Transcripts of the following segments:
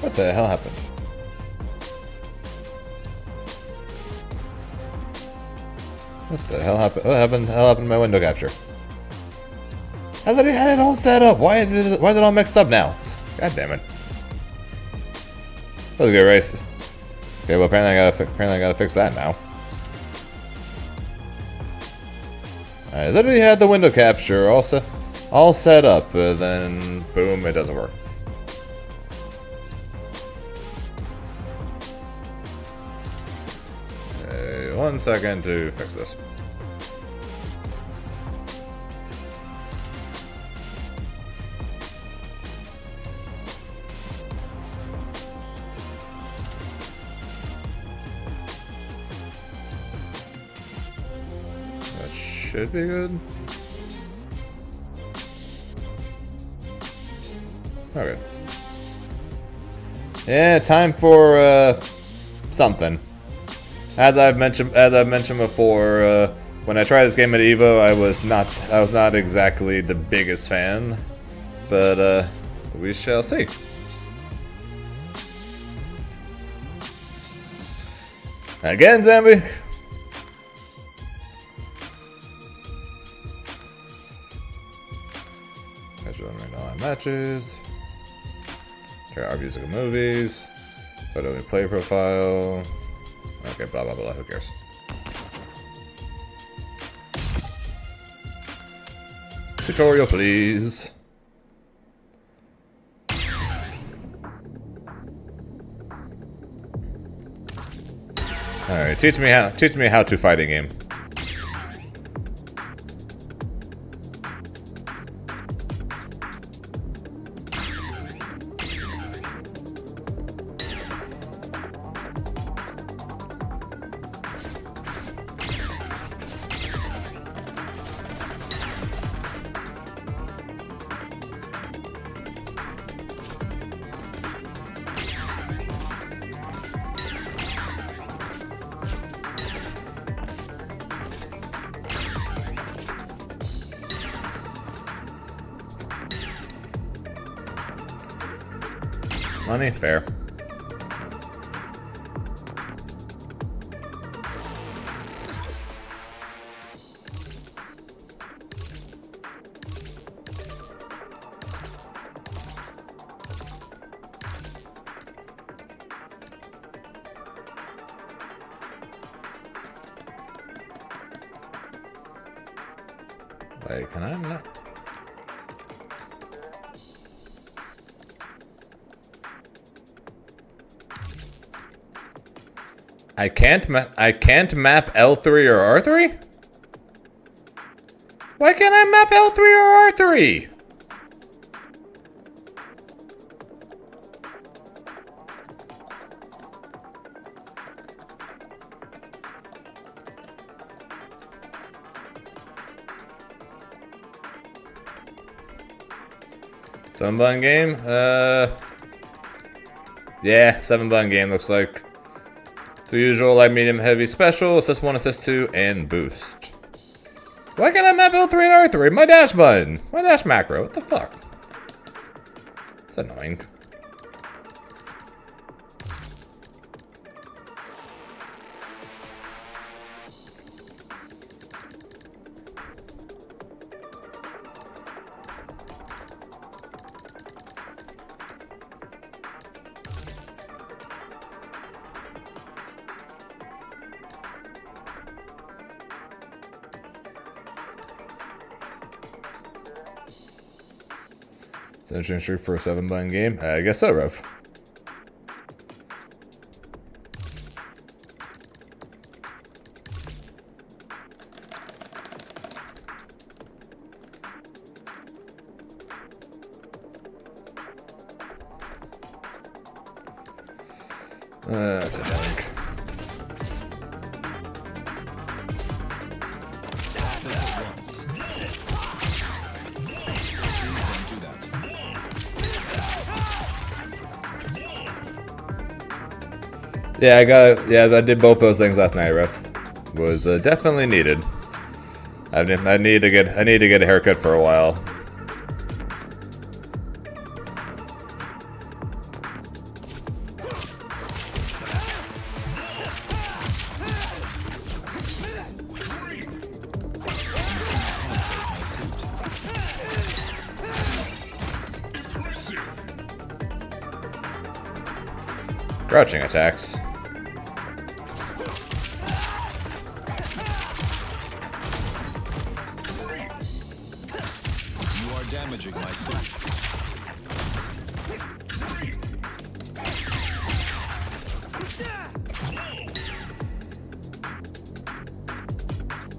What the hell happened? What the hell happened? What happened? Hell happened to my window capture? I literally had it all set up. Why is it all mixed up now? God damn it! That was a good race. Okay, well apparently I gotta fix that now. I literally had the window capture all set up, but then boom, it doesn't work. Okay, 1 second to fix this. Should be good. Okay. Yeah, time for something. As I've mentioned before, when I tried this game at Evo, I was not exactly the biggest fan, but we shall see. Again, Zambi. Matches. Try our musical movies. Photo and play profile. Okay, blah blah blah. Who cares? Tutorial, please. All right, teach me how to fight a game. Money? Fair. Wait, can I not? I can't map L3 or R3? Why can't I map L3 or R3? Seven-button game? Yeah, 7-button game looks like. The usual light, medium, heavy, special, assist 1, assist 2, and boost. Why can't I map L3 and R3? My dash button! My dash macro, what the fuck? It's annoying. It's an interesting for a 7-button game. I guess so, Rev. That's a link. Yeah, I did both those things last night, Ref. Was definitely needed. I need to get a haircut for a while. Crouching attacks. You are damaging my suit.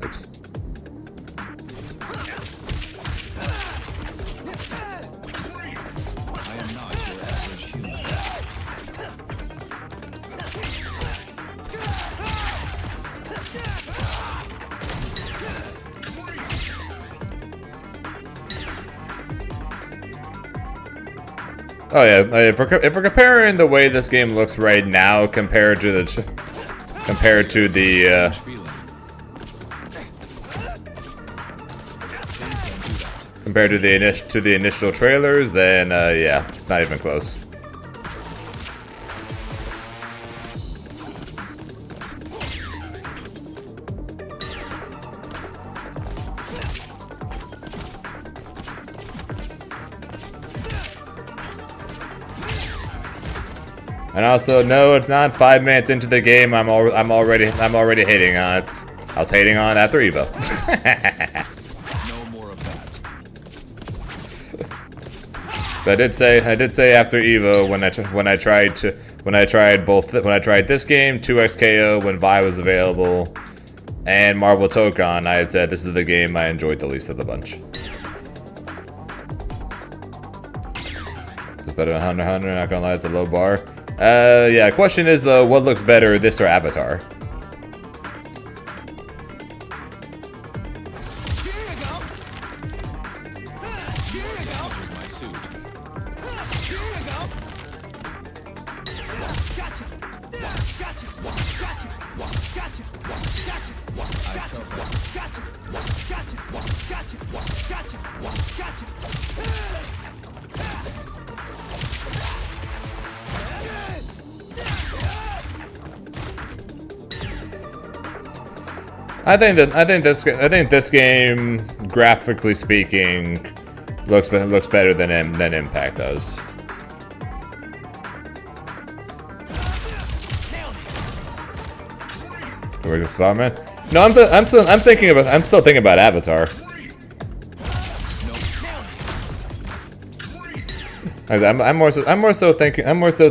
Oops. I am not your average human. Oh yeah, if we're comparing the way this game looks right now compared to the Feeling. compared to the initial trailers, then yeah, not even close. And also, no, it's not 5 minutes into the game. I'm already hating on it. I was hating on it after Evo. No more of that. So I did say after Evo when I tried this game, 2XKO when Vi was available, and Marvel Tokon, I had said this is the game I enjoyed the least of the bunch. It's better than Hunter x Hunter. Not gonna lie, it's a low bar. Yeah, question is though, what looks better, this or Avatar? I think this game, graphically speaking, looks better than Impact does. Man. No, I'm still thinking about Avatar. I'm more so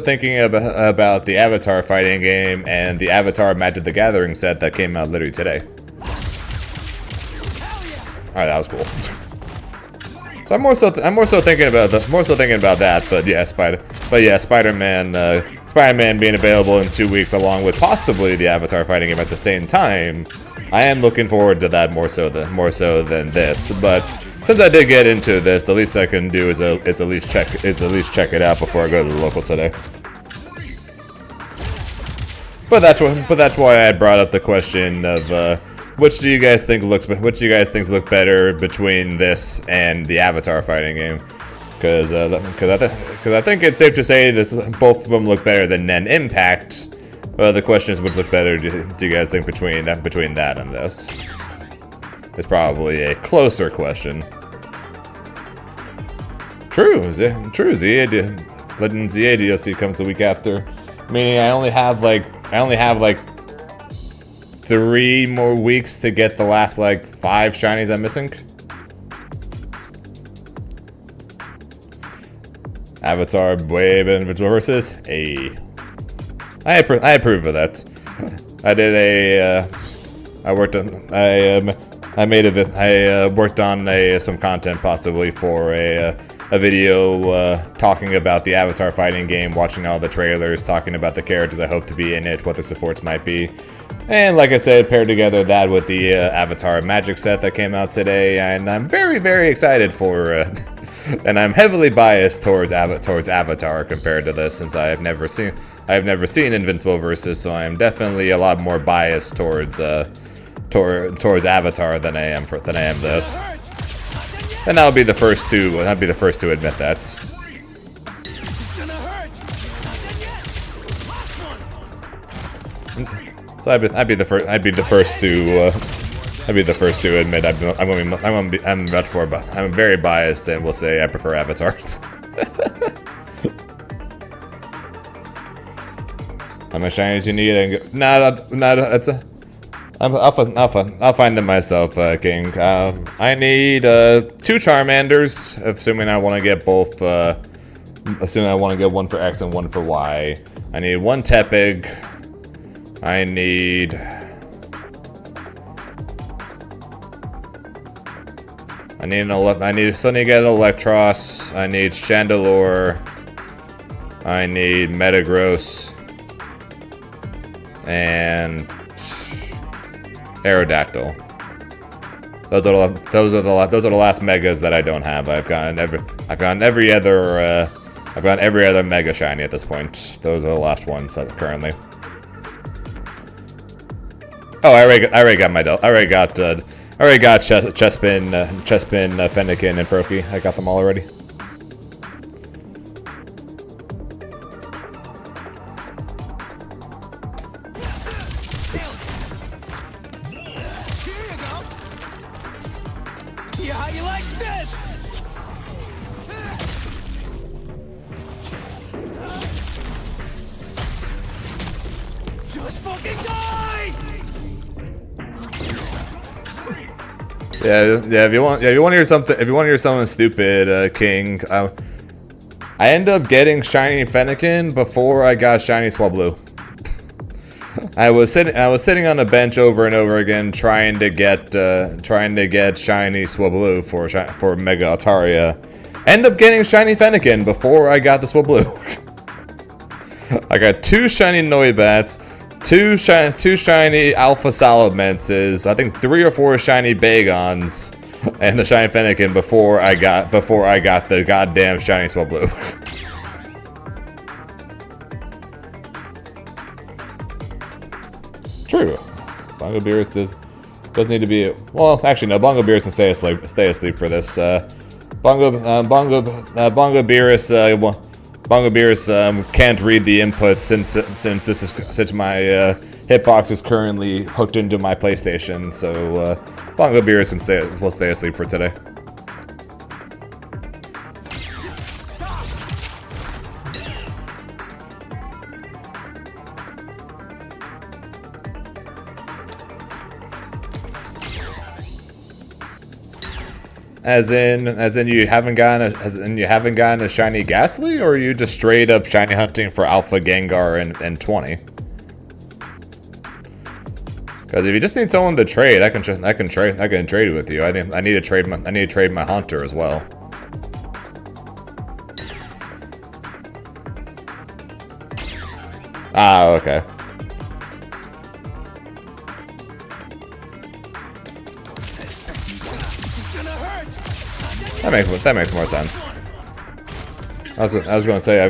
thinking about the Avatar fighting game and the Avatar Magic the Gathering set that came out literally today. Alright, that was cool. So I'm more so thinking about that, but yeah, Spider-Man being available in 2 weeks along with possibly the Avatar fighting game at the same time. I am looking forward to that more so than this, but since I did get into this, the least I can do is at least check it out before I go to the local today. But that's why I brought up the question of which do you guys think look better between this and the Avatar fighting game? Because I think it's safe to say both of them look better than Impact. The question is, which look better do you guys think between that and this? It's probably a closer question. True, ZA DLC comes a week after, meaning I only have like 3 more weeks to get the last like 5 shinies I'm missing. Avatar way better than Individual Versus. Hey, I approve of that. I worked on some content possibly for a video talking about the Avatar fighting game, watching all the trailers, talking about the characters I hope to be in it, what the supports might be. And like I said, paired together that with the Avatar Magic set that came out today, and I'm very, very excited for and I'm heavily biased towards Avatar compared to this, since I have never seen Invincible Versus, so I am definitely a lot more biased towards Avatar than I am this. And I'll be the first to admit that. So I'd be the first to admit I'm very biased, and will say I prefer Avatars. How much shinies you need? And it's a. I'll find them myself, King. I need 2 Charmanders, assuming I want to get both. Assuming I want to get one for X and one for Y. I need 1 Tepig. I need. Still need to get Electros. I need Chandelure. I need Metagross. And Aerodactyl. Those are the last megas that I don't have. I've gotten every other mega shiny at this point. Those are the last ones currently. Oh, I already got my I already got Chespin, Fennekin, and Froakie. I got them all already. Oops. See how you like this? Just fucking die! Yeah. If you want to hear something stupid, King, I end up getting shiny Fennekin before I got shiny Swablu. I was sitting on a bench over and over again trying to get shiny Swablu for Mega Altaria. End up getting shiny Fennekin before I got the Swablu. I got 2 shiny Noibats, 2 shiny Alpha Salamances, I think 3 or 4 shiny Bagons, and the shiny Fennekin before I got the goddamn shiny Swablu. True. Bongo Beerus does need to be. Well, actually, no. Bongo Beerus can stay asleep for this. Bongo Beerus can't read the input since my hitbox is currently hooked into my PlayStation. So Bongo Beerus will stay asleep for today. As in you haven't gotten a shiny Ghastly, or are you just straight up shiny hunting for Alpha Gengar and 20? Because if you just need someone to trade, I can trade with you. I need to trade my Hunter as well. Ah, okay. That makes more sense. I was gonna say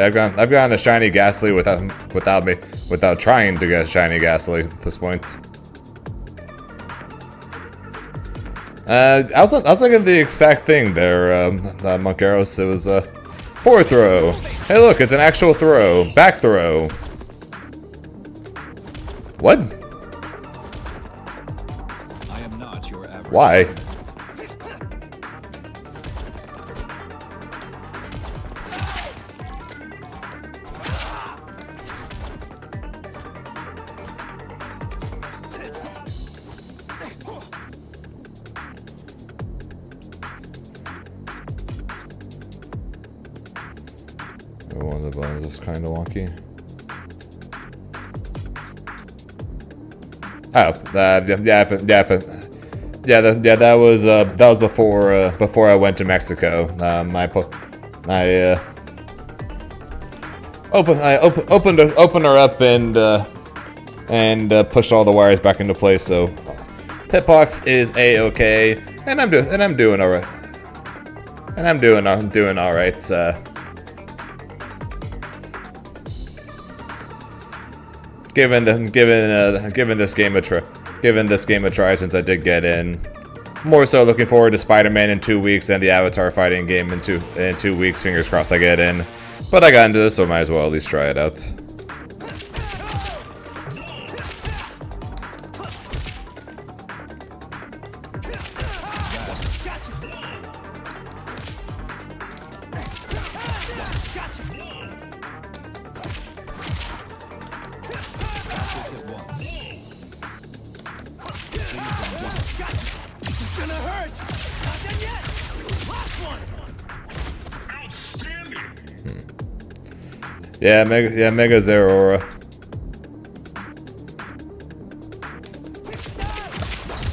I've gotten a shiny Ghastly without trying to get a shiny Ghastly at this point. I was thinking the exact thing there, Monkeros. It was a forward throw. Hey, look, it's an actual throw. Back throw. What? I am not your average. Why? One of the buttons is kind of wonky. Oh, that was before I went to Mexico. I opened her up and pushed all the wires back into place. So Hitbox is a-okay, and I'm doing all right. And I'm doing all right. Given this game a try since I did get in. More so looking forward to Spider-Man in 2 weeks and the Avatar fighting game in 2 weeks. Fingers crossed I get in. But I got into this, so might as well at least try it out. Face it once. This is gonna hurt. Not done yet. Last one. Yeah, Mega Zeraora.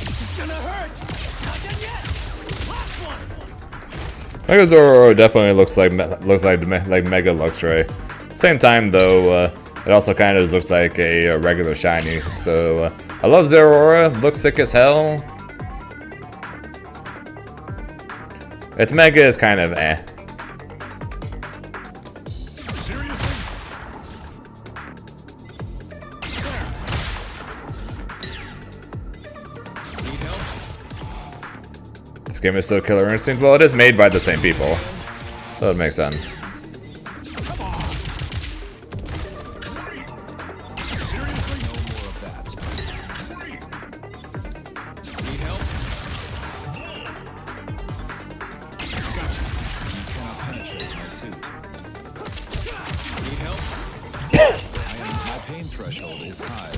This is gonna hurt. Not done yet. Last one. Mega Zeraora definitely looks like Mega Luxray. Same time though, it also kind of looks like a regular shiny. So I love Zeraora. Looks sick as hell. Its Mega is kind of eh. This game is still Killer Instinct. Well, it is made by the same people, so it makes sense. My pain threshold is high.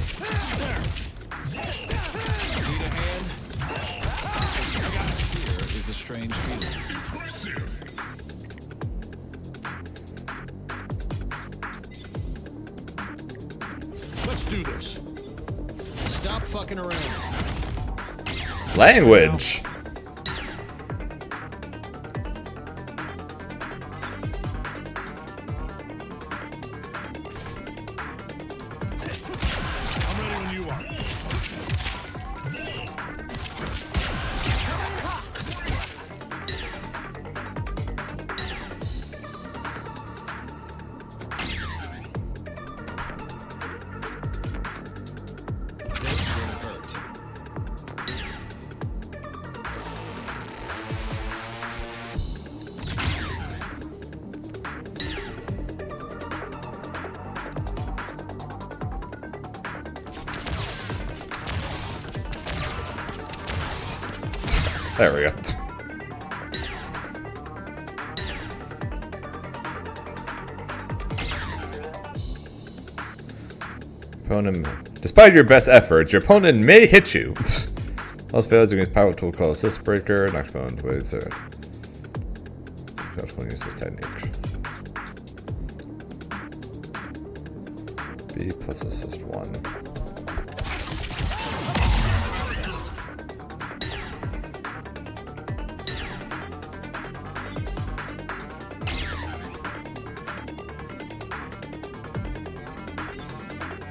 Need a hand? Fear is a strange feeling. Let's do this. Stop fucking around. Language. I'm ready when you are. This will hurt. There we go. Opponent, despite your best efforts, your opponent may hit you. Most fails against power tool called Assist Breaker. Next opponent waits it. Opponent uses technique. B plus assist 1.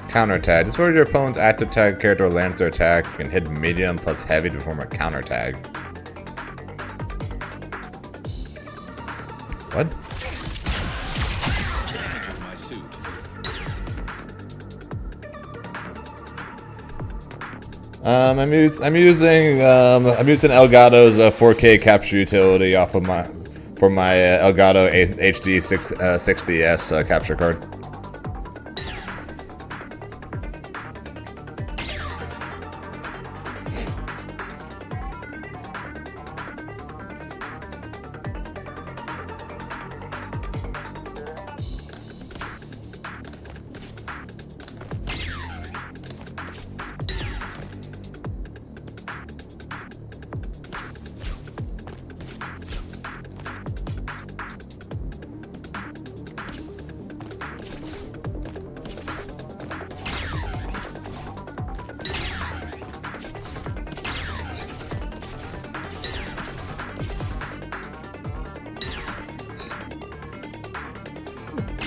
Counter-tag. This is where your opponent's active tag character lands their attack. You can hit medium plus heavy to perform a counter-tag. What? My suit. I'm using Elgato's 4K capture utility off of my Elgato HD 60S capture card.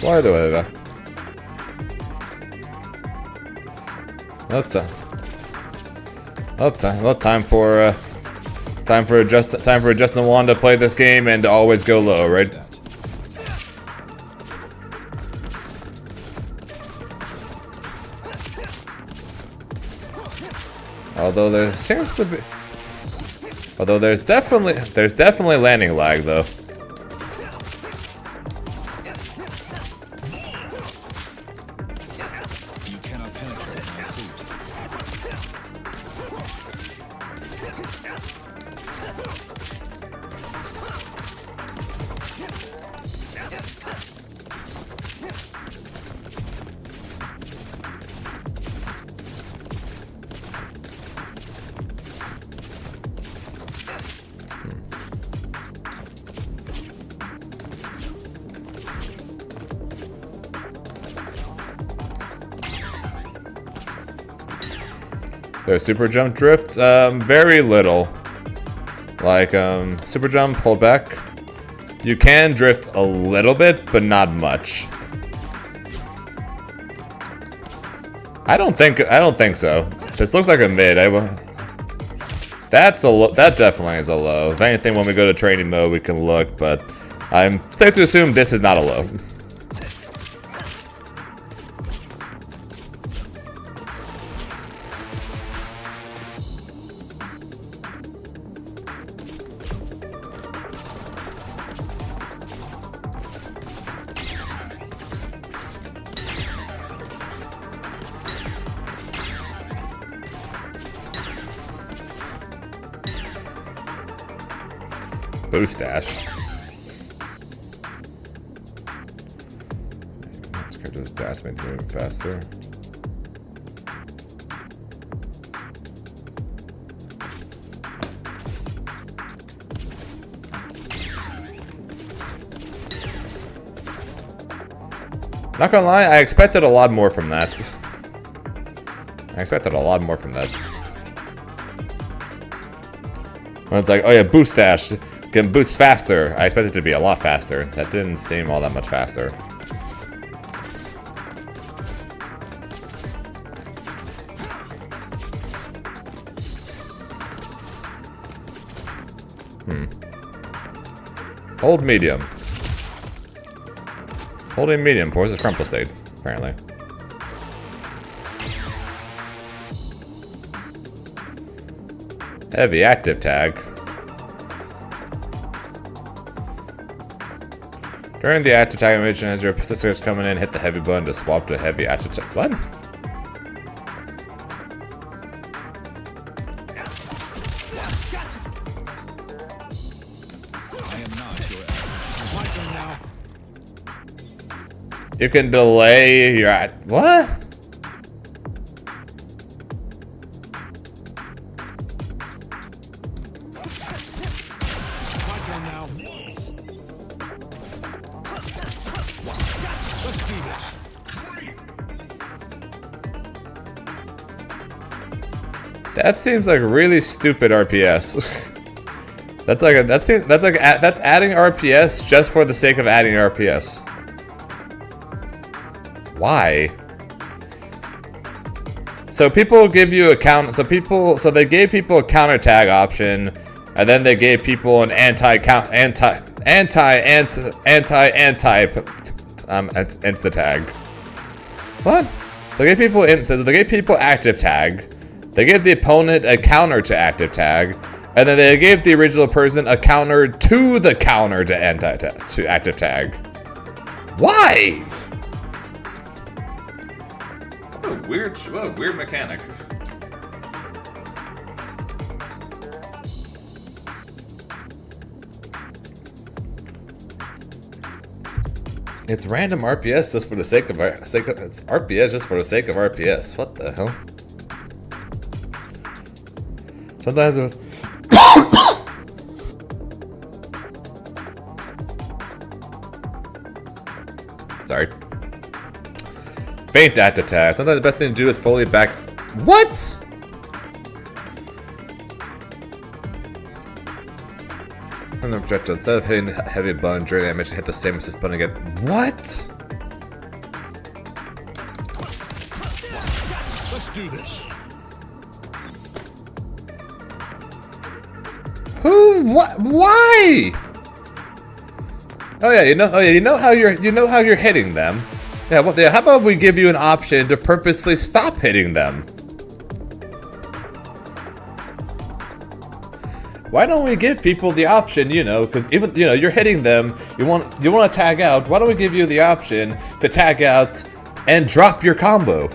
Why do I do that? Time for Justin Wong to play this game and to always go low, right? Although there seems to be, there's definitely landing lag though. You cannot penetrate my suit. There's super jump drift. Very little. Like, super jump, hold back. You can drift a little bit, but not much. I don't think so. This looks like a mid. That definitely is a low. If anything, when we go to training mode, we can look, but I'm safe to assume this is not a low. Boost dash. Let's go to this dash, make it move faster. Not gonna lie, I expected a lot more from that. When it's like, oh yeah, boost dash. Can boost faster. I expected it to be a lot faster. That didn't seem all that much faster. Hold medium. Holding medium forces crumple state, apparently. Heavy active tag. During the active tag animation, as your sisters coming in, hit the heavy button to swap to heavy active tag. What? I am not your enemy. My turn now. You can delay your what? My turn now. Let's do this. That seems like really stupid RPS. That's adding RPS just for the sake of adding RPS. Why? So people give you a count. So they gave people a counter tag option, and then they gave people an insta tag. What? They gave people active tag. They gave the opponent a counter to active tag, and then they gave the original person a counter to the counter to active tag. Why? What a weird mechanic. It's random RPS just for the sake of it's RPS just for the sake of RPS. What the hell? Sometimes it was sorry. Faint active tag. Sometimes the best thing to do is fully back. What? From the projectile, instead of hitting the heavy button during animation, hit the same assist button again. What? Let's do this. Who? What? Why? Oh yeah, you know how you're hitting them. Yeah, well, yeah, how about we give you an option to purposely stop hitting them? Why don't we give people the option, because even, you're hitting them, you want to tag out, why don't we give you the option to tag out and drop your combo?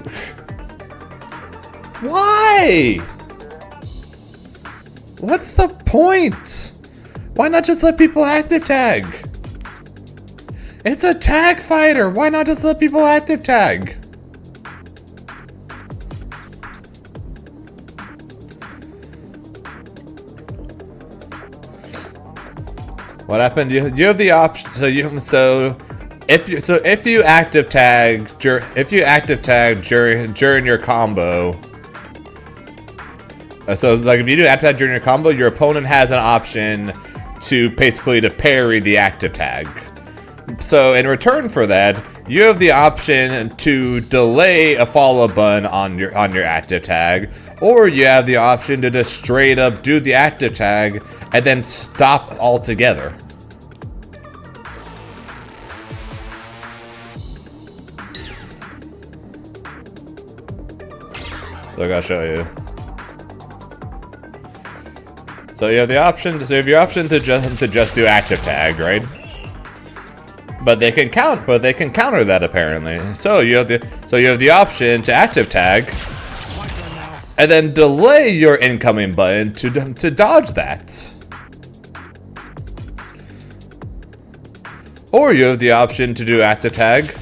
Why? What's the point? Why not just let people active tag? It's a tag fighter. Why not just let people active tag? What happened? You have the option. If you active tag during your combo, So like if you do active tag during your combo, your opponent has an option to basically to parry the active tag. So in return for that, you have the option to delay a follow-up button on your active tag, or you have the option to just straight up do the active tag and then stop altogether. Look, I'll show you. So you have the option. So you have your option to just do active tag, right? But they can counter that apparently. So you have the option to active tag, and then delay your incoming button to dodge that. Or you have the option to do active tag,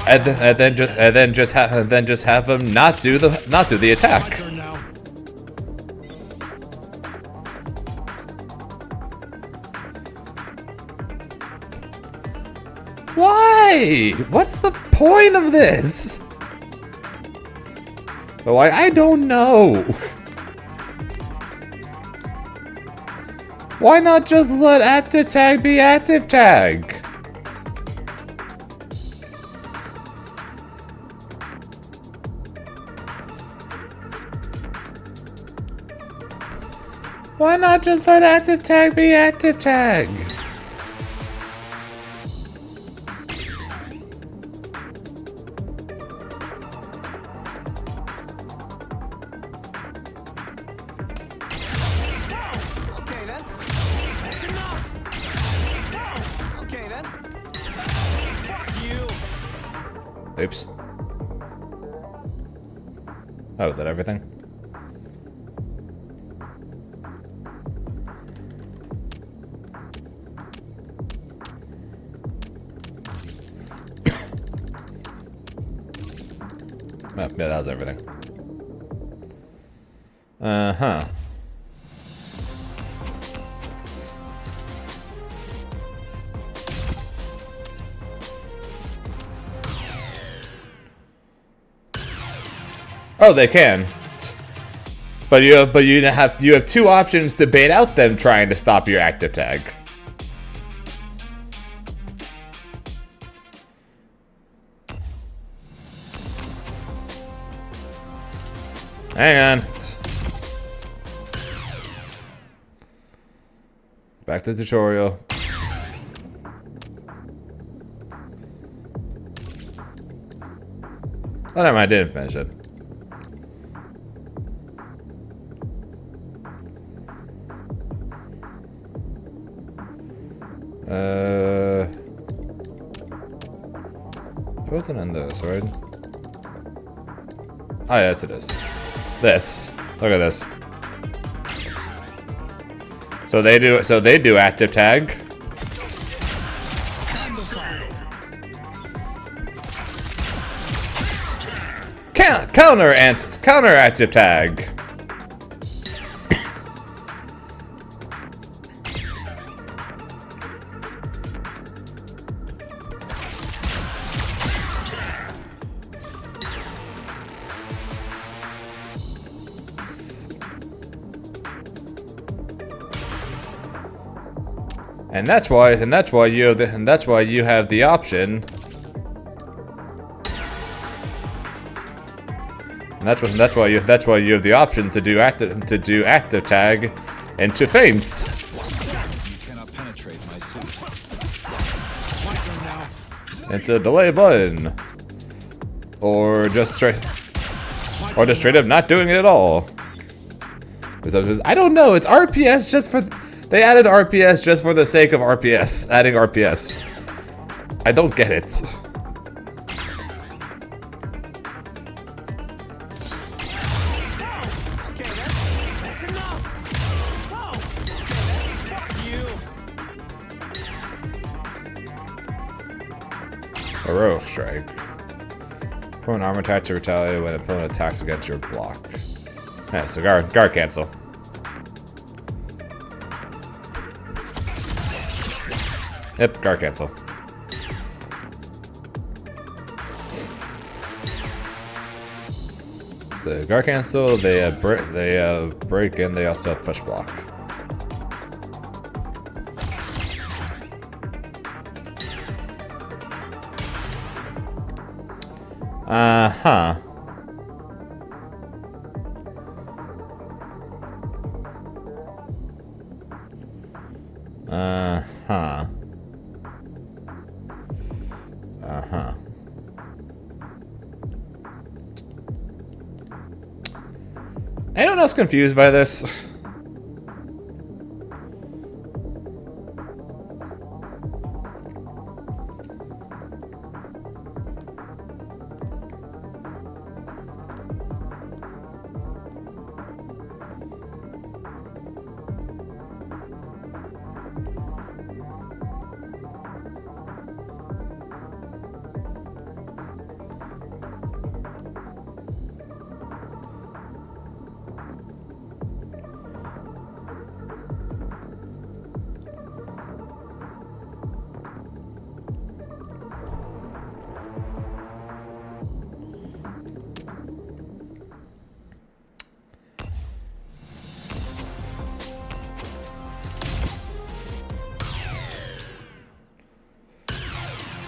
and then just have them not do the attack. Why? What's the point of this? Oh, I don't know. Why not just let active tag be active tag? Why not just let active tag be active tag? Oops. Oh, is that everything? Oh, yeah, that was everything. Uh-huh. Oh, they can. But you have two options to bait out them trying to stop your active tag. Hang on. Back to the tutorial. Oh, never mind, I didn't finish it. It wasn't in this, right? Oh, yes, it is. This. Look at this. So they do active tag. Counter active tag. And that's why you have the option. And that's why you have the option to do active tag into feints. You cannot penetrate my suit. Into delay button. Or just straight up not doing it at all. I don't know, it's RPS just for they added RPS just for the sake of RPS, adding RPS. I don't get it. Hero strike. Permanent armor attack to retaliate when opponent attacks against your block. Yeah, so guard cancel. Yep, guard cancel. The guard cancel, they break, and they also have push block. Uh-huh. Uh-huh. Uh-huh. Anyone else confused by this?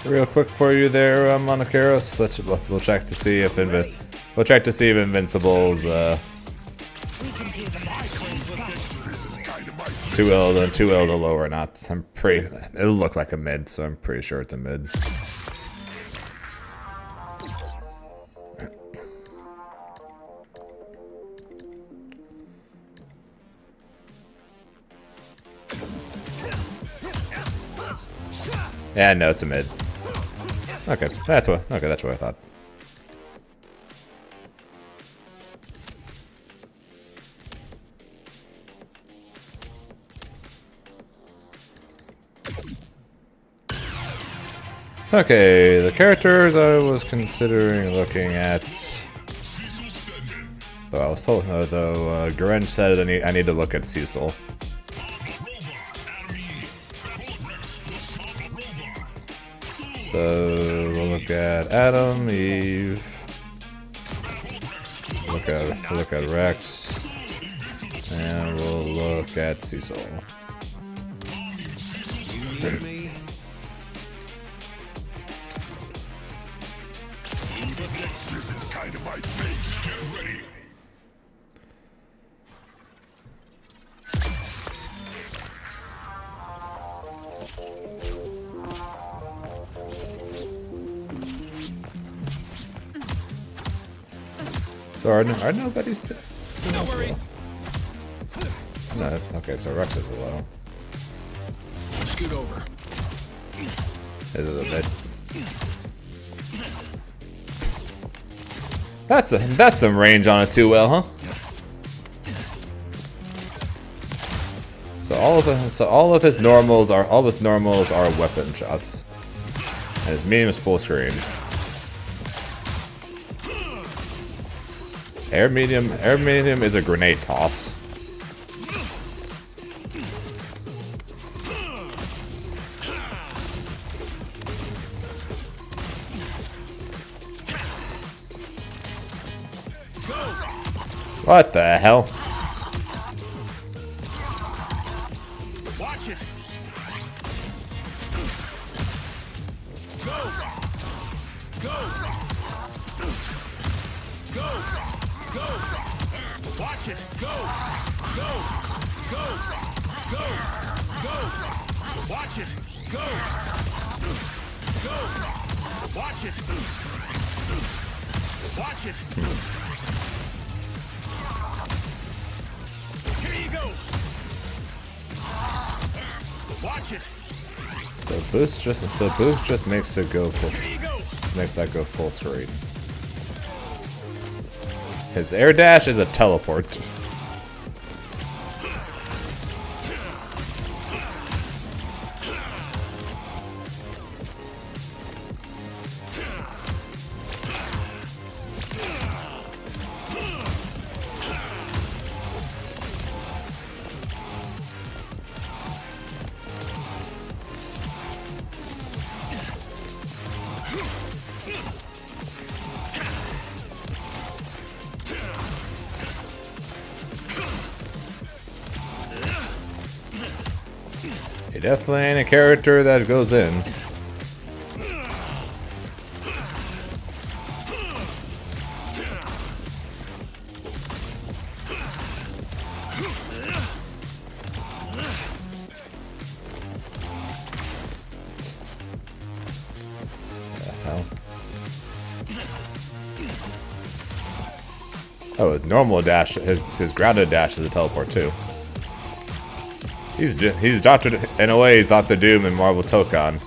Real quick for you there, Monocaros. We'll check to see if Invincible's 2L and 2Ls are low or not. It'll look like a mid, so I'm pretty sure it's a mid. Yeah, no, it's a mid. Okay, that's what I thought. Okay, the characters I was considering looking at. Though I was told, Garen said I need to look at Cecil. So we'll look at Adam, Eve. Look at Rex, and we'll look at Cecil. This is kind of my face. Get ready. So are nobody's No worries. No, okay, so Rex is low. Scoot over. This is a mid. That's some range on a 2L, huh? So all of his normals are weapon shots. And his medium is full screen. Air medium is a grenade toss. What the hell? Watch it. Go. Go. Go. Go. Watch it. Go. Go. Go. Go. Go. Watch it. Go. Go. Watch it. Watch it. Here you go. Watch it. So boost just makes it go full. Here you go. Makes that go full screen. His air dash is a teleport. definitely ain't a character that goes in. Oh, his normal dash, his grounded dash is a teleport too. He's Doctor, in a way, he's Doctor Doom in Marvel Tokon.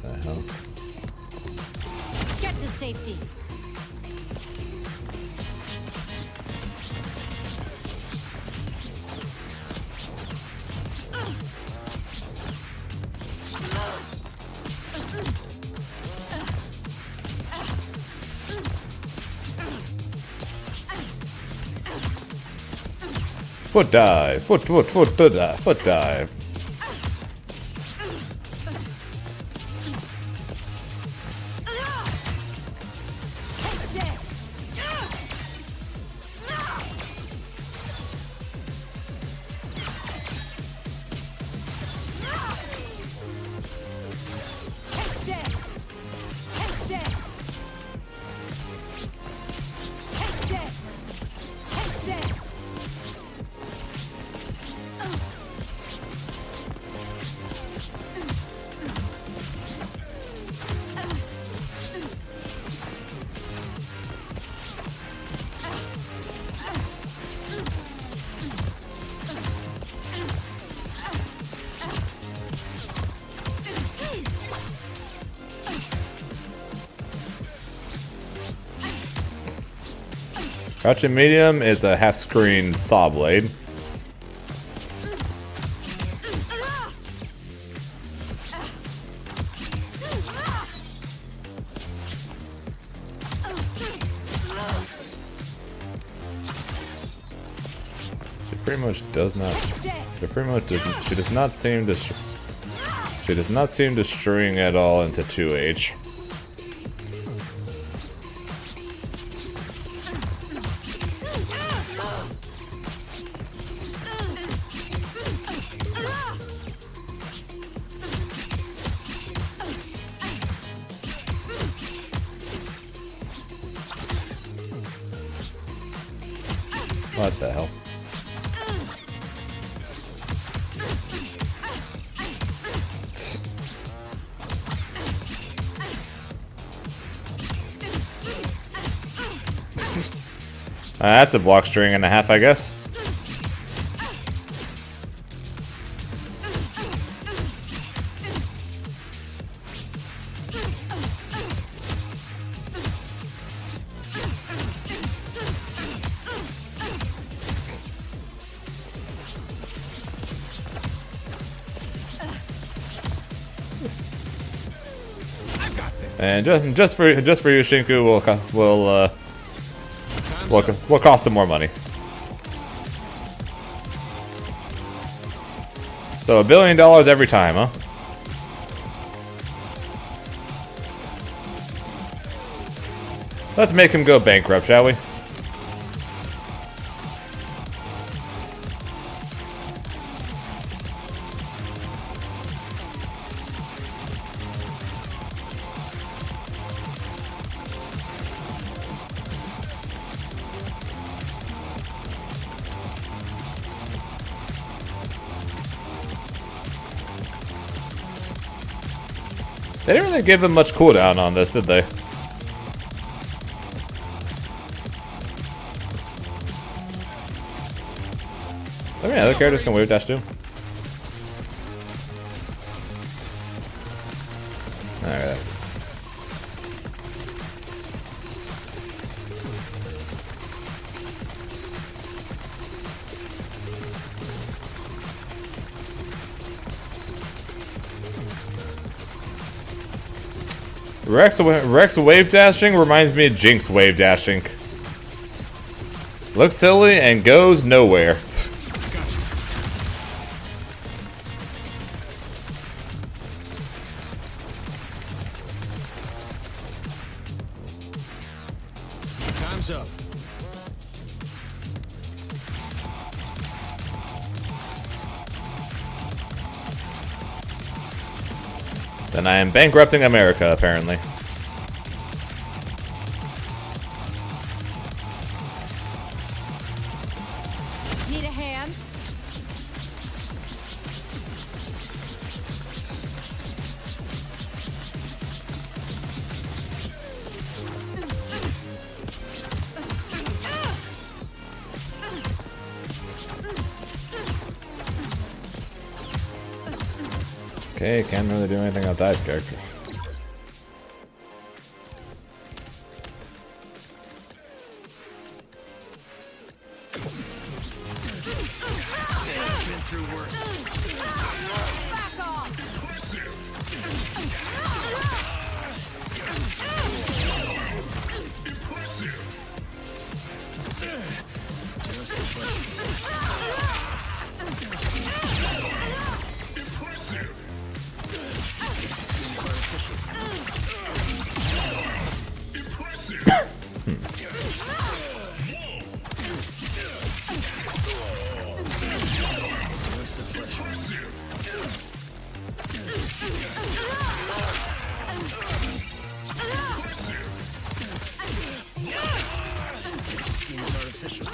What the hell? Get to safety. Foot dive, foot dive, foot dive. Crouching medium is a half-screen saw blade. She pretty much does not. She pretty much doesn't. She does not seem to. She does not seem to string at all into 2H. What the hell? That's a block string and a half, I guess. And just for you, Shinku, will cost him more money. So $1 billion every time, huh? Let's make him go bankrupt, shall we? They didn't really give him much cooldown on this, did they? I mean, other characters can wave dash too. Alright. Rex wave dashing reminds me of Jinx wave dashing. Looks silly and goes nowhere. Then I am bankrupting America, apparently. Need a hand? Okay, can't really do anything with that character. Been through worse. Back off! Seems artificial.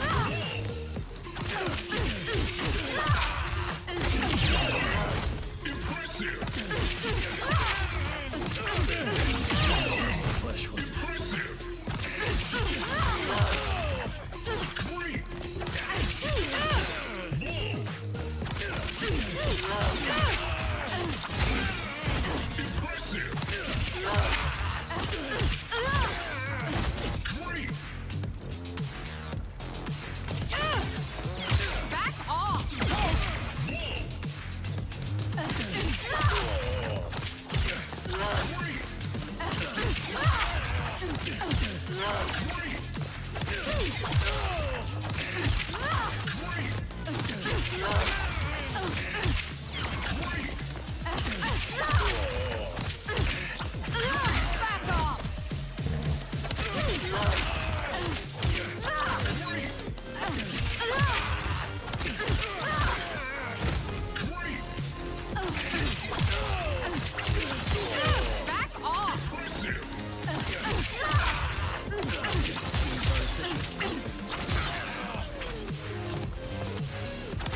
Just a flesh wound. Back off! Back off! Back off! Just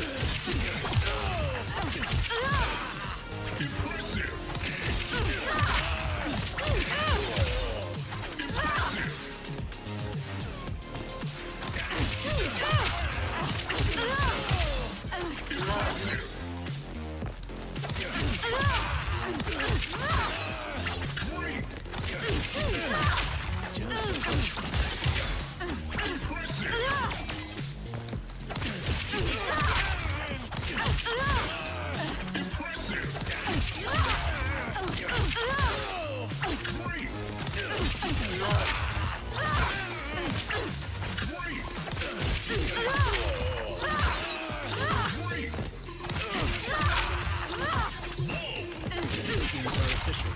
a flesh wound. Seems artificial.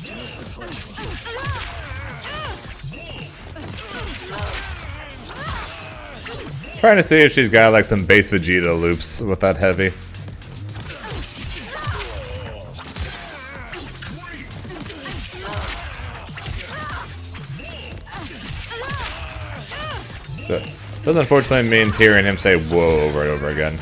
Just a flesh wound. Trying to see if she's got like some base Vegeta loops with that heavy. But does unfortunately mean hearing him say "whoa" over and over again.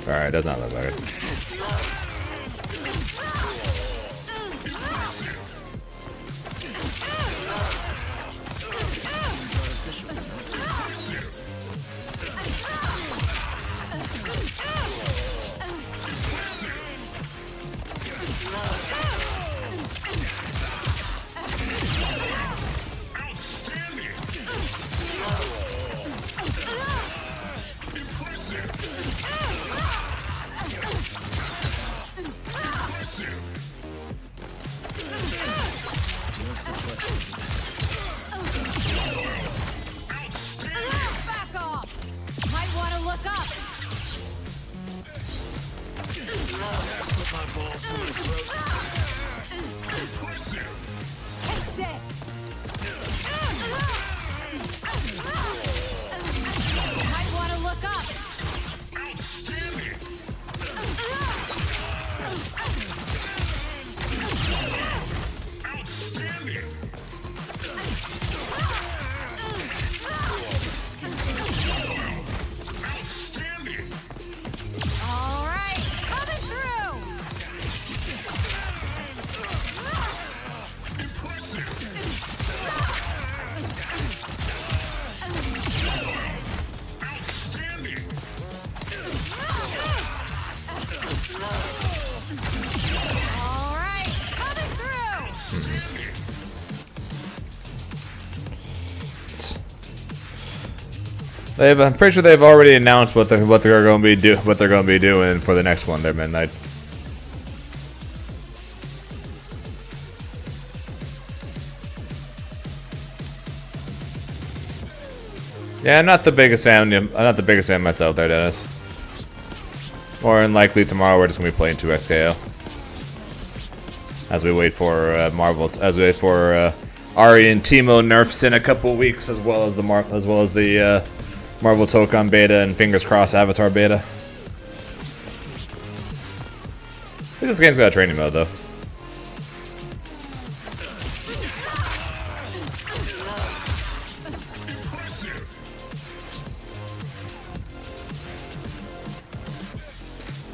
Alright, does not look better. Midnight. I'm pretty sure they've already announced what they're going to be doing for the next one. They're Midnight. Yeah, I'm not the biggest fan. I'm not the biggest fan myself, there, Dennis. More than likely tomorrow we're just gonna be playing 2 SKO as we wait for Ari and Teemo nerfs in a couple weeks, as well as the Marvel Tokon beta and fingers crossed Avatar beta. At least this game's got a training mode though.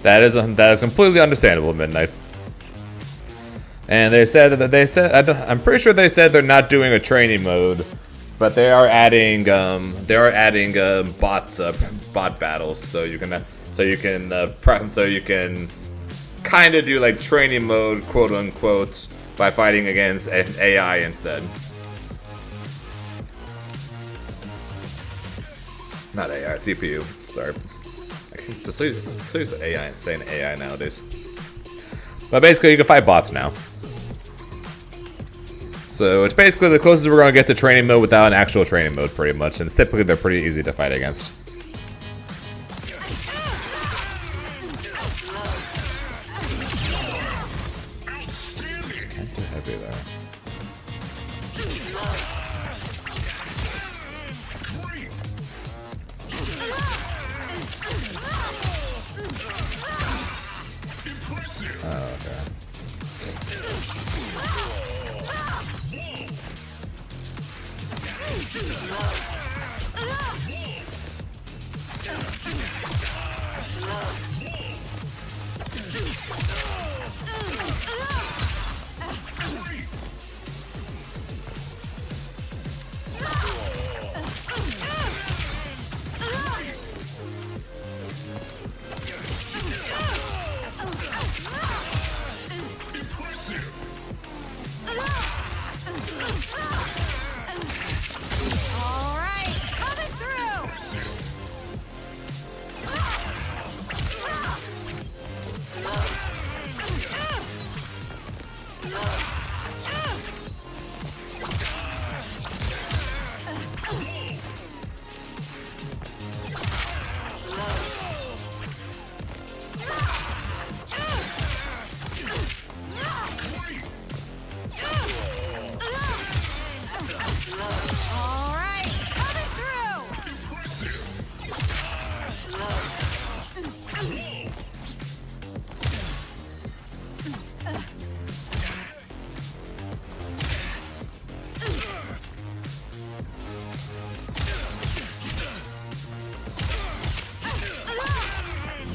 That is completely understandable, Midnight. And they said I'm pretty sure they said they're not doing a training mode, but they are adding bot battles, so you can kind of do like training mode, quote unquote, by fighting against an AI instead. Not AI, CPU. Sorry. Just use the AI and saying AI nowadays. But basically, you can fight bots now. So it's basically the closest we're going to get to training mode without an actual training mode, pretty much. And typically, they're pretty easy to fight against. Can't do heavy there.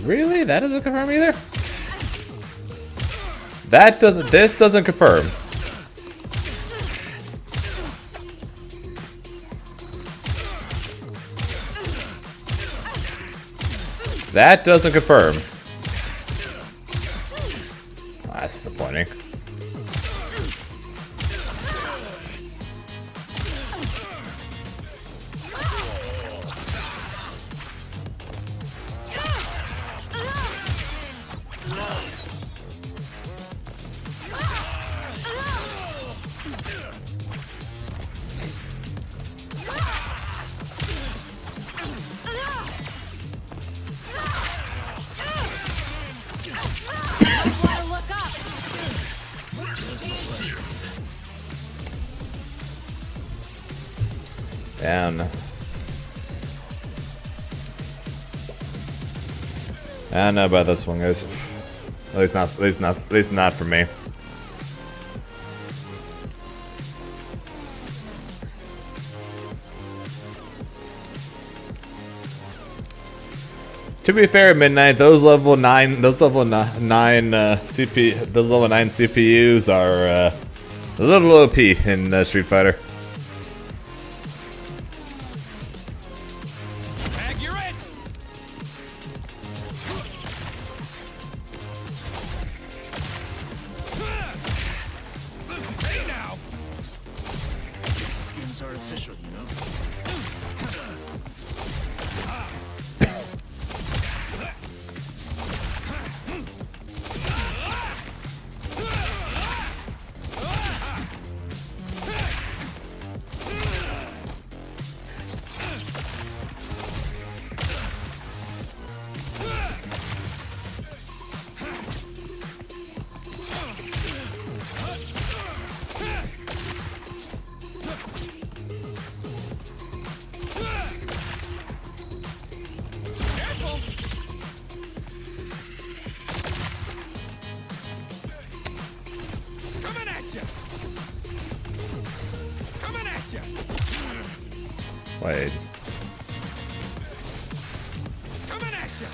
Really? That doesn't confirm either? This doesn't confirm. That doesn't confirm. Oh, that's disappointing. Down. I don't know about this one, guys. At least not for me. To be fair, Midnight, those level 9 CPUs are a little OP in Street Fighter. Skin's artificial, you know? Coming at you! Coming at you! Wait. Coming at you!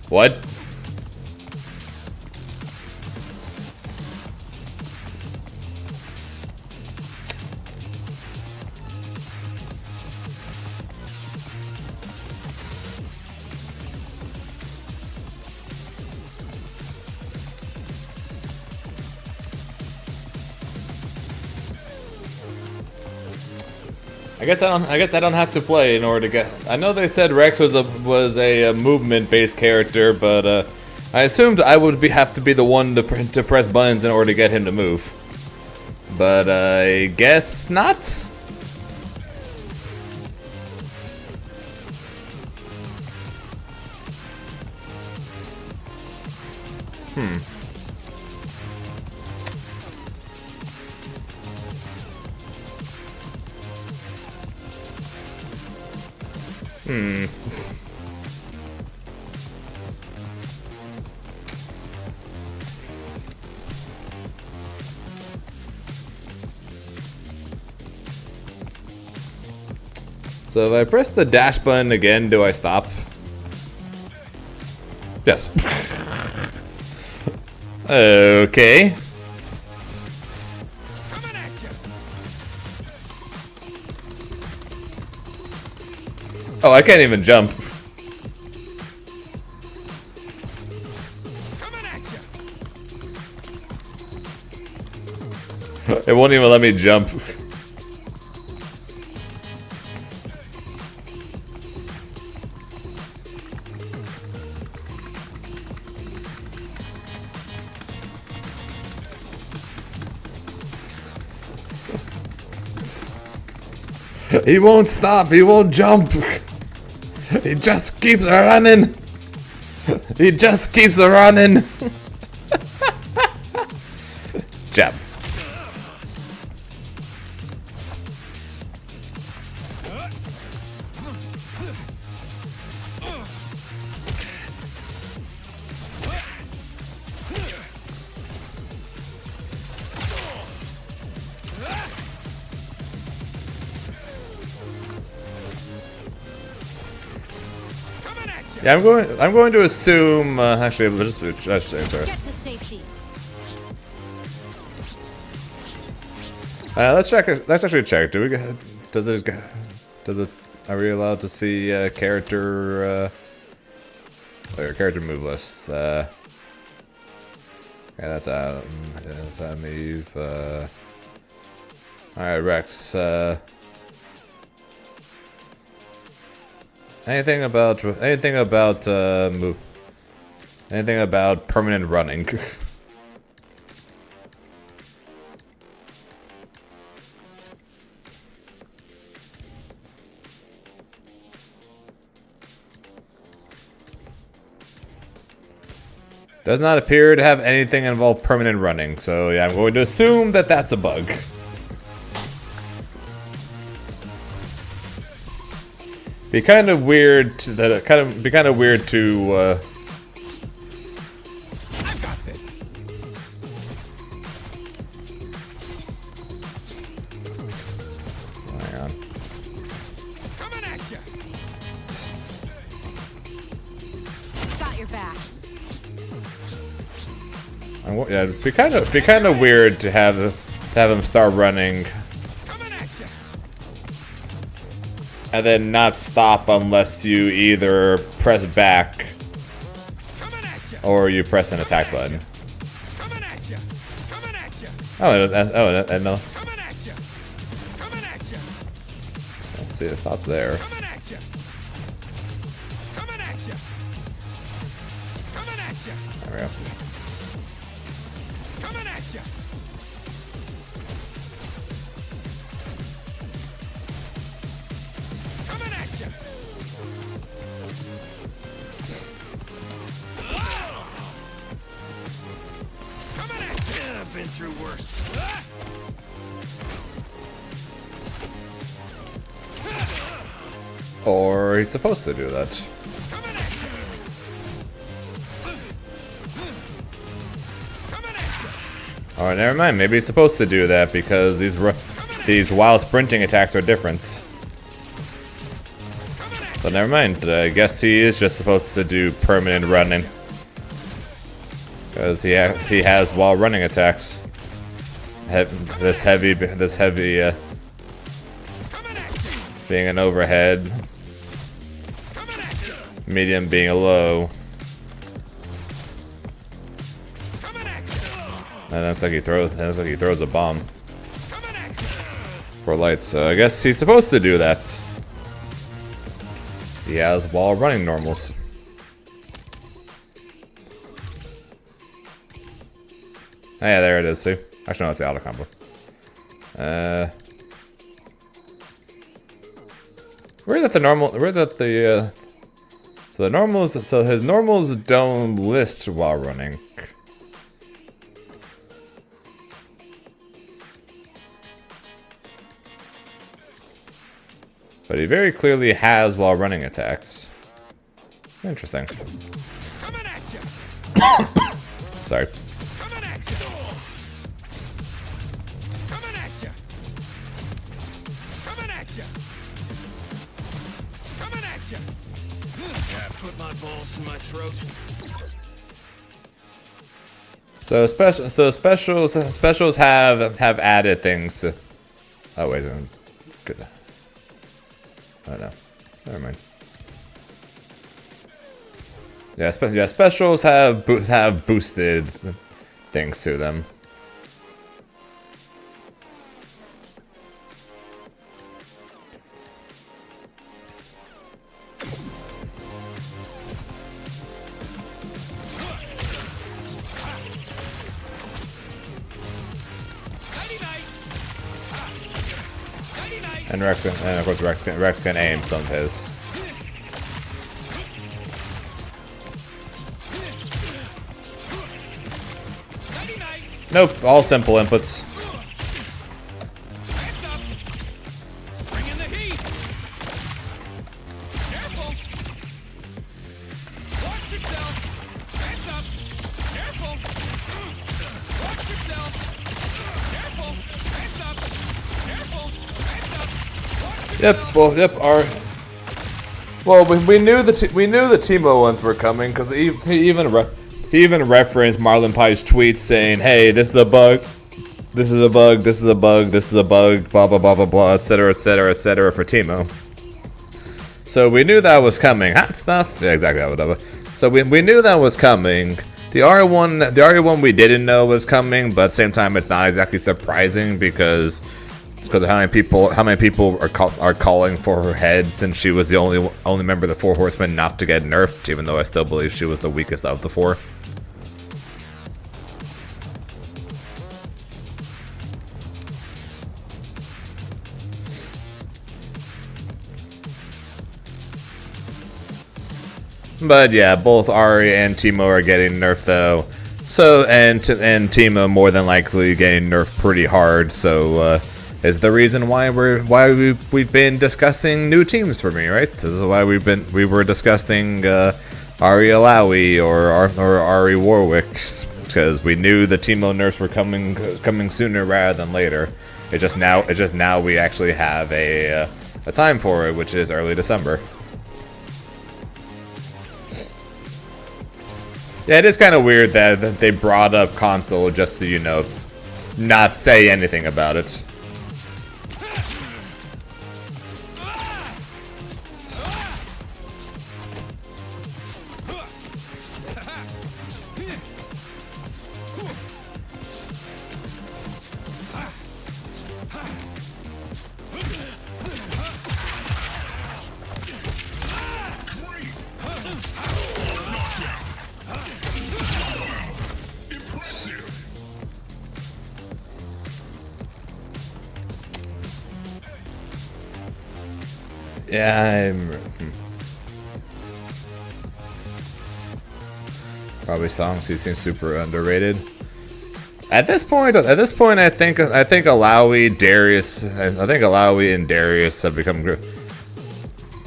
What? I guess I don't have to play in order to get. I know they said Rex was a movement-based character, but I assumed I would have to be the one to press buttons in order to get him to move. But I guess not. So if I press the dash button again, do I stop? Yes. Okay. Coming at you! Oh, I can't even jump. Coming at you! It won't even let me jump. He won't stop. He won't jump. He just keeps running. He just keeps running. Jab. Yeah, I'm going to assume. Actually, let's just sorry. Get to safety. Let's check. Let's actually check. Do we get? Does it? Are we allowed to see character? Character move lists. Yeah, that's Adam. That's Adam Eve. All right, Rex. Anything about move? Anything about permanent running? Does not appear to have anything involve permanent running, so yeah, I'm going to assume that that's a bug. Be kind of weird to, be kind of weird to I've got this. hang on. Coming at you. Got your back. Yeah, it'd be kind of weird to have him start running Coming at you. and then not stop unless you either press back or you press an attack button. Coming at you. Coming at you. No. Coming at you. Coming at you. Let's see, it stops there. Coming at you. Coming at you. Coming at you. There we go. Coming at you. Coming at you. Coming at you. I've been through worse. Or he's supposed to do that. Coming at you. Coming at you. Alright, never mind. Maybe he's supposed to do that because these wild sprinting attacks are different. So never mind. I guess he is just supposed to do permanent running. Because he has while running attacks. This heavy being an overhead. Medium being a low. And it looks like he throws a bomb. For light, so I guess he's supposed to do that. He has while running normals. Oh, yeah, there it is, see? Actually, no, it's the auto combo. So the normals, so his normals don't list while running. But he very clearly has while running attacks. Interesting. Coming at you. Sorry. Coming at you. Coming at you. Coming at you. Coming at you. Yeah, put my balls in my throat. So specials have added things to. Oh wait, good. Oh no, never mind. Yeah, specials have boosted things to them. And of course Rex can aim some of his. Nope, all simple inputs. Hands up. Bring in the heat. Careful. Watch yourself. Hands up. Careful. Watch yourself. Careful. Hands up. Careful. Hands up. Watch yourself. Well, we knew the Teemo ones were coming because he even referenced Marlon Pye's tweet saying, "Hey, this is a bug. This is a bug. This is a bug. This is a bug. Blah blah blah blah blah, etc. etc. etc." for Teemo. So we knew that was coming. Hot stuff. Yeah, exactly. Whatever. So we knew that was coming. The RE1 we didn't know was coming, but at the same time it's not exactly surprising because of how many people are calling for her head since she was the only member of the Four Horsemen not to get nerfed, even though I still believe she was the weakest of the four. But yeah, both Ari and Teemo are getting nerfed though. So and Teemo more than likely getting nerfed pretty hard. So is the reason why we've been discussing new teams for me, right? This is why we were discussing Ari Alawi or Ari Warwick, because we knew the Teemo nerfs were coming sooner rather than later. It's just now we actually have a time for it, which is early December. Yeah, it is kind of weird that they brought up console just to, you know, not say anything about it. Yeah, probably songs he seems super underrated. At this point, I think Alawi, Darius, I think Alawi and Darius have become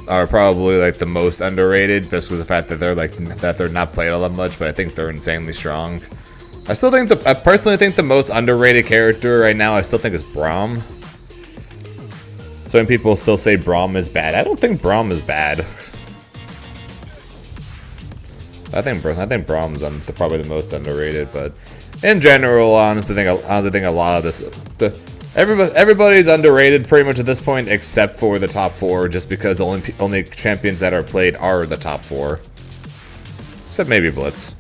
are probably like the most underrated, just with the fact that they're not played all that much, but I think they're insanely strong. I personally think the most underrated character right now, I still think is Braum. Some people still say Braum is bad. I don't think Braum is bad. I think Braum's probably the most underrated, but in general, honestly, I think a lot of this, everybody's underrated pretty much at this point, except for the top 4, just because the only champions that are played are the top 4, except maybe Blitz.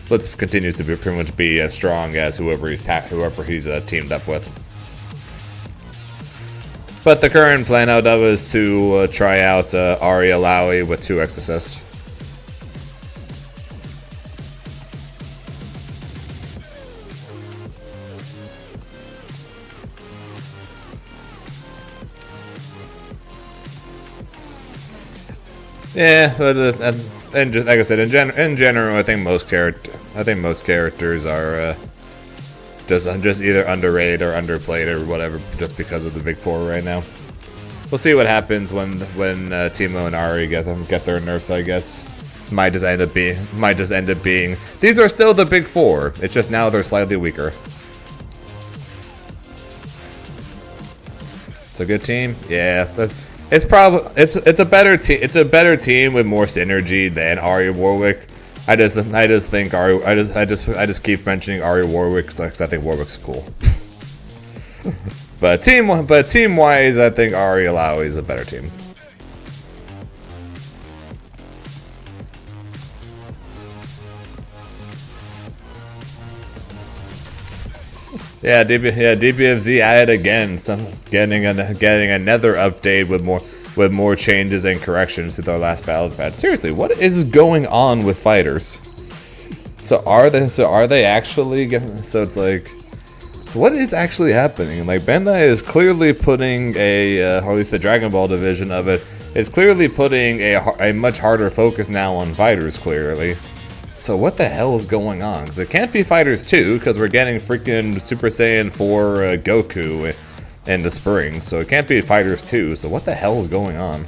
Blitz continues to pretty much be as strong as whoever he's teamed up with. But the current plan out of is to try out Ari Alawi with 2x assist. Yeah, but and just like I said, in general, I think most characters are just either underrated or underplayed or whatever, just because of the big 4 right now. We'll see what happens when Teemo and Ari get their nerfs. I guess might just end up being these are still the big 4. It's just now they're slightly weaker. It's a good team, yeah. But it's a better team. It's a better team with more synergy than Ari Warwick. I just keep mentioning Ari Warwick because I think Warwick's cool. but team wise, I think Ari Alawi is a better team. Yeah, DBFZ added again. Getting another update with more changes and corrections to their last battle pad. Seriously, what is going on with fighters? So are they actually? So it's like, so what is actually happening? Like Bandai is clearly putting or at least the Dragon Ball division of it is clearly putting a much harder focus now on fighters. Clearly. So what the hell is going on? Because it can't be Fighters 2, because we're getting freaking Super Saiyan 4 Goku in the spring. So it can't be Fighters 2. So what the hell is going on?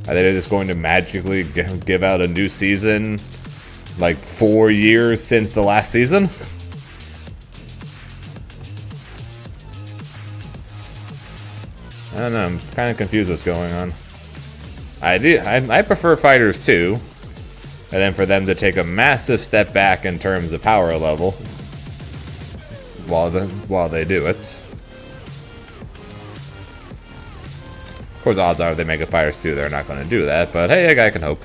Are they just going to magically give out a new season like 4 years since the last season? I don't know. I'm kind of confused what's going on. I prefer Fighters 2. And then for them to take a massive step back in terms of power level while they do it. Of course, odds are they make a Fighters 2, they're not going to do that, but hey, a guy can hope.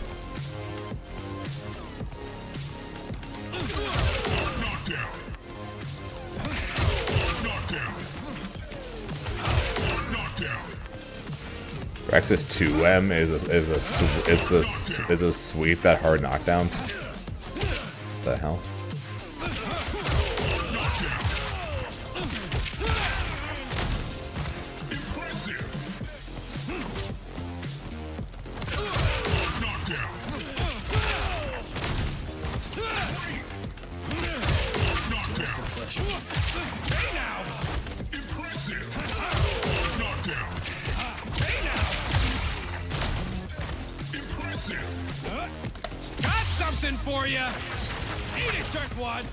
Rex's 2M is a sweep that hard knockdowns. What the hell? For you. Eat it, jerkwad.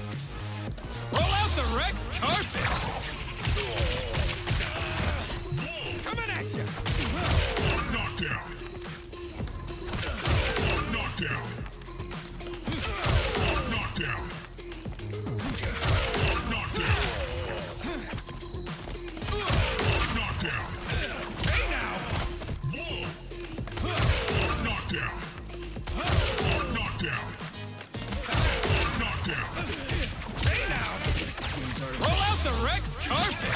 Roll out the Rex carpet. Coming at you. Knockdown. Knockdown. Knockdown. Knockdown. Knockdown. Hey now. Knockdown. Knockdown. Hey now! Roll out the Rex carpet!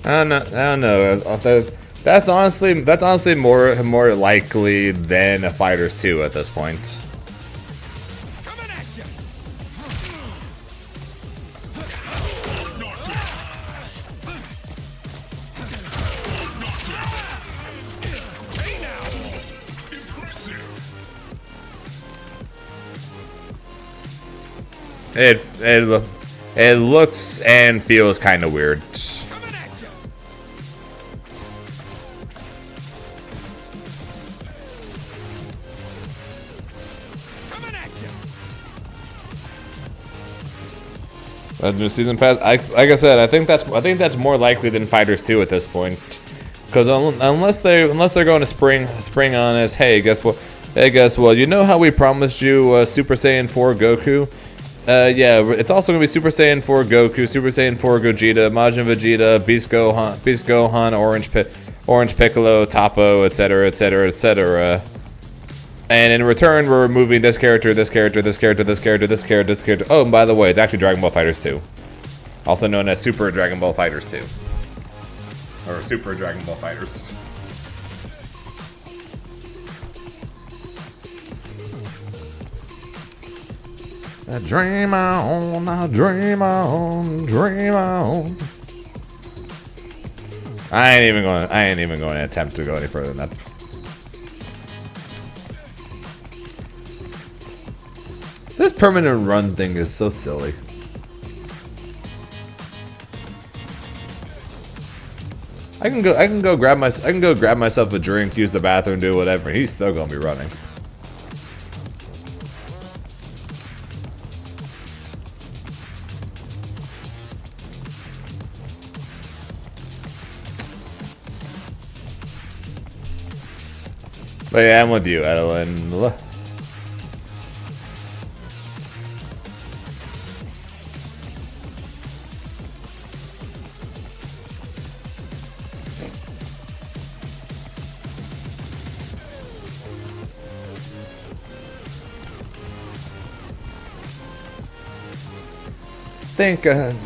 I don't know. That's honestly more likely than a Fighters 2 at this point. Coming at you. It looks and feels kind of weird. Coming at you. Coming at you. That new season pass, like I said, I think that's more likely than Fighters 2 at this point, because unless they're going to spring on us, hey guess what, you know how we promised you Super Saiyan 4 Goku? Yeah, it's also gonna be Super Saiyan 4 Goku, Super Saiyan 4 Gogeta, Majin Vegeta, Beast Gohan, Orange Piccolo, Toppo, etc., etc., etc. And in return, we're removing this character, this character, this character, this character, this character, this character. Oh, and by the way, it's actually Dragon Ball Fighters 2, also known as Super Dragon Ball Fighters 2, or Super Dragon Ball Fighters. I dream on, I dream on, dream on. I ain't even going to attempt to go any further than that. This permanent run thing is so silly. I can go grab myself a drink, use the bathroom, do whatever, and he's still gonna be running. But yeah, I'm with you, Adeline.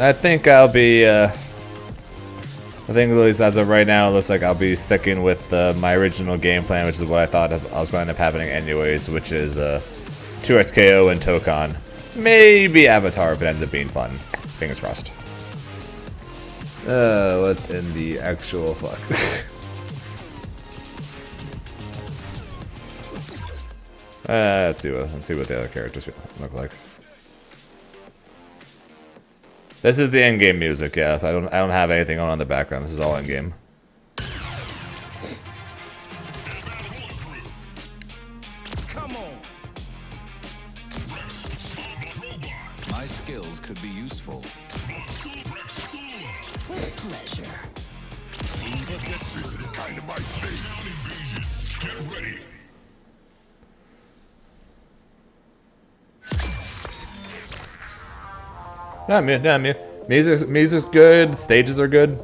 I think I'll be. I think at least as of right now, it looks like I'll be sticking with my original game plan, which is what I thought I was going to end up happening anyways, which is 2XKO and Tokon. Maybe Avatar if it ends up being fun. Fingers crossed. What in the actual fuck? Let's see what the other characters look like. This is the in-game music, yeah. I don't have anything on in the background. This is all in-game. Come on. My skills could be useful. With pleasure. This is kind of my thing. Get ready. Music's good. Stages are good.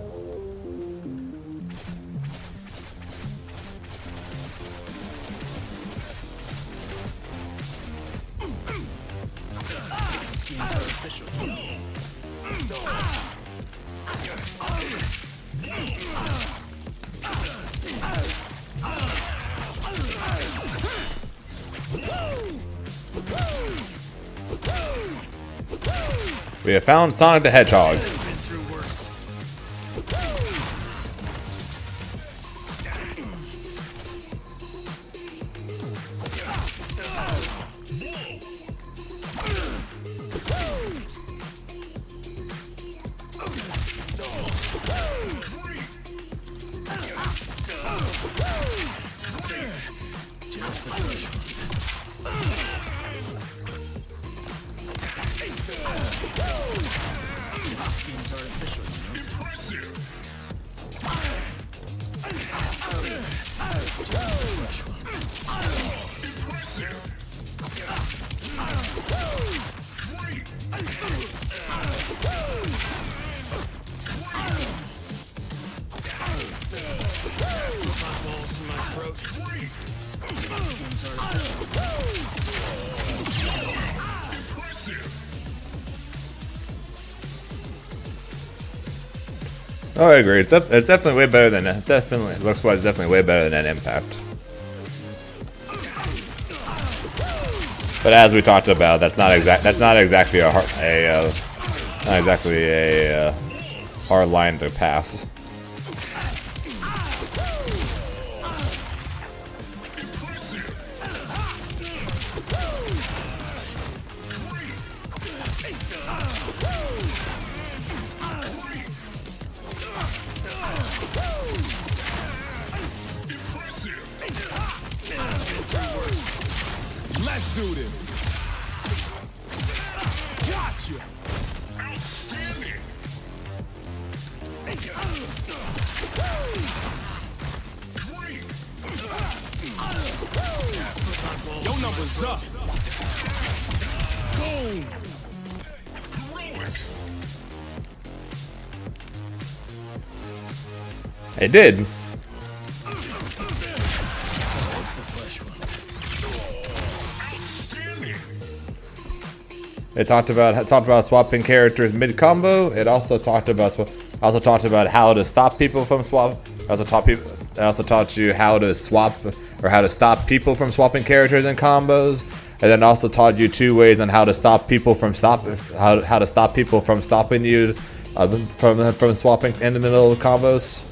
Schemes are official. We have found Sonic the Hedgehog. Been through worse. Just a fresh one. Schemes Oh, I agree. It's definitely way better than definitely looks wise. Definitely way better than Impact. But as we talked about, that's not exactly a hard line to pass. Let's do this. Gotcha. Your number's up. Boom. It did. It talked about swapping characters mid combo. It also talked about how to stop people from swap. It also taught you how to swap or how to stop people from swapping characters in combos. And then also taught you 2 ways on how to stop people from stopping you from swapping in the middle of combos.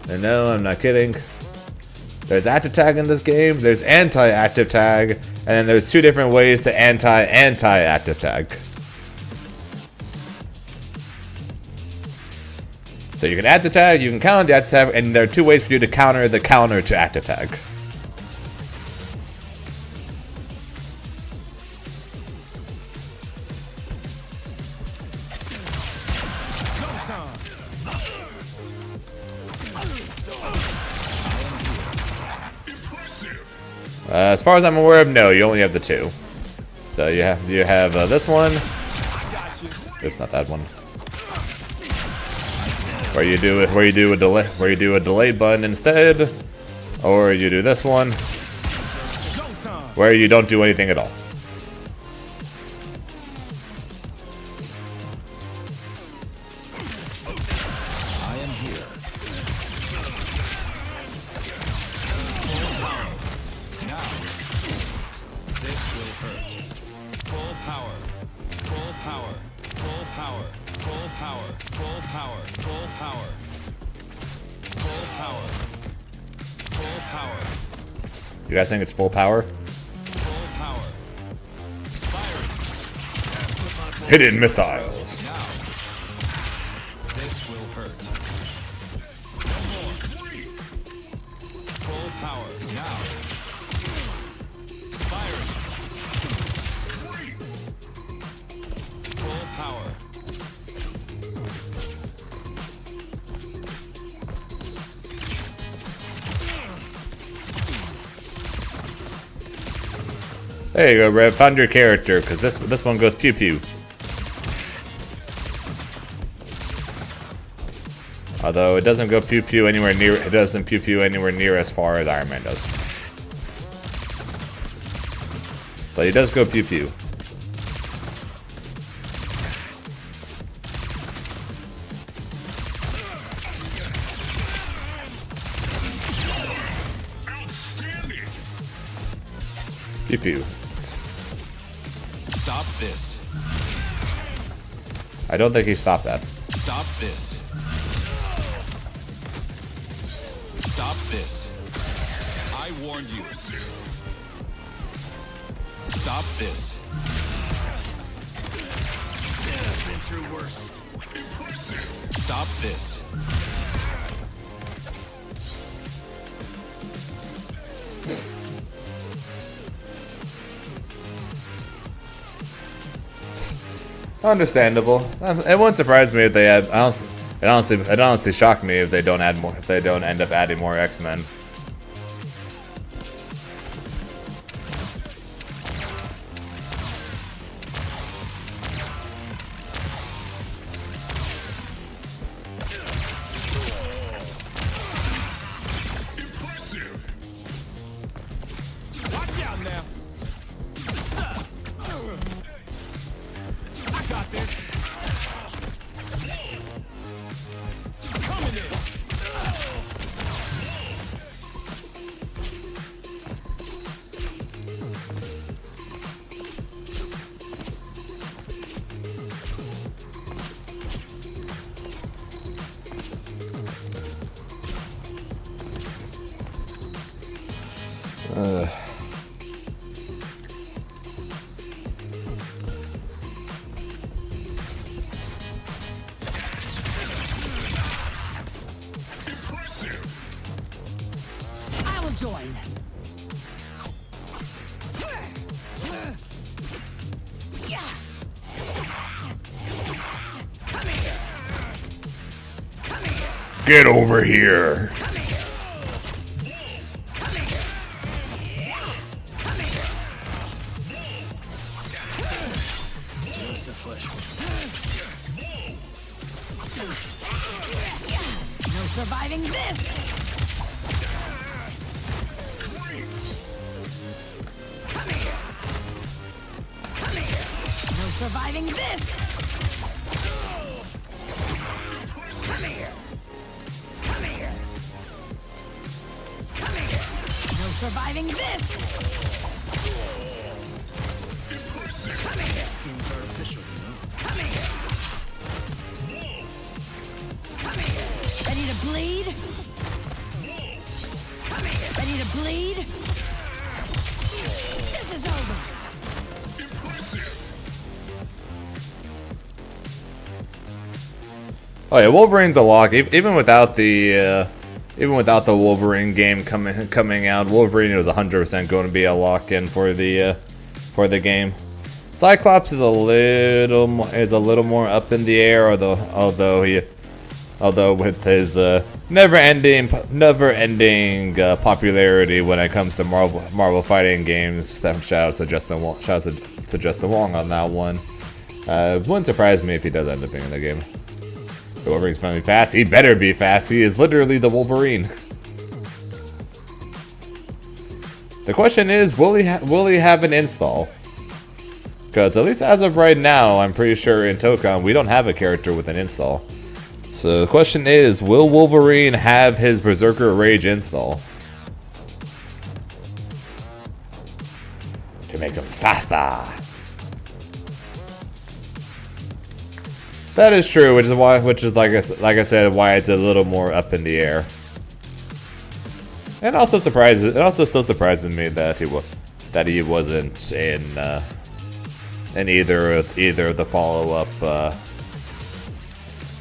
And no, I'm not kidding. There's active tag in this game, there's anti-active tag, and then there's 2 different ways to anti-active tag. So you can add the tag, you can counter the active tag, and there are 2 ways for you to counter the counter to active tag. As far as I'm aware of, no, you only have the 2. So you have this one. It's not that one. Where you do a delay button instead, or you do this one, where you don't do anything at all. I am here. Now, this will hurt. Full power. Full power. Full power. Full power. Full power. Full power. Full power. Full power. You guys think it's full power? Full power. Firing. Hidden missiles. Now, this will hurt. Full power. Now. Firing. Full power. There you go, Rev. Found your character, because this one goes pew pew. Although it doesn't go pew pew anywhere near. It doesn't pew pew anywhere near as far as Iron Man does. But he does go pew pew. Pew pew. Stop this. I don't think he stopped that. Stop this. Stop this. I warned you. Stop this. I've been through worse. Stop this. Understandable. It wouldn't surprise me if they had. It honestly shocked me if they don't add more. If they don't end up adding more X-Men. Watch out now. I will join. Get over here. Just a flesh wound. No surviving this. No surviving this. No surviving this. Skin's artificial, you know? Ready to bleed? Ready to bleed? This is over. Oh yeah, Wolverine's a lock. Even without the Wolverine game coming out, Wolverine was 100% going to be a lock-in for the game. Cyclops is a little more up in the air, although with his never-ending popularity when it comes to Marvel fighting games. Shout out to Justin Wong on that one. Wouldn't surprise me if he does end up being in the game. The Wolverine's finally fast. He better be fast. He is literally the Wolverine. The question is, will he have an install? Because at least as of right now, I'm pretty sure in Tokon we don't have a character with an install. So the question is, will Wolverine have his Berserker Rage install? To make him faster. That is true, which is like I said, why it's a little more up in the air. And also still surprises me that he wasn't in either of the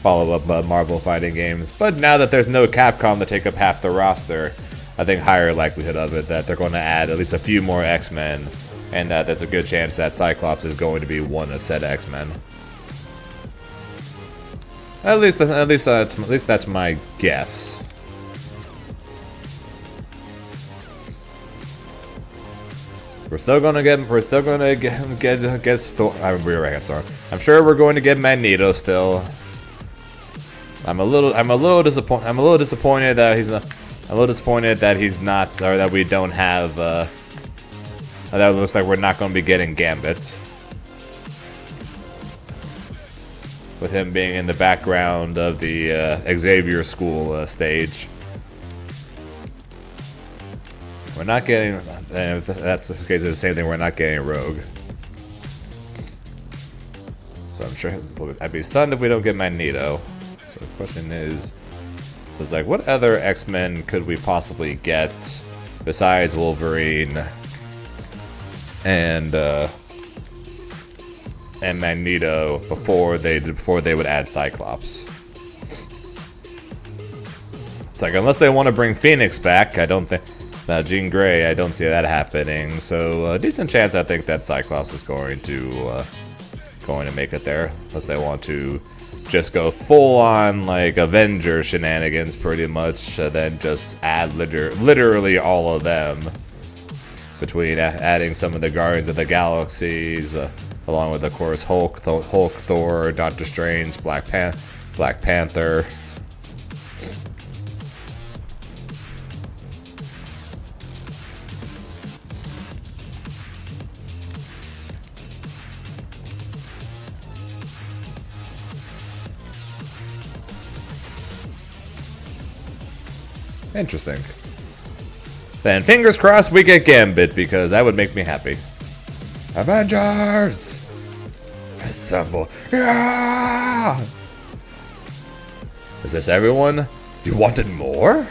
follow-up Marvel fighting games. But now that there's no Capcom to take up half the roster, I think higher likelihood of it that they're going to add at least a few more X-Men, and that there's a good chance that Cyclops is going to be one of said X-Men. At least that's my guess. We're still gonna get Storm. I'm sure we're going to get Magneto still. I'm a little disappointed that he's not. Or that we don't have. That looks like we're not going to be getting Gambit. With him being in the background of the Xavier School stage. We're not getting, if that's the case, it's the same thing, we're not getting Rogue. So I'm sure I'd be stunned if we don't get Magneto. So the question is, so it's like, what other X-Men could we possibly get besides Wolverine and Magneto before they would add Cyclops? It's like, unless they want to bring Phoenix back, I don't think. Jean Grey, I don't see that happening. So a decent chance, I think, that Cyclops is going to make it there, unless they want to just go full on like Avenger shenanigans, pretty much, then just add literally all of them. Between adding some of the Guardians of the Galaxies, along with, of course, Hulk, Thor, Doctor Strange, Black Panther. Interesting. Then fingers crossed we get Gambit, because that would make me happy. Avengers! Assemble. Yeah! Is this everyone? You wanted more?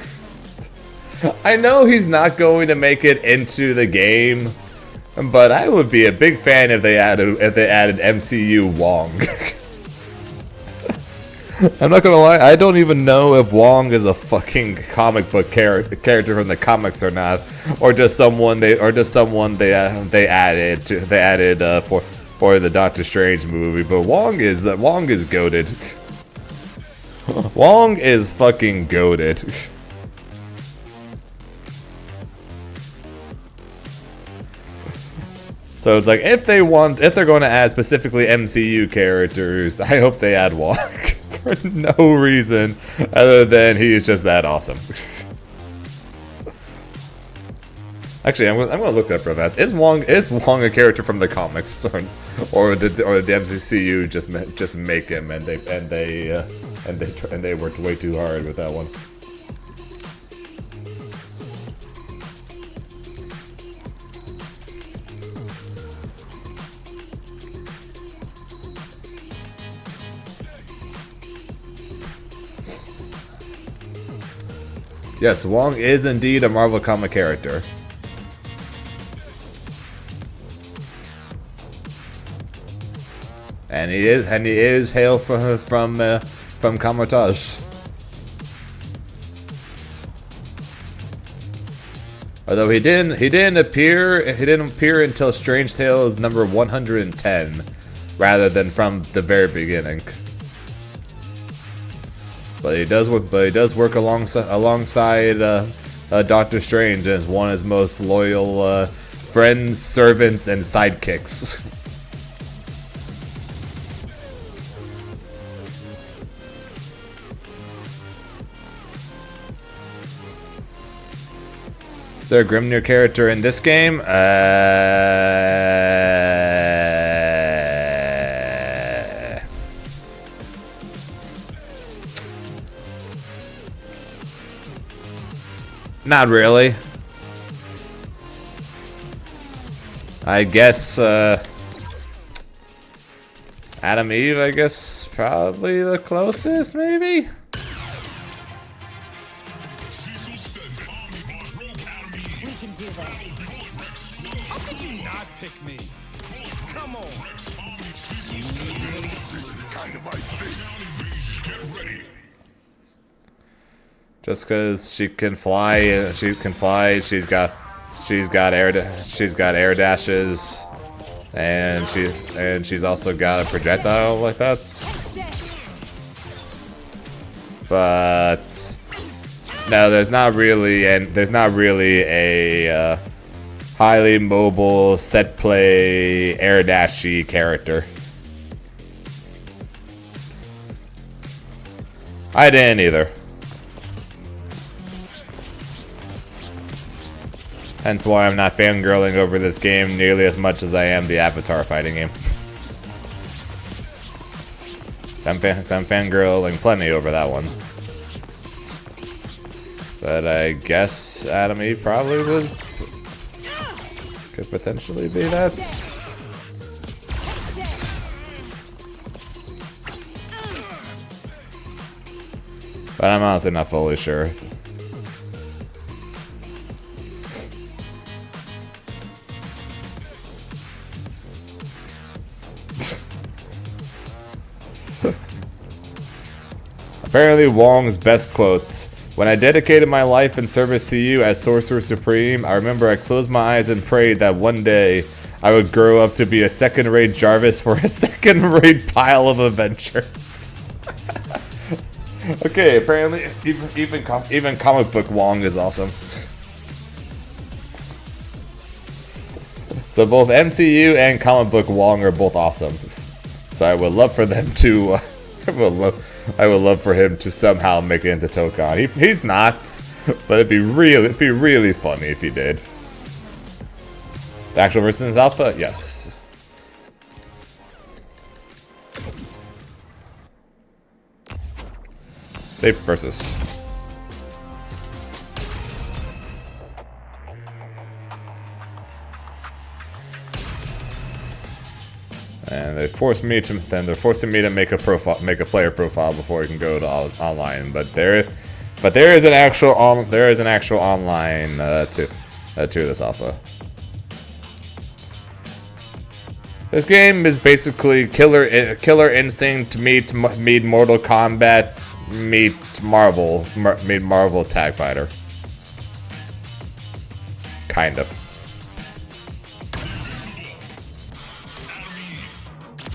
I know he's not going to make it into the game, but I would be a big fan if they added MCU Wong. I'm not gonna lie, I don't even know if Wong is a fucking comic book character from the comics or not, or just someone they added for the Doctor Strange movie. But Wong is goated. Wong is fucking goated. So it's like if they're going to add specifically MCU characters, I hope they add Wong for no reason other than he is just that awesome. Actually, I'm gonna look that up real fast. Is Wong a character from the comics, or did the MCU just make him and they worked way too hard with that one? Yes, Wong is indeed a Marvel comic character. And he is hail from Kamartaj. Although he didn't appear until Strange Tales number 110, rather than from the very beginning. But he does work alongside Doctor Strange as one of his most loyal friends, servants, and sidekicks. Is there a Grimnir character in this game? Not really. I guess, Adam Eve, I guess, probably the closest, maybe? We can do this. How could you not pick me? Come on. This is kind of my thing. Get ready. Just because she can fly, she's got air dashes, and she's also got a projectile like that. But no, there's not really a highly mobile set play air dashy character. I didn't either. Hence why I'm not fangirling over this game nearly as much as I am the Avatar fighting game. I'm fangirling plenty over that one. But I guess Adam Eve probably could potentially be that. But I'm honestly not fully sure. Apparently Wong's best quotes. When I dedicated my life in service to you as Sorcerer Supreme, I remember I closed my eyes and prayed that one day I would grow up to be a second-rate Jarvis for a second-rate pile of adventures. Okay, apparently even comic book Wong is awesome. So both MCU and comic book Wong are both awesome. So I would love for them to... I would love for him to somehow make it into Tokon. He's not, but it'd be really funny if he did. The actual versus alpha, yes. Safe versus. And they're forcing me to make a player profile before he can go to online. But But there is an actual online to this alpha. This game is basically Killer Instinct meet Mortal Kombat meet Marvel Tag Fighter. Kind of.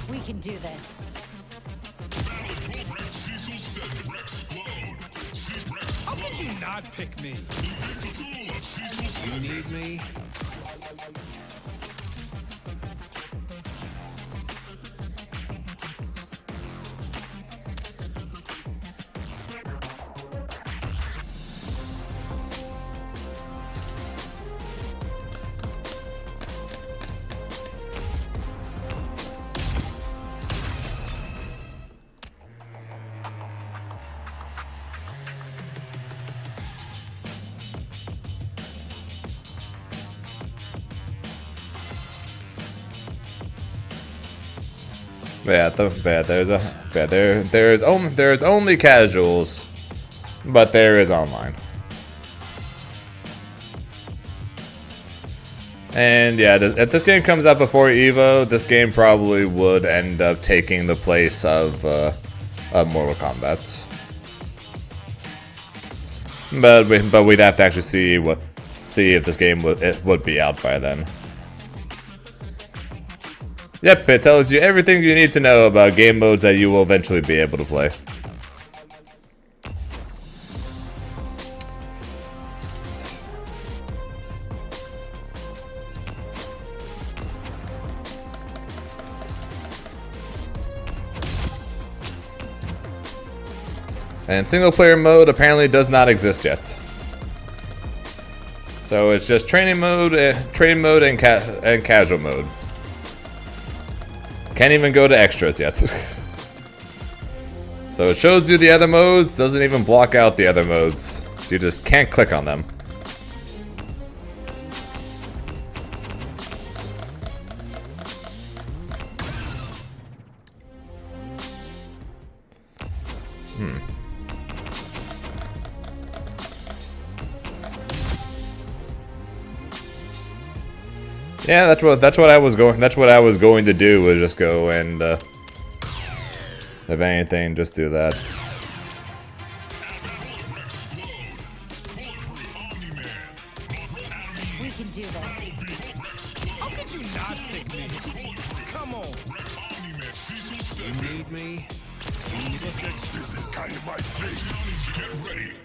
We can do this. How could you not pick me? You need me? There's only casuals, but there is online. And yeah, if this game comes out before Evo, this game probably would end up taking the place of Mortal Kombat. But we'd have to actually see if this game would be out by then. Yep, it tells you everything you need to know about game modes that you will eventually be able to play. And single player mode apparently does not exist yet. So it's just training mode and casual mode. Can't even go to extras yet. So it shows you the other modes, doesn't even block out the other modes. You just can't click on them. Yeah, that's what I was going to do, was just go and if anything, just do that. We can do this. How could you not pick me? Come on. You need me? This is kind of my thing. Get ready.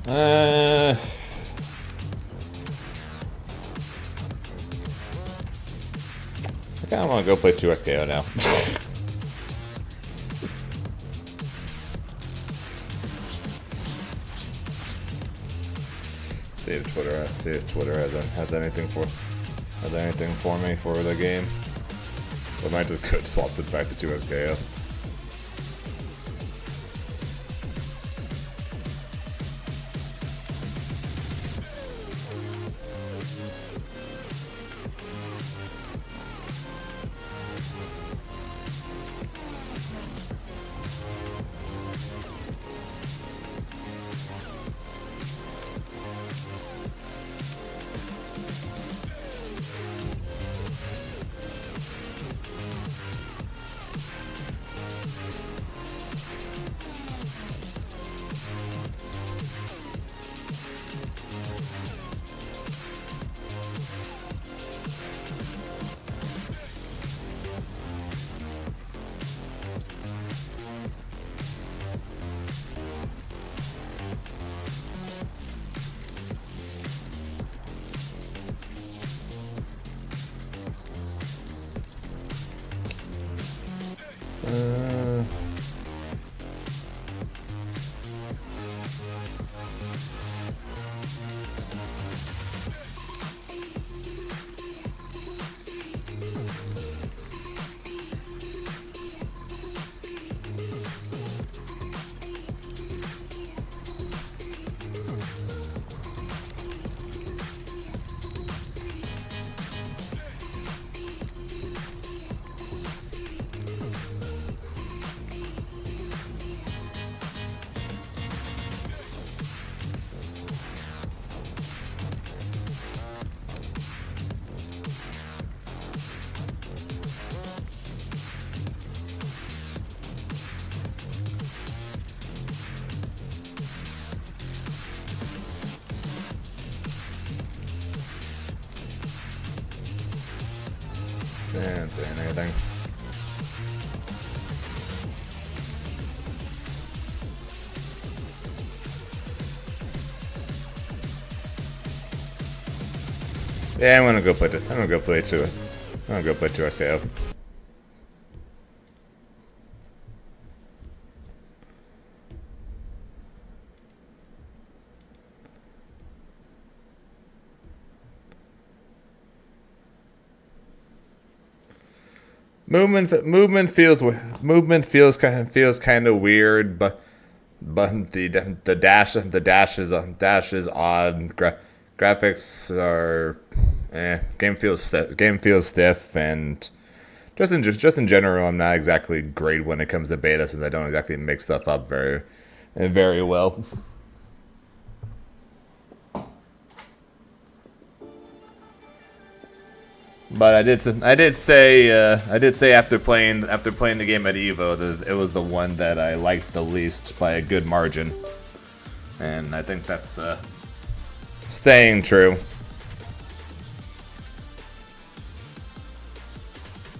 I kinda wanna go play 2SKO now. See if Twitter has anything for me for the game. I might just go swap it back to 2SKO. Didn't say anything. Yeah, I'm gonna go play it. I'm gonna go play 2. I'm gonna go play 2 SKO. Movement feels kind of weird, but the dash is odd. Graphics are game feels stiff, and just in general, I'm not exactly great when it comes to beta, since I don't exactly make stuff up very well. But I did say after playing the game at Evo that it was the one that I liked the least by a good margin, and I think that's staying true.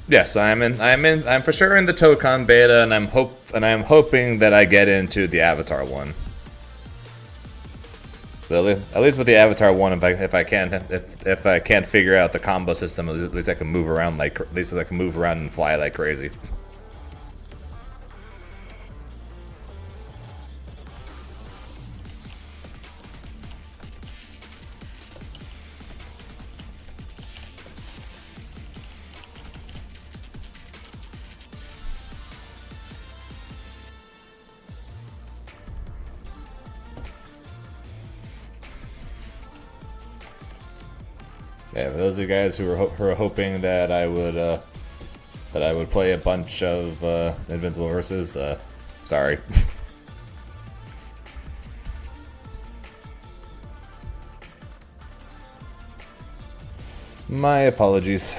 Yes, I'm for sure in the Tokon beta, and I'm hoping that I get into the Avatar one. So at least with the Avatar one, if I can't figure out the combo system, at least I can move around and fly like crazy. Yeah, for those of you guys who are hoping that I would play a bunch of Invincible versus, sorry. My apologies.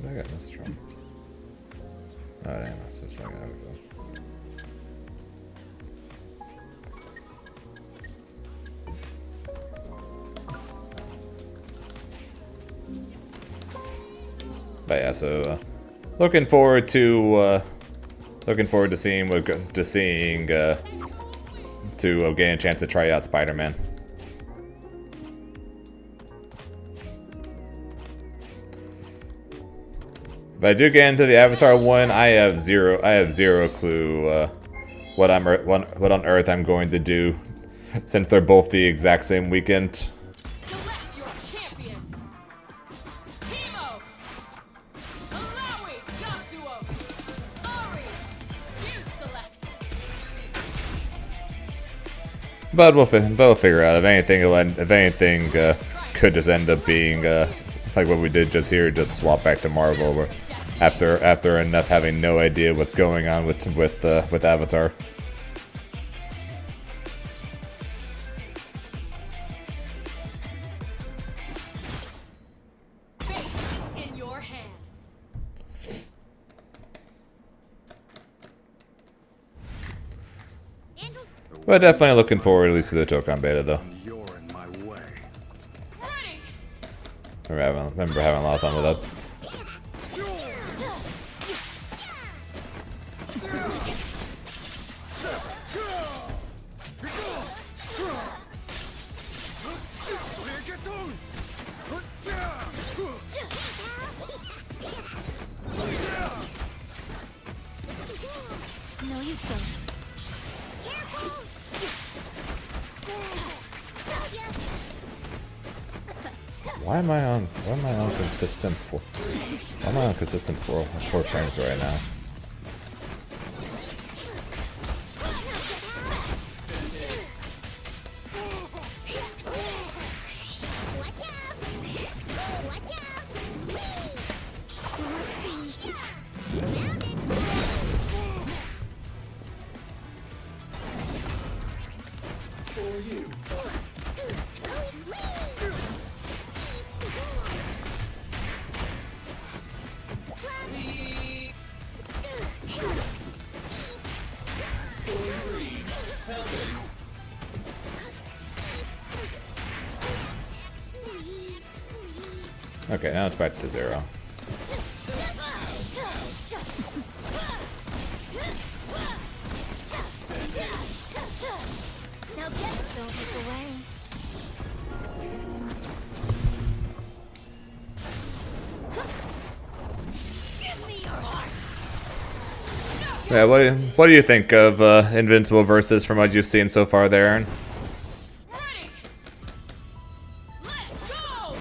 I got a message from. Oh damn, that's not gonna overflow. But yeah, so looking forward to seeing getting a chance to try out Spider-Man. If I do get into the Avatar one, I have zero clue what on earth I'm going to do, since they're both the exact same weekend. Select your champions. Timo, Malawi, Yasuo, Ari, you select. But we'll figure out. If anything, could just end up being like what we did just here, just swap back to Marvel, where after enough having no idea what's going on with Avatar. Fate is in your hands. But definitely looking forward at least to the Tokon beta, though. You're in my way. Ready. Remember having a lot of fun with that. No, you don't. Why am I on consistent 4 frames right now? Okay, now it's back to 0. Now get don't look away. Give me your heart. Yeah, what do you think of Invincible versus from what you've seen so far there, Aaron? Ready. Let's go.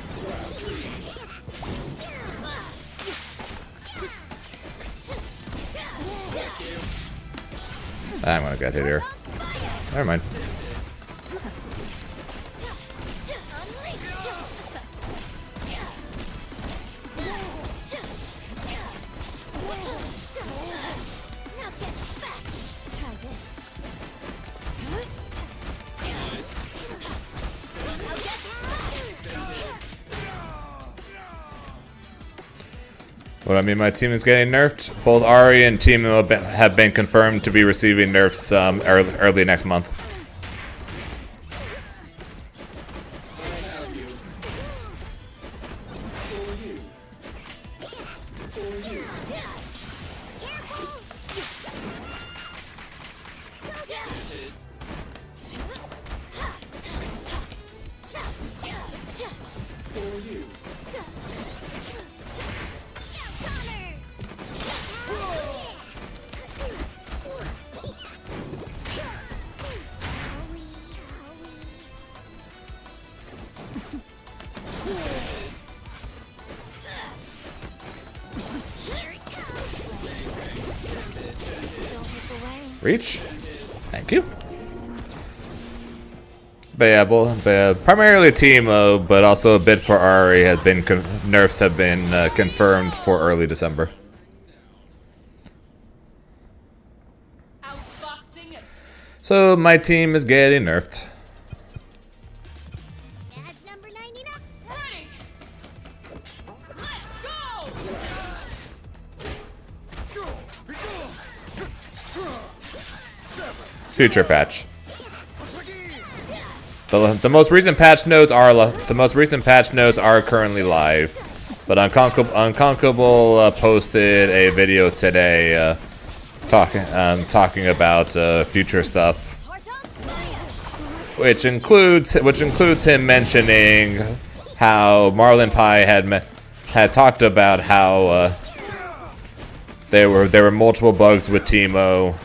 I'm gonna get hit here. Never mind. Now get back. Try this. Now get What I mean, my team is getting nerfed. Both Ari and Teemo have been confirmed to be receiving nerfs early next month. Reach. Thank you. But yeah, primarily Teemo, but also a bit for Ari has been nerfs have been confirmed for early December. Outboxing it. So my team is getting nerfed. Badge number 99. Ready. Let's go. Future patch. The most recent patch notes are currently live, but Unconquerable posted a video today talking about future stuff, which includes him mentioning how Marlon Pie had talked about how there were multiple bugs with Teemo.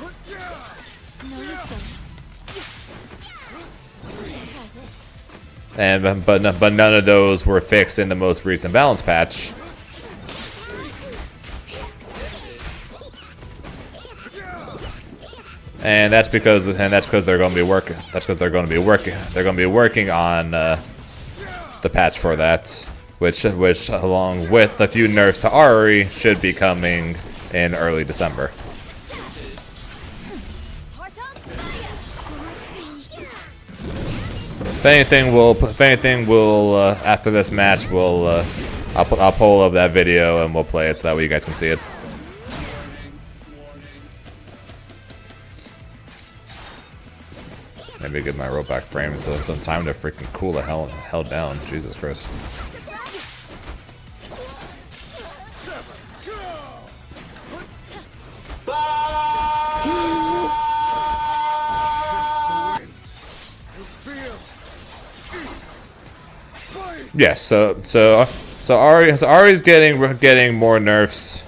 But none of those were fixed in the most recent balance patch. And that's because they're going to be working. That's because they're going to be working. They're going to be working on the patch for that, which along with a few nerfs to Ari should be coming in early December. If anything, we'll after this match, I'll pull up that video and we'll play it so that way you guys can see it. Maybe get my rope back frame so some time to freaking cool the hell down. Jesus Christ. Yes, so Ari's getting more nerfs,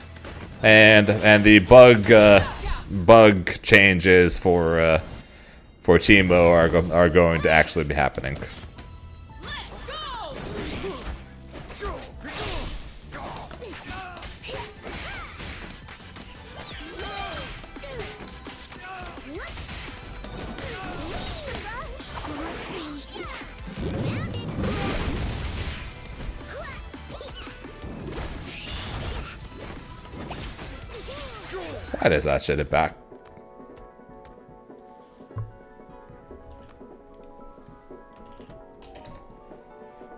and the bug changes for Teemo are going to actually be happening. Why does that shit it back?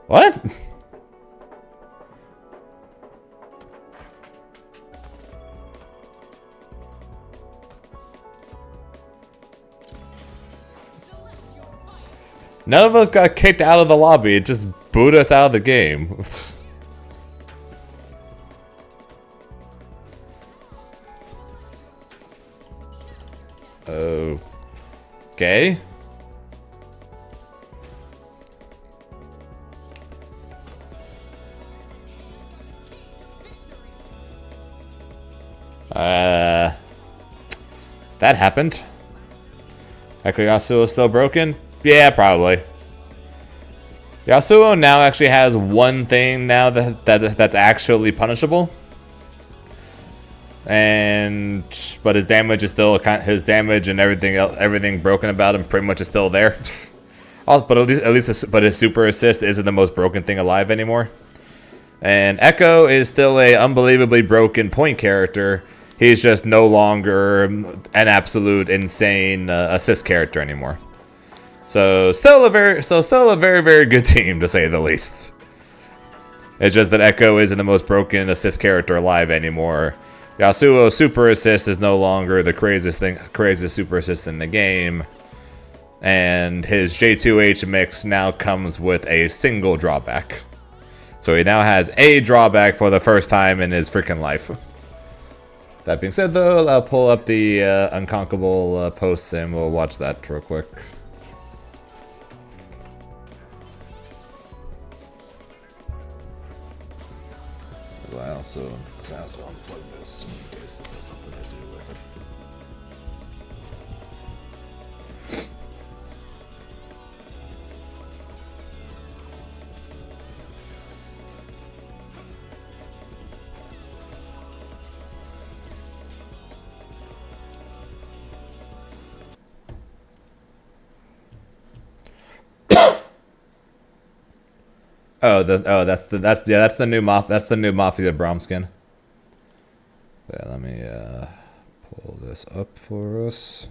What? None of us got kicked out of the lobby. It just booted us out of the game. Okay. That happened. Echo Yasuo is still broken? Yeah, probably. Yasuo now actually has one thing now that's actually punishable. But his damage is still his damage and everything else, everything broken about him pretty much is still there. But his super assist isn't the most broken thing alive anymore. And Echo is still a unbelievably broken point character. He's just no longer an absolute insane assist character anymore. So still a very very good team to say the least. It's just that Echo isn't the most broken assist character alive anymore. Yasuo's super assist is no longer the craziest super assist in the game. And his J2H mix now comes with a single drawback. So he now has a drawback for the first time in his freaking life. That being said though, I'll pull up the Unconquerable posts and we'll watch that real quick. I also unplug this just in case this has something to do with it. That's the new Mafia Braum skin. Yeah, let me pull this up for us.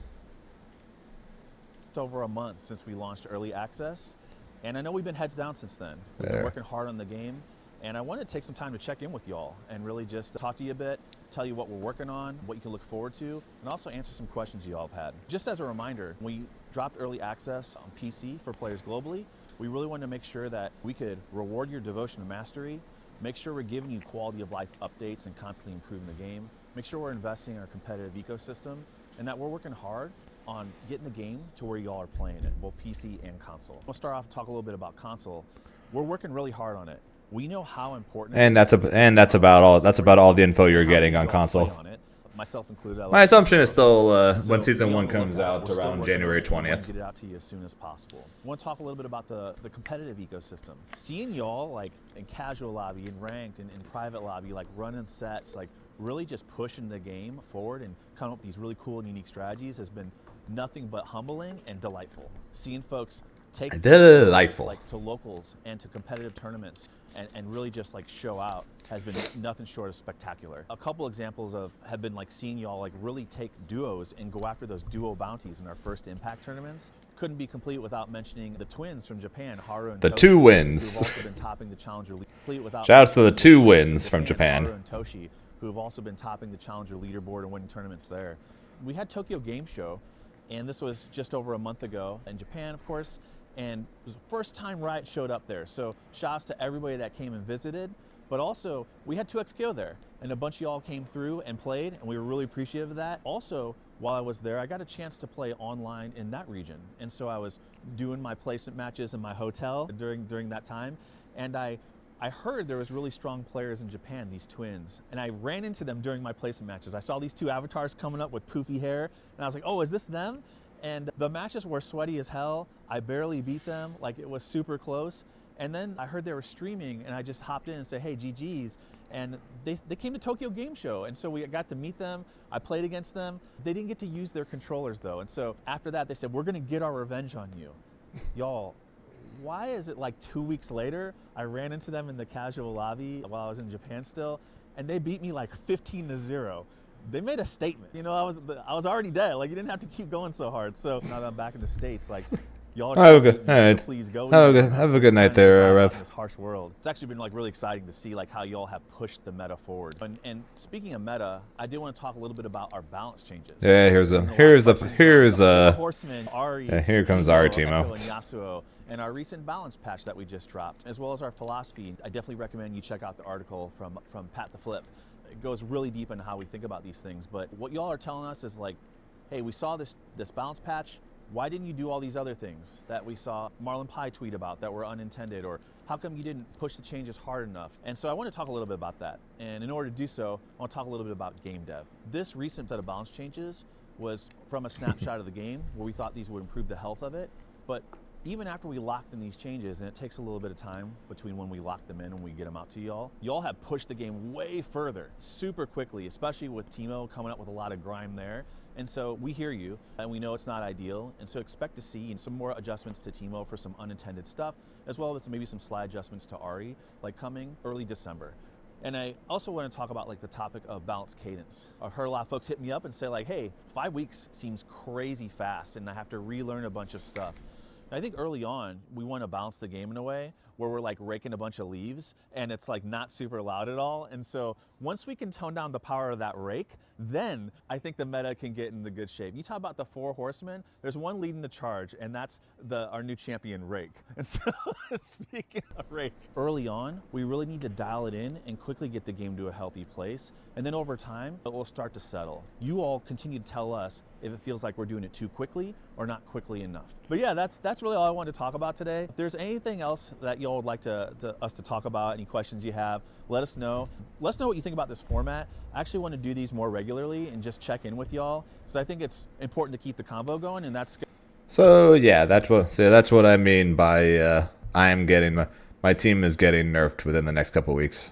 It's over a month since we launched early access, and I know we've been heads down since then. We've been working hard on the game, and I wanted to take some time to check in with y'all and really just talk to you a bit, tell you what we're working on, what you can look forward to, and also answer some questions y'all have had. Just as a reminder, we dropped early access on PC for players globally. We really wanted to make sure that we could reward your devotion to mastery, make sure we're giving you quality of life updates and constantly improving the game, make sure we're investing in our competitive ecosystem, and that we're working hard on getting the game to where y'all are playing it, both PC and console. We'll start off and talk a little bit about console. We're working really hard on it. We know how important that's about all the info you're getting on console. Myself included. My assumption is still when Season 1 comes out around January 20th. Get it out to you as soon as possible. I want to talk a little bit about the competitive ecosystem. Seeing y'all like in casual lobby, in ranked, and in private lobby, like running sets, like really just pushing the game forward and coming up with these really cool and unique strategies has been nothing but humbling and delightful. Seeing folks take delightful like to locals and to competitive tournaments and really just like show out has been nothing short of spectacular. A couple examples have been like seeing y'all like really take duos and go after those duo bounties in our first Impact tournaments. Couldn't be complete without mentioning the twins from Japan, Haru and The Toshi, two wins. who've also been topping the Challenger leaderboard. Shout out to the two wins from Japan. Haru and Toshi, who have also been topping the Challenger leaderboard and winning tournaments there. We had Tokyo Game Show, and this was just over a month ago in Japan, of course. And it was the first time Riot showed up there. So shouts to everybody that came and visited. But also, we had 2XKO there, and a bunch of y'all came through and played, and we were really appreciative of that. Also, while I was there, I got a chance to play online in that region. And so I was doing my placement matches in my hotel during that time. And I heard there was really strong players in Japan, these twins. And I ran into them during my placement matches. I saw these two avatars coming up with poofy hair, and I was like, oh, is this them? And the matches were sweaty as hell. I barely beat them, like it was super close. And then I heard they were streaming and I just hopped in and said, hey, GG's. And they came to Tokyo Game Show. And so we got to meet them. I played against them. They didn't get to use their controllers though. And so after that, they said, we're gonna get our revenge on you. Y'all, why is it like 2 weeks later, I ran into them in the casual lobby while I was in Japan still, and they beat me like 15-0. They made a statement. You know, I was already dead. Like, you didn't have to keep going so hard. So now that I'm back in the States, like, Y'all Oh, are so okay. beaten, so Alright. please go. Have a good night there, Rev. In this harsh world. It's actually been like really exciting to see like how y'all have pushed the meta forward. And speaking of meta, I did want to talk a little bit about our balance changes. Yeah, here comes our Teemo. And Yasuo, and our recent balance patch that we just dropped, as well as our philosophy. I definitely recommend you check out the article from Pat the Flip. It goes really deep into how we think about these things. But what y'all are telling us is like, hey, we saw this balance patch. Why didn't you do all these other things that we saw Marlon Pye tweet about that were unintended? Or how come you didn't push the changes hard enough? And so I want to talk a little bit about that. And in order to do so, I want to talk a little bit about game dev. This recent set of balance changes was from a snapshot of the game where we thought these would improve the health of it. But even after we locked in these changes, and it takes a little bit of time between when we lock them in and we get them out to y'all have pushed the game way further, super quickly, especially with Teemo coming up with a lot of grime there. And so we hear you, and we know it's not ideal, and so expect to see some more adjustments to Teemo for some unintended stuff, as well as maybe some slight adjustments to Ari, like coming early December. And I also want to talk about like the topic of balanced cadence. I've heard a lot of folks hit me up and say like, hey, 5 weeks seems crazy fast, and I have to relearn a bunch of stuff. I think early on, we want to balance the game in a way where we're like raking a bunch of leaves and it's like not super loud at all. And so once we can tone down the power of that rake, then I think the meta can get in the good shape. You talk about the 4 horsemen, there's one leading the charge, and that's our new champion, Rake. And so speaking of Rake, early on, we really need to dial it in and quickly get the game to a healthy place. And then over time, it will start to settle. You all continue to tell us if it feels like we're doing it too quickly or not quickly enough. But yeah, that's really all I wanted to talk about today. If there's anything else that y'all would like us to talk about, any questions you have, let us know. Let us know what you think about this format. I actually want to do these more regularly and just check in with y'all because I think it's important to keep the convo going, and that's good. So yeah, that's what I mean by I am getting my team is getting nerfed within the next couple weeks.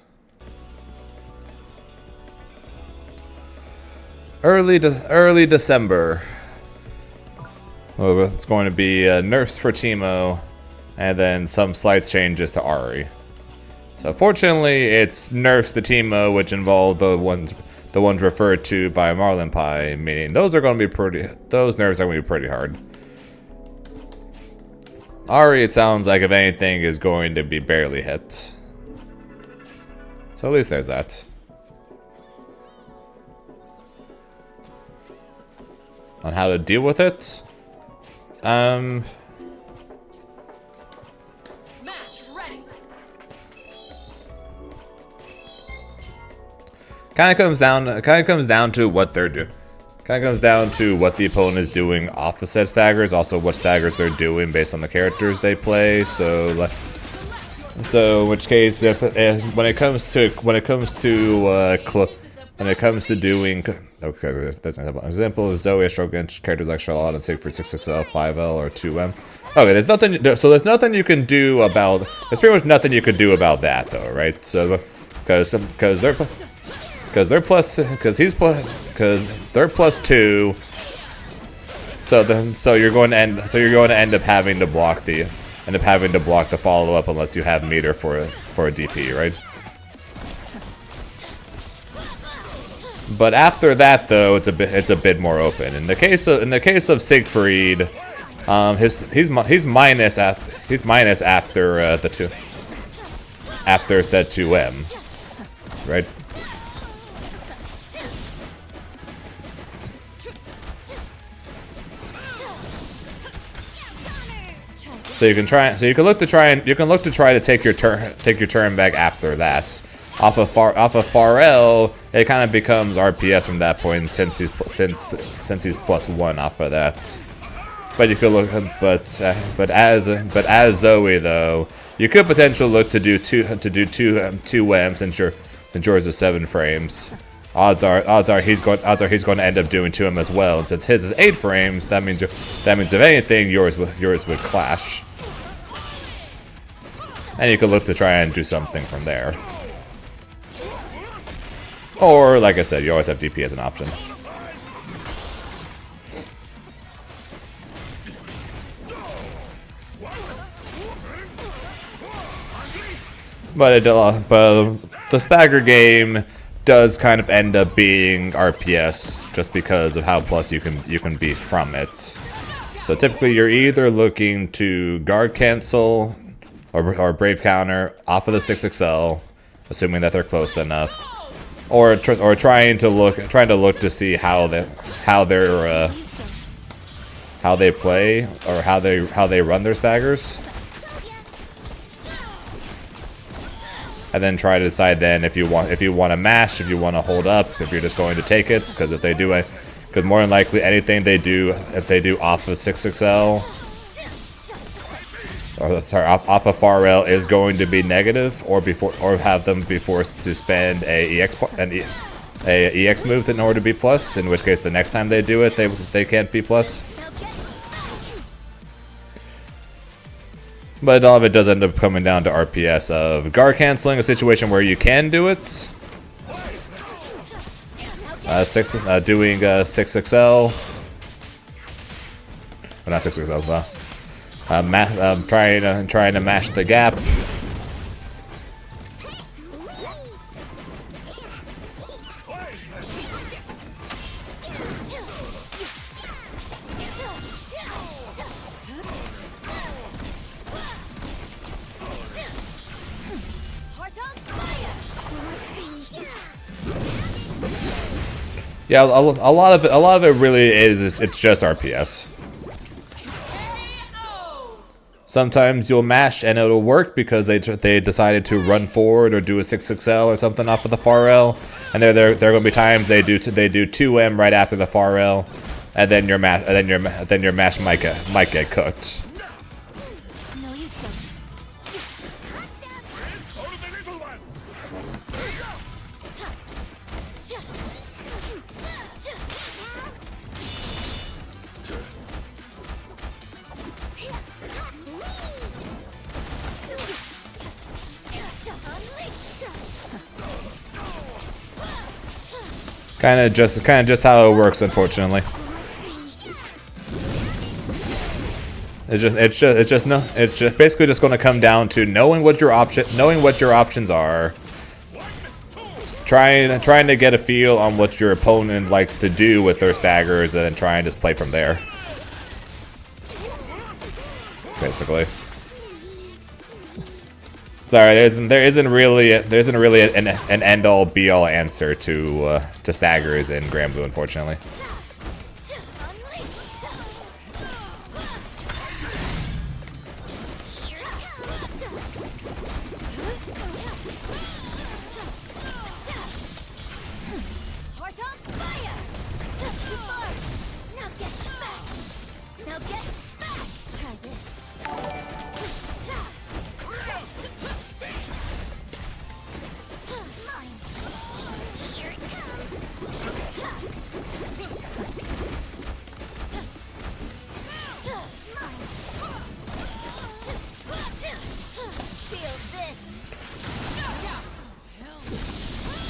Early December. Well, it's going to be nerfs for Teemo, and then some slight changes to Ari. So fortunately, it's nerfs the Teemo, which involve the ones referred to by Marlon Pye, meaning those nerfs are going to be pretty hard. Ari, it sounds like if anything, is going to be barely hit. So at least there's that. On how to deal with it, Match ready. kind of comes down to what they're doing. Kind of comes down to what the opponent is doing off the said staggers, also what staggers they're doing based on the characters they play. So in which case, if when it comes to doing, okay, that's an example of Zoe stroke against characters like Charlotte and Siegfried 6XL, 5L, or 2M. Okay, there's nothing you can do about. There's pretty much nothing you could do about that, though, right? So, because they're plus 2. So you're going to end up having to block the follow up unless you have meter for a DP, right? But after that, though, it's a bit more open. In the case of Siegfried, he's minus after the 2 after said 2M, right? So you can look to try to take your turn back after that. Off of Pharrell, it kind of becomes RPS from that point since he's +1 off of that. But you could look, but as Zoe though, you could potentially look to do two WEM since yours is 7 frames. Odds are he's going to end up doing 2M as well. And since his is 8 frames, that means if anything, yours would clash. And you could look to try and do something from there. Or, like I said, you always have DP as an option. But the stagger game does kind of end up being RPS just because of how plus you can be from it. So typically you're either looking to guard cancel or brave counter off of the 6XL, assuming that they're close enough, or trying to look to see how they play or how they run their staggers, and then try to decide then if you want to mash, if you want to hold up, if you're just going to take it, because if they do it, because more than likely anything they do, if they do off of 6XL or sorry, off of far rail is going to be negative, or have them be forced to spend a EX move in order to be plus. In which case, the next time they do it, they can't be plus. But all of it does end up coming down to RPS of guard canceling, a situation where you can do it. Doing 6XL. Well, not 6XL, but trying to mash the gap. Yeah, a lot of it really is. It's just RPS. Sometimes you'll mash and it'll work because they decided to run forward or do a 6XL or something off of the far rail, and there are going to be times they do 2M right after the far rail, and then your mash might get cooked. No, you don't. Kind of just how it works, unfortunately. It's just basically just going to come down to knowing what your options are, trying to get a feel on what your opponent likes to do with their staggers, and then try and just play from there. Basically. Sorry, there isn't really an end all be all answer to staggers in Grand Blue, unfortunately.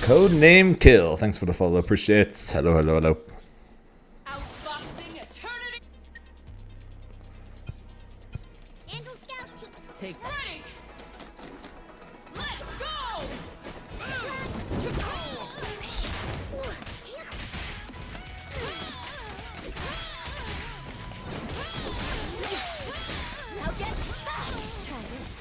Codename Kill. Thanks for the follow. Appreciate it. Hello, hello, hello. Outboxing eternity. Angel Scout Take ready. Let's go. Now get back. Try this.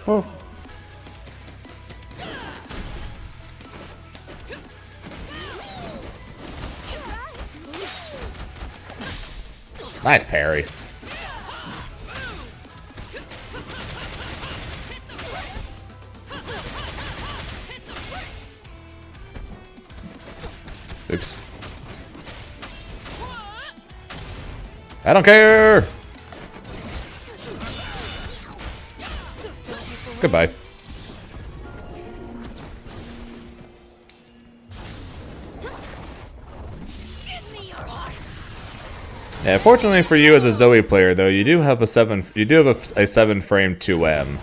Oh. Nice parry. Oops. I don't care. Goodbye. Give me your heart. Yeah, fortunately for you as a Zoe player, though, you do have a 7 frame 2M.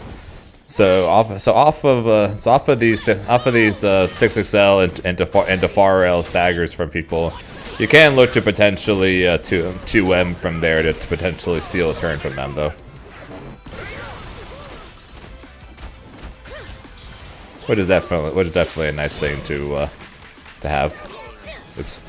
off of these 6XL into far rail staggers from people, you can look to potentially 2M from there to potentially steal a turn from them though. Which is definitely a nice thing to have. Oops.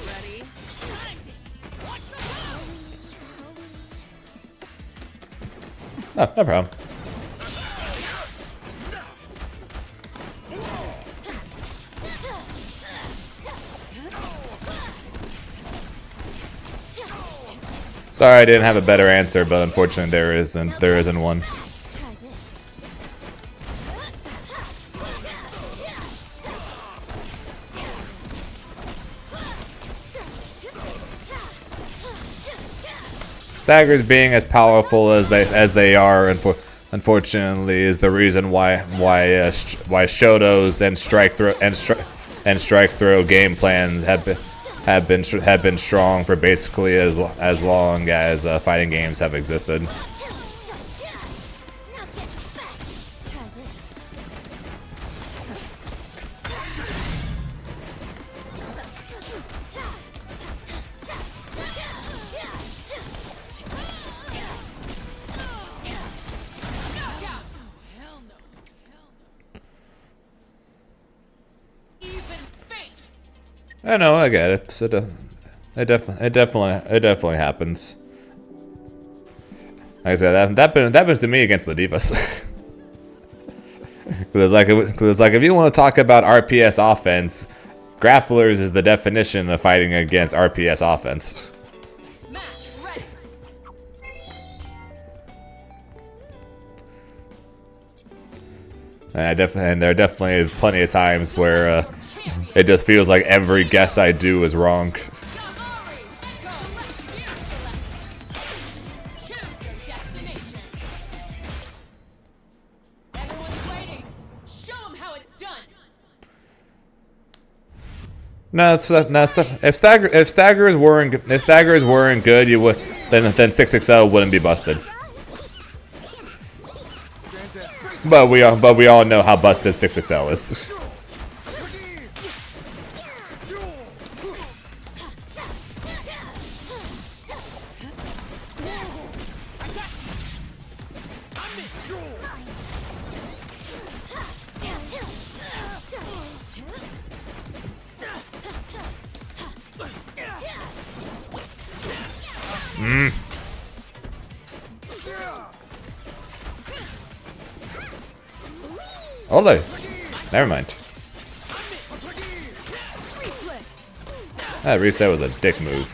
Ready? No problem. Sorry, I didn't have a better answer, but unfortunately there isn't one. Try this. Staggers being as powerful as they are, unfortunately, is the reason why Shoto's and strike throw game plans have been strong for basically as long as fighting games have existed. Now get back. Try this. Hell no. Even fate. I know, I get it. It definitely happens. Like I said, that happens to me against the Divas. Because like if you want to talk about RPS offense, grapplers is the definition of fighting against RPS offense. Match ready. And there definitely is plenty of times where it just feels like every guess I do is wrong. Choose your destination. Everyone's waiting. Show them how it's done. No, if staggers weren't good, you would then 6XL wouldn't be busted. But we all know how busted 6XL is. Ole, never mind. That reset was a dick move.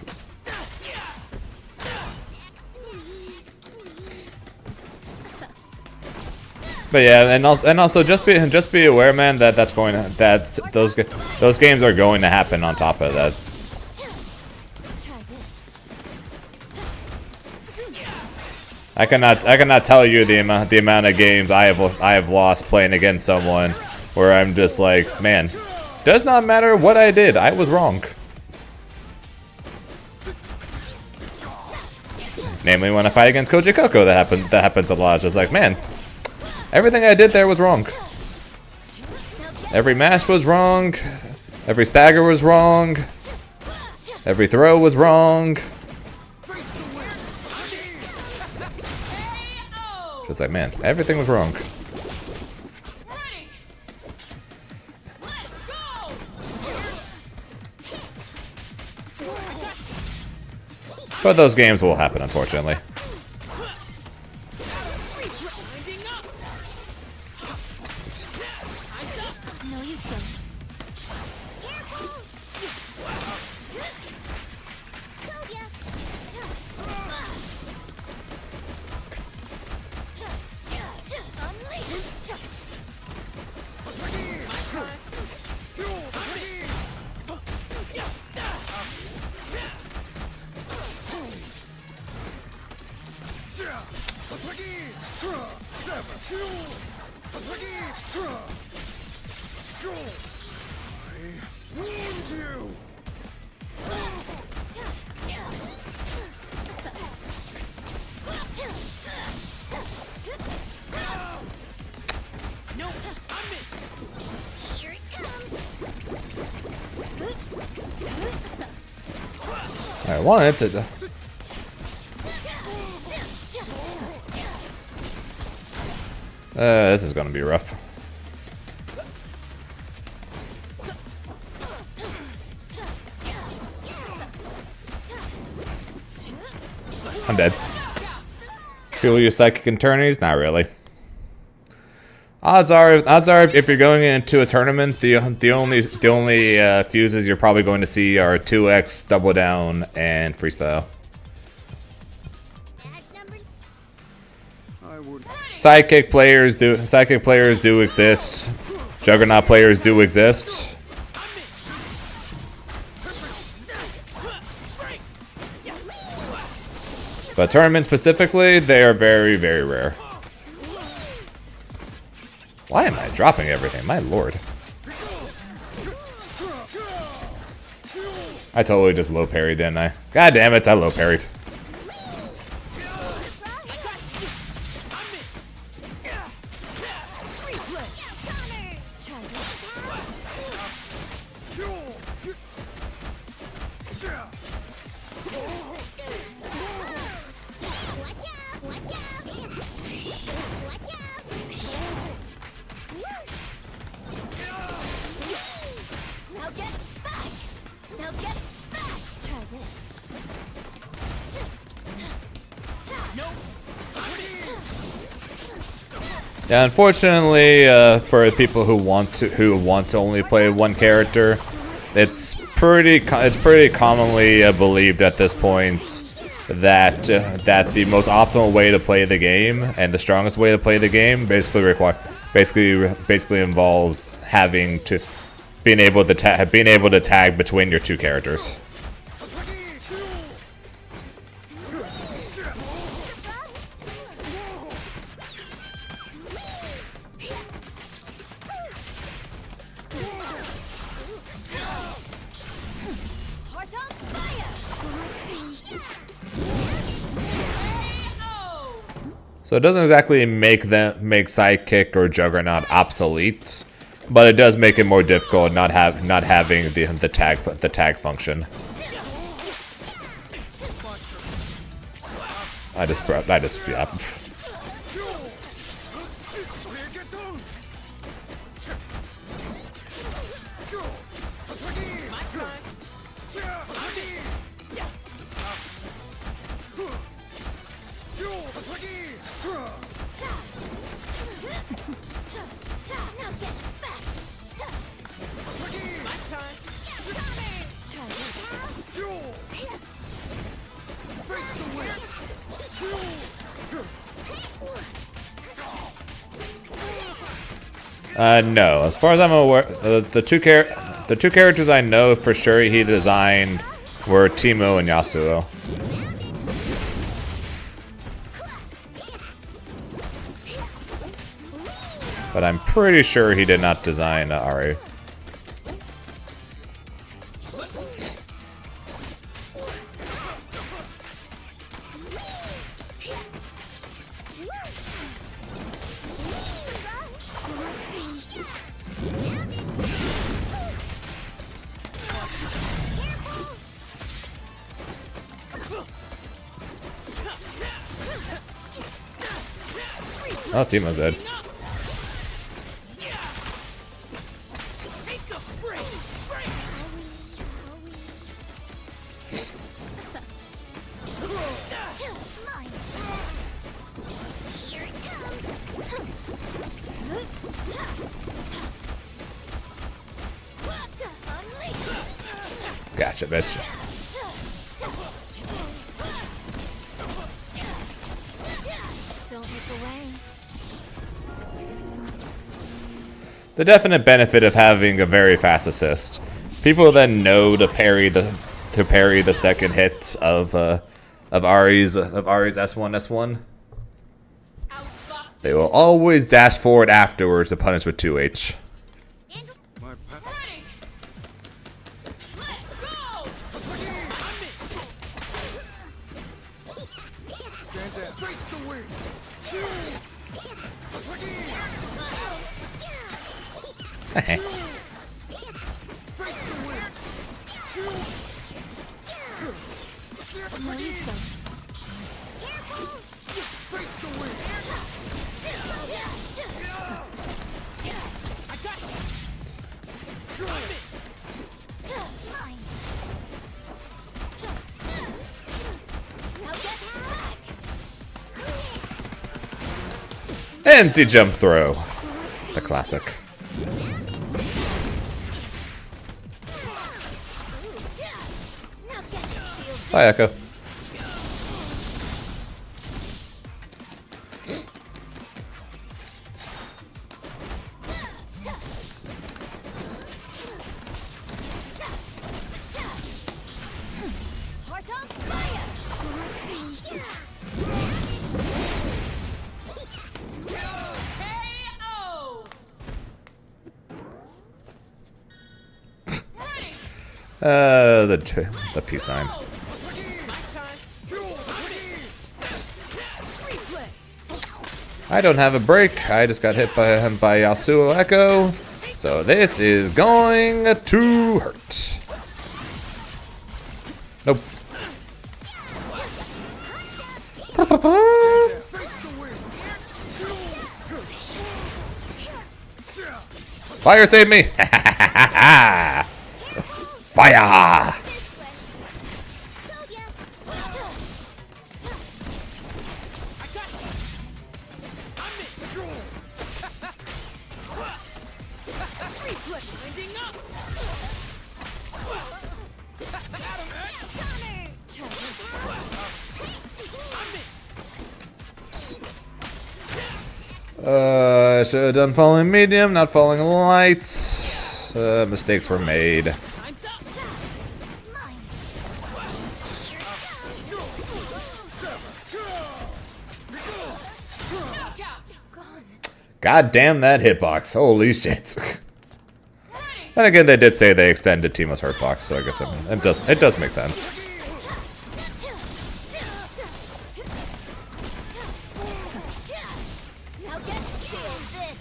But yeah, and also just be aware, man, that those games are going to happen on top of that. Try this. I cannot tell you the amount of games I have lost playing against someone where I'm just like, man, does not matter what I did, I was wrong. Namely, when I fight against Koji Coco, that happens a lot. It's just like, man, everything I did there was wrong. Every mash was wrong. Every stagger was wrong. Every throw was wrong. Just like, man, everything was wrong. Ready. Let's go. But those games will happen, unfortunately. No, you don't. Told ya. I wanted to. This is gonna be rough. I'm dead. People use psychic and tourneys? Not really. Odds are if you're going into a tournament, the only fuses you're probably going to see are 2x, double down, and freestyle. Sidekick players do exist. Juggernaut players do exist. But tournaments specifically, they are very, very rare. Why am I dropping everything? My lord. I totally just low parried, didn't I? God damn it, I low parried. Yeah, unfortunately, for people who want to only play one character, it's pretty commonly believed at this point that the most optimal way to play the game and the strongest way to play the game basically involves being able to tag between your two characters. So it doesn't exactly make Sidekick or Juggernaut obsolete, but it does make it more difficult not having the tag function. Yeah. No. As far as I'm aware, the two characters I know for sure he designed were Teemo and Yasuo. But I'm pretty sure he did not design Ari. Oh, Teemo's dead. Gotcha, bitch. The definite benefit of having a very fast assist. People then know to parry the second hit of Ari's S1. They will always dash forward afterwards to punish with 2H. Mine. Now get back. Anti-jump throw. The classic. Now get feel Bye, Echo. Heart on fire. KO! The peace sign. I don't have a break. I just got hit by Yasuo Echo. So this is going to hurt. Nope. Fire save me! Fire! this way. Told ya. I should have done falling medium, not falling light. Mistakes were made. Mine. Knockout! Gone. God damn that hitbox. Holy shit. And again, they did say they extended Teemo's hurtbox, so I guess it does make sense. Now get feel this.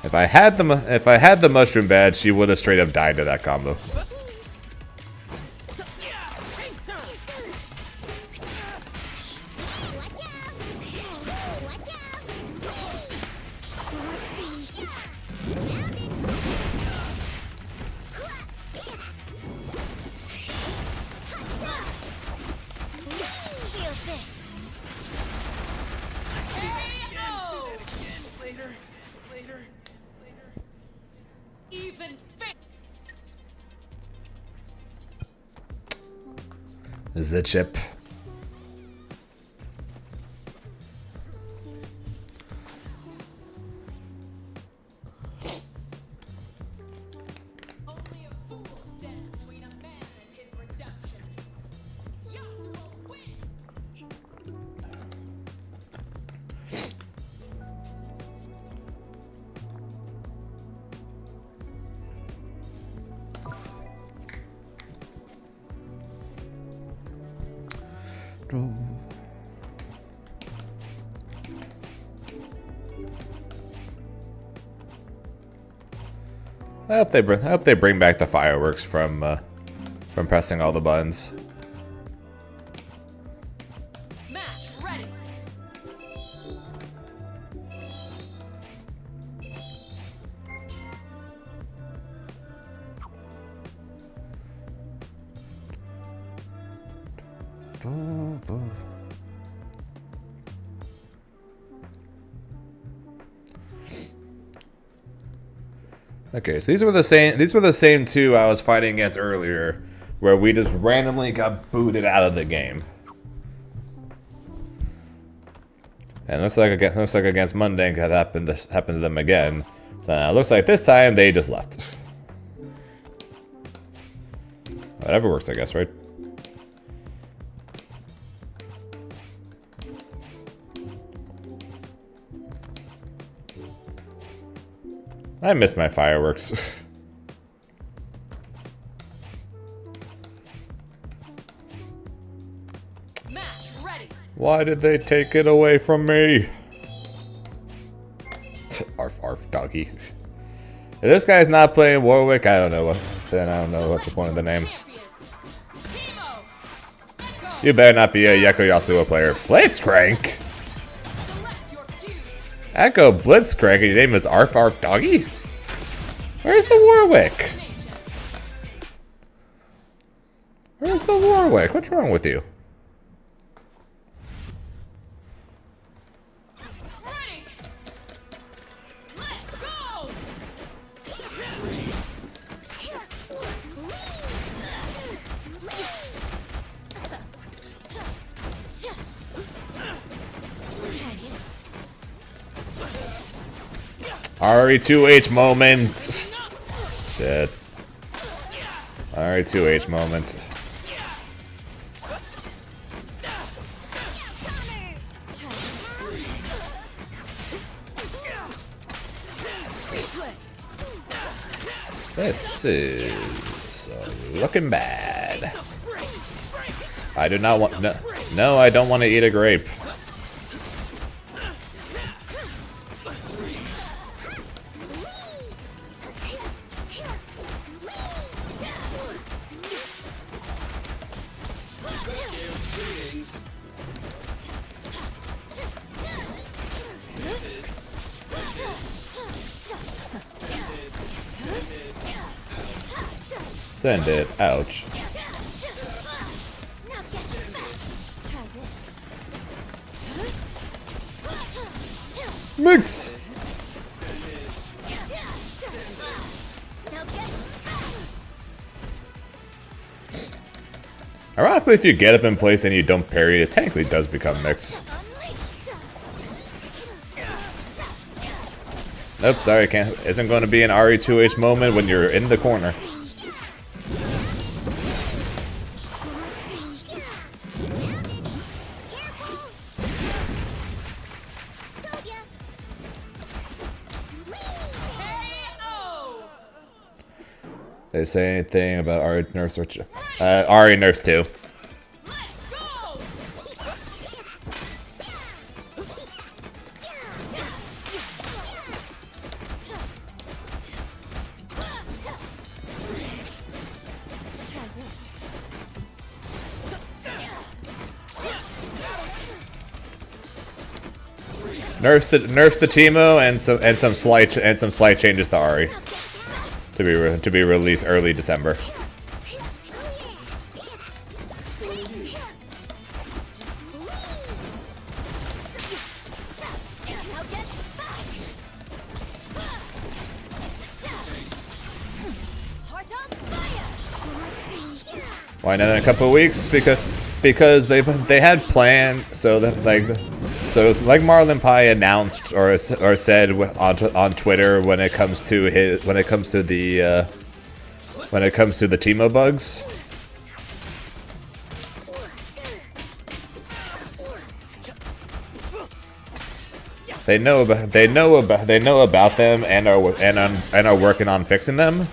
If I had the mushroom badge, she would have straight up died to that combo. Feel this. Even fa- The chip. Only a fool stands between a man and his redemption. Yasuo win! I hope they bring back the fireworks from pressing all the buttons. Match ready! Okay, so these were the same two I was fighting against earlier, where we just randomly got booted out of the game. And looks like against Monday that happened to them again. So now it looks like this time they just left. Whatever works, I guess, right? I miss my fireworks. Match ready! Why did they take it away from me? Arf arf doggy. If this guy's not playing Warwick, I don't know what. Then I don't know what the point of the name. Champions! You better not be a Yeko Yasuo player. Blitzcrank? Select your fuse. Echo Blitzcrank and your name is Arf Arf Doggy? Where's the Warwick? Where's the Warwick? What's wrong with you? Ready. Let's go. RE2H moment. Shit. RE2H moment. This is looking bad. I do not want no, I don't want to eat a grape. Send it. Ouch. Mix. Ironically, if you get up in place and you don't parry, it technically does become mixed. Nope, sorry, can't. Isn't going to be an RE2H moment when you're in the corner. KO. They say anything about Ari nerfs or Ari nerfs too. Let's go. Nerfs the Teemo and some slight changes to Ari to be released early December. Why not in a couple of weeks? Because they had planned so that like Marlon Pie announced or said on Twitter when it comes to the Teemo bugs. They know about them and are working on fixing them.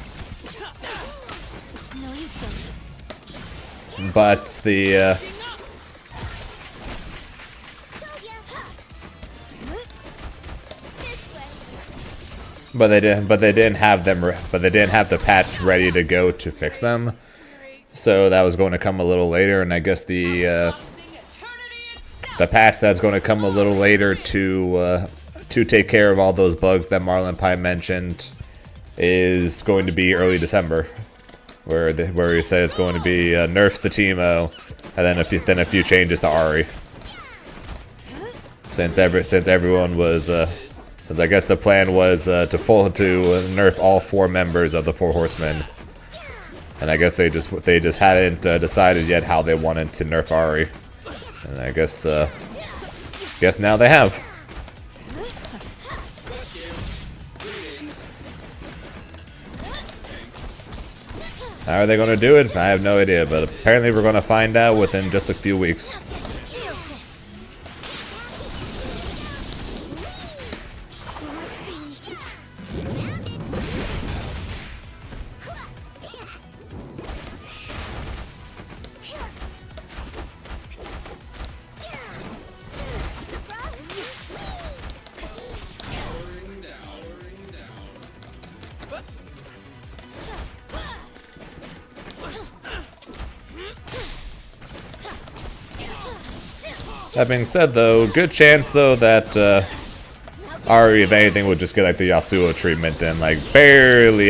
But the but they didn't have the patch ready to go to fix them. So that was going to come a little later, and I guess the patch that's going to come a little later to take care of all those bugs that Marlon Pie mentioned is going to be early December, where he said it's going to be nerfs to Teemo, and then a few changes to Ari. Since everyone was since I guess the plan was to nerf all 4 members of the 4 Horsemen, and I guess they just hadn't decided yet how they wanted to nerf Ari, and I guess now they have. How are they going to do it? I have no idea, but apparently we're going to find out within just a few weeks. That being said, though, good chance though that Ari, if anything, would just get like the Yasuo treatment and like barely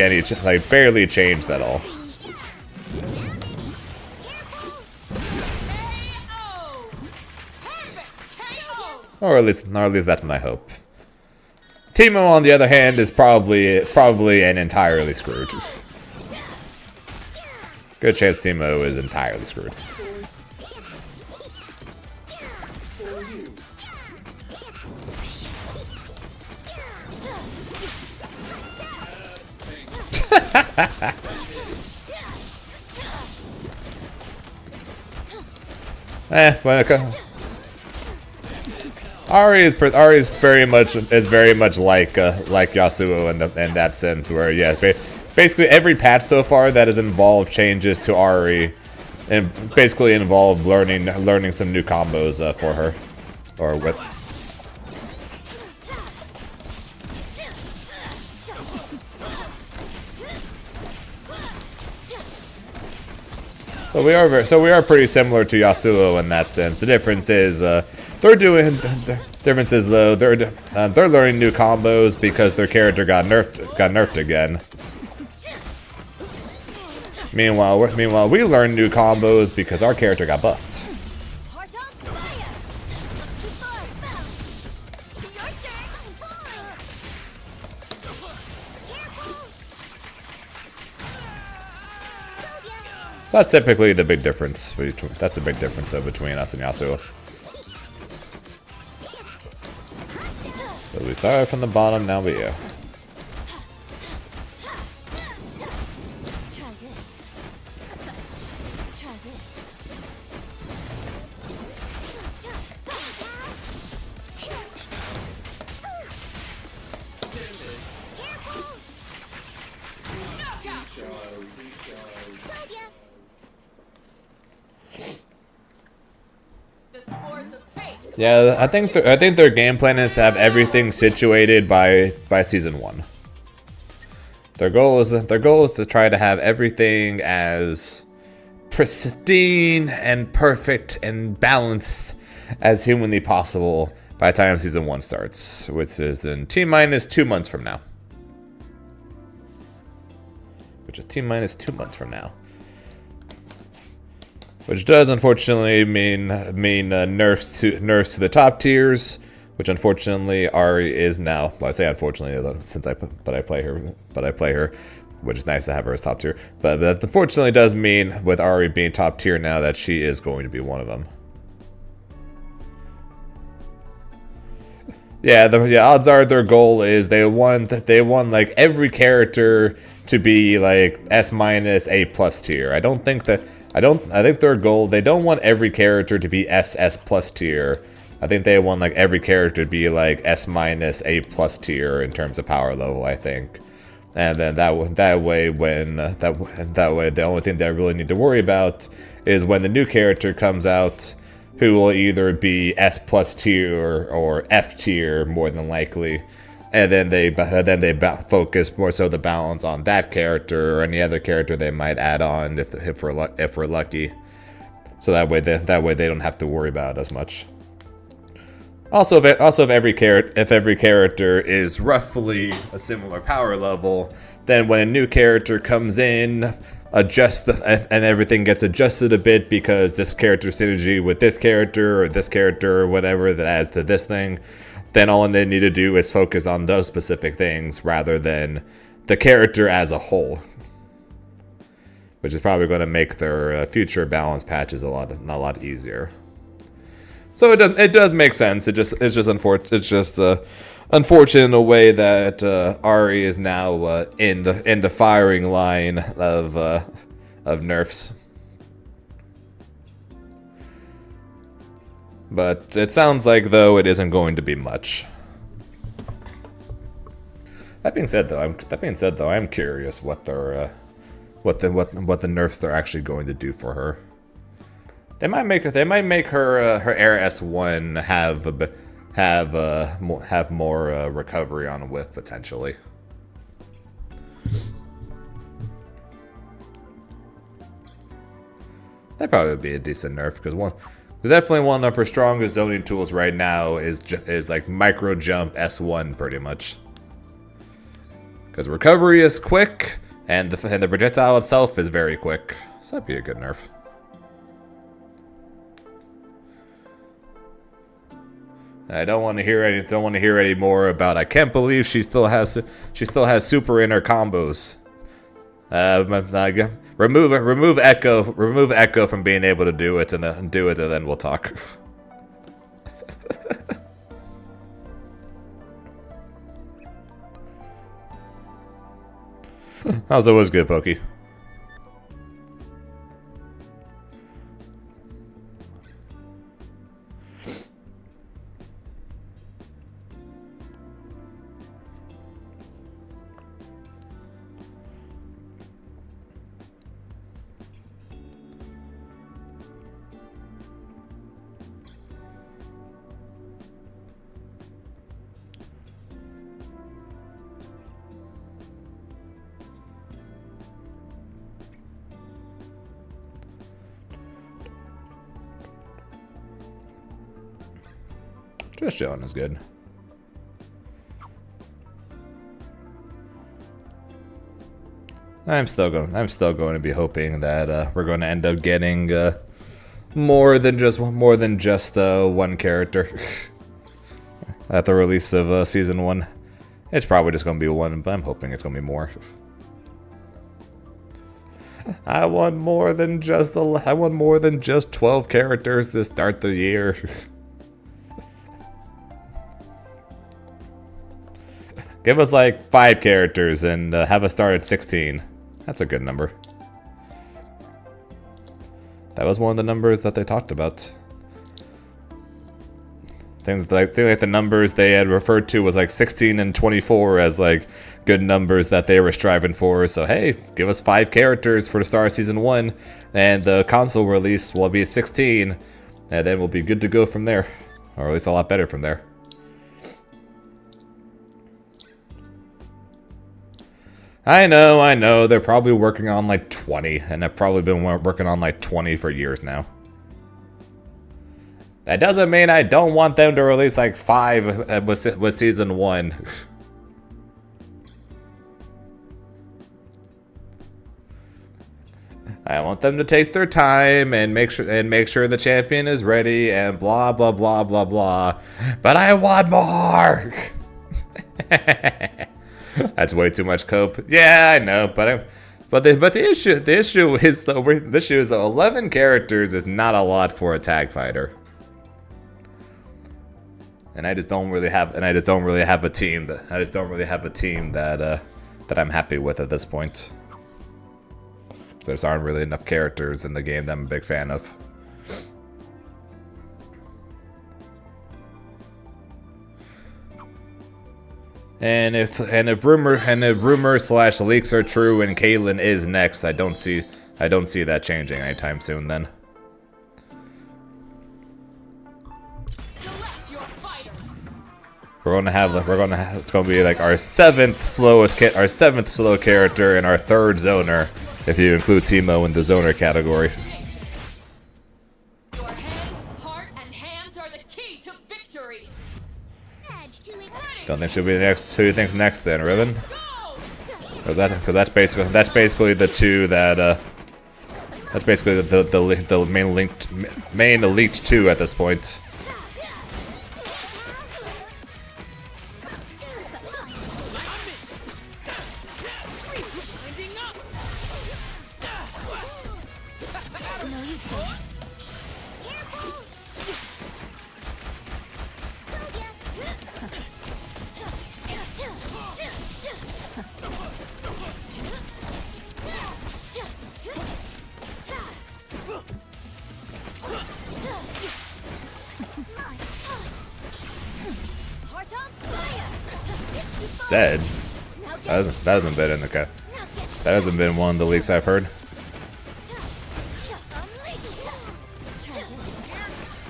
change that all. KO. Perfect. KO. Or at least that's my hope. Teemo, on the other hand, is probably and entirely screwed. Good chance Teemo is entirely screwed. Ari is very much like Yasuo in that sense, where yeah, basically every patch so far that has involved changes to Ari, and basically involved learning some new combos for her, or with. So we are pretty similar to Yasuo in that sense. The difference is they're learning new combos because their character got nerfed again. Meanwhile, we learn new combos because our character got buffed. Heart on fire. Too far. Your turn. Careful. Told ya. So that's typically the big difference. That's the big difference though between us and Yasuo. So we started from the bottom, now we Try this. Try this. Careful. Told ya. The spores of fate. Yeah, I think their game plan is to have everything situated by season 1. Their goal is to try to have everything as pristine and perfect and balanced as humanly possible by the time season 1 starts, which is in T-minus 2 months from now. Which is T-minus 2 months from now. Which does unfortunately mean nerfs to the top tiers, which unfortunately Ari is now. Well, I say unfortunately since I play her, which is nice to have her as top tier. But that unfortunately does mean with Ari being top tier now that she is going to be one of them. Yeah, odds are their goal is they want like every character to be like S- A+ tier. I think their goal, they don't want every character to be SS+ tier. I think they want like every character to be like S- A+ tier in terms of power level, I think. And then that way the only thing that I really need to worry about is when the new character comes out, who will either be S+ tier or F tier more than likely. And then they focus more so the balance on that character or any other character they might add on if we're lucky. So that way they don't have to worry about it as much. Also, if every character is roughly a similar power level, then when a new character comes in, and everything gets adjusted a bit because this character synergy with this character or whatever that adds to this thing. Then all they need to do is focus on those specific things rather than the character as a whole, which is probably going to make their future balance patches a lot easier. So it does make sense. It's just unfortunate in a way that Ari is now in the firing line of nerfs. But it sounds like, though, it isn't going to be much. That being said, though, I'm curious what the nerfs they're actually going to do for her. They might make her Air S1 have more recovery on a whiff potentially. That probably would be a decent nerf because Definitely one of her strongest zoning tools right now is like micro jump S1 pretty much. Because recovery is quick, and the projectile itself is very quick. So that'd be a good nerf. I don't want to hear any more about. I can't believe she still has super in her combos. Remove Echo from being able to do it, and then we'll talk. How's always good, Pokey. Just chilling is good. I'm still going to be hoping that we're going to end up getting more than just one character at the release of season 1. It's probably just going to be one, but I'm hoping it's going to be more. I want more than just 12 characters to start the year. Give us like 5 characters and have us start at 16. That's a good number. That was one of the numbers that they talked about. I think like the numbers they had referred to was like 16 and 24 as like good numbers that they were striving for. So hey, give us 5 characters for the start of season 1, and the console release will be at 16, and then we'll be good to go from there, or at least a lot better from there. I know, they're probably working on like 20, and they've probably been working on like 20 for years now. That doesn't mean I don't want them to release like 5 with season 1. I want them to take their time and make sure the champion is ready and blah blah blah blah blah. But I want more. That's way too much cope. Yeah, I know, but the issue is 11 characters is not a lot for a tag fighter, and I just don't really have a team that I'm happy with at this point. So there aren't really enough characters in the game that I'm a big fan of. And if rumors / leaks are true and Caitlyn is next, I don't see that changing anytime soon. Then Select your fighters. it's gonna be like our seventh slow character and our 3rd zoner, if you include Teemo in the zoner category. Your head, heart, and hands are the key to victory. Edge to ignite. Don't think she'll be next. Who do you think's next then, Riven? Go! Because that's basically the two that that's basically the main elite 2 at this point. Zed? That hasn't been in the cut. That hasn't been one of the leaks I've heard.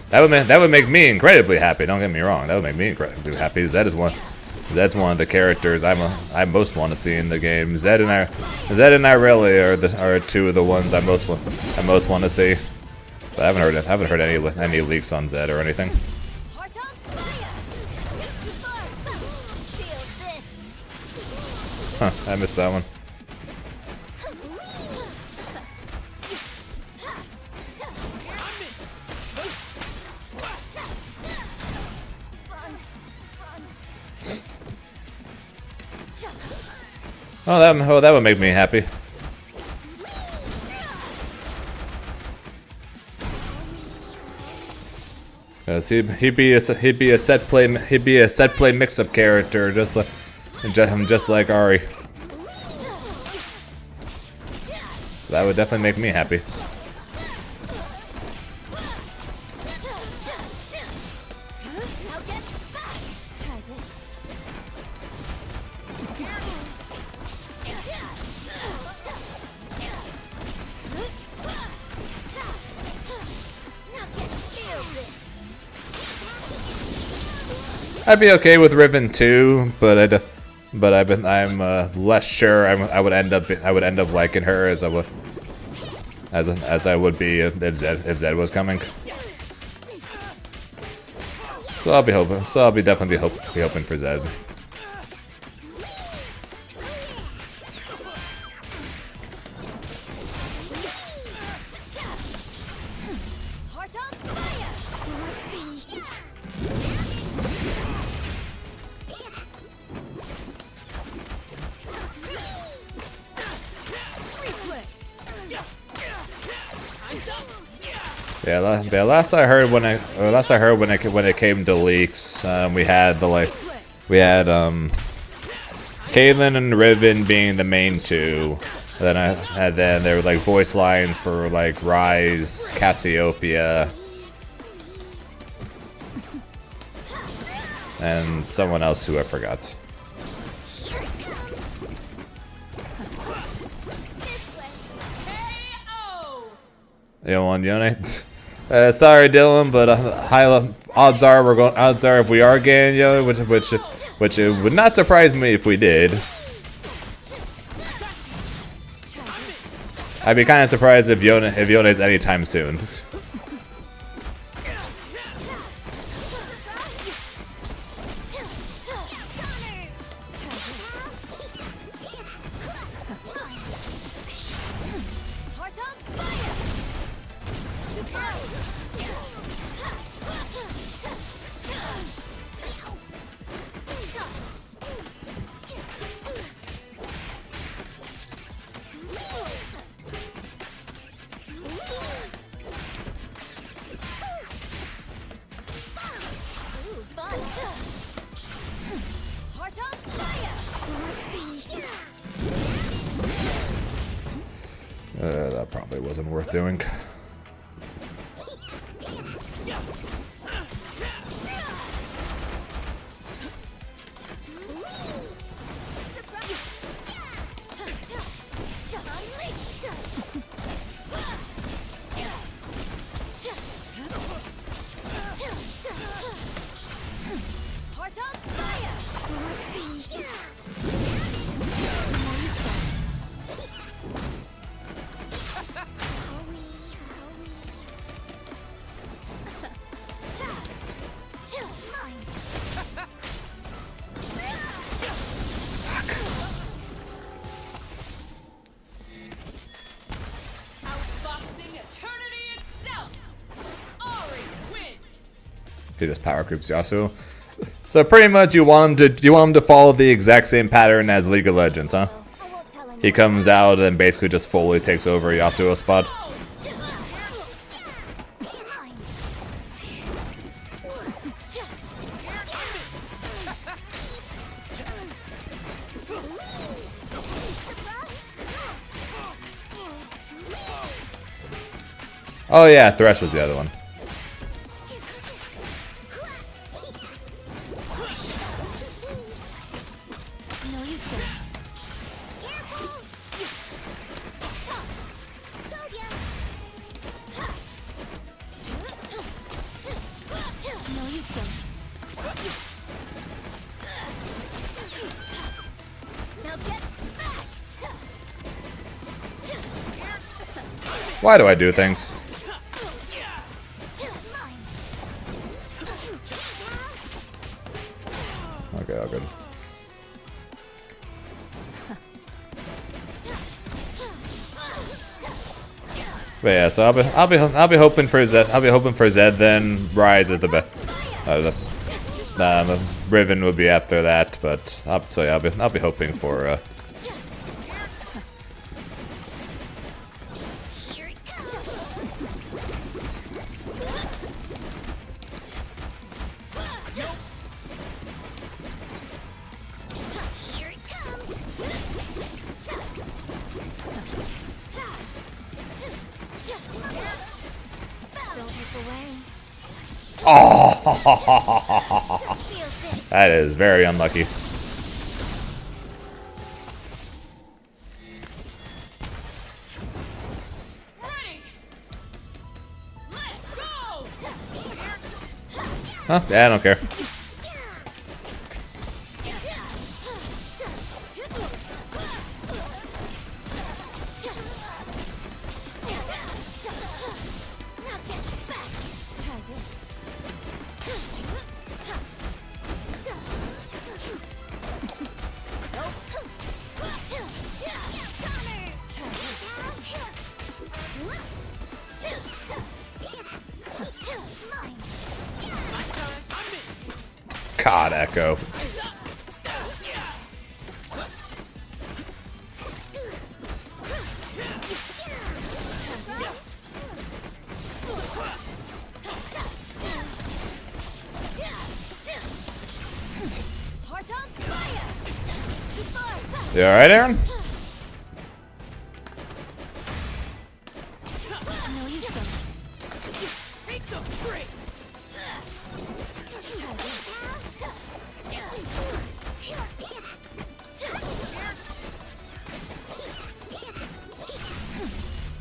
That would make me incredibly happy. Don't get me wrong. That would make me incredibly happy. Zed's one of the characters I most want to see in the game. Zed and I really are 2 of the ones I most want to see. But I haven't heard any leaks on Zed or anything. Heart on fire! Too far! Feel this! Huh, I missed that one. Oh, that would make me happy. Cause he'd be a set play mix-up character, just like Ari. So that would definitely make me happy. Now get back! Try this. Now get feel this. I'd be okay with Riven too, but I'm less sure I would end up liking her as I would be if Zed was coming. So I'll be definitely hoping for Zed. Heart on fire! Let's see. Yeah, last I heard when it came to leaks, we had Caitlyn and Riven being the main two. Then there were like voice lines for like Rise, Cassiopeia, and someone else who I forgot. You don't want Yone? Sorry, Dylan, but odds are if we are getting Yone, which it would not surprise me if we did. I'd be kind of surprised if Yone is anytime soon. Heart on fire! Heart on fire! That probably wasn't worth doing. Heart on fire! Outboxing eternity itself. Ari wins. He just power creeps Yasuo. So pretty much you want him to follow the exact same pattern as League of Legends, huh? I won't tell anyone. He comes out and basically just fully takes over Yasuo's spot. Oh yeah, Thresh was the other one. No, you don't. Careful! Told ya! No, you don't. Now get back! Why do I do things? Okay, all good. But yeah, so I'll be hoping for Zed. I'll be hoping for Zed, then Rise at the best. The Riven would be after that, but I'll be hoping for. Here it comes. Here it comes. Don't hit the way. Oh, Feel this. that is very unlucky. Ready. Let's go. Huh? Yeah, I don't care. Now get back. Try this. Mine. God, Echo. Heart on fire! Too far! You alright, Aaron? No, you don't. Take the break! Try this.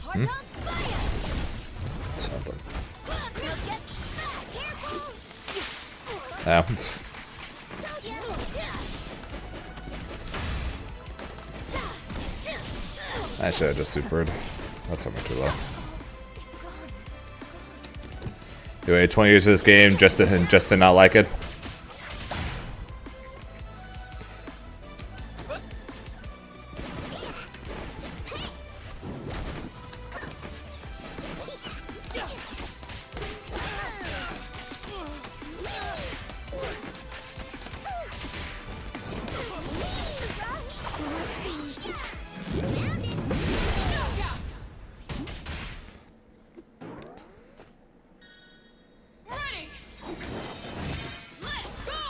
Heart on fire! Something. Now get back! Careful! Yeah. I should have just supered. That's something too low. You waited 20 years for this game just to not like it? Ready. Let's go.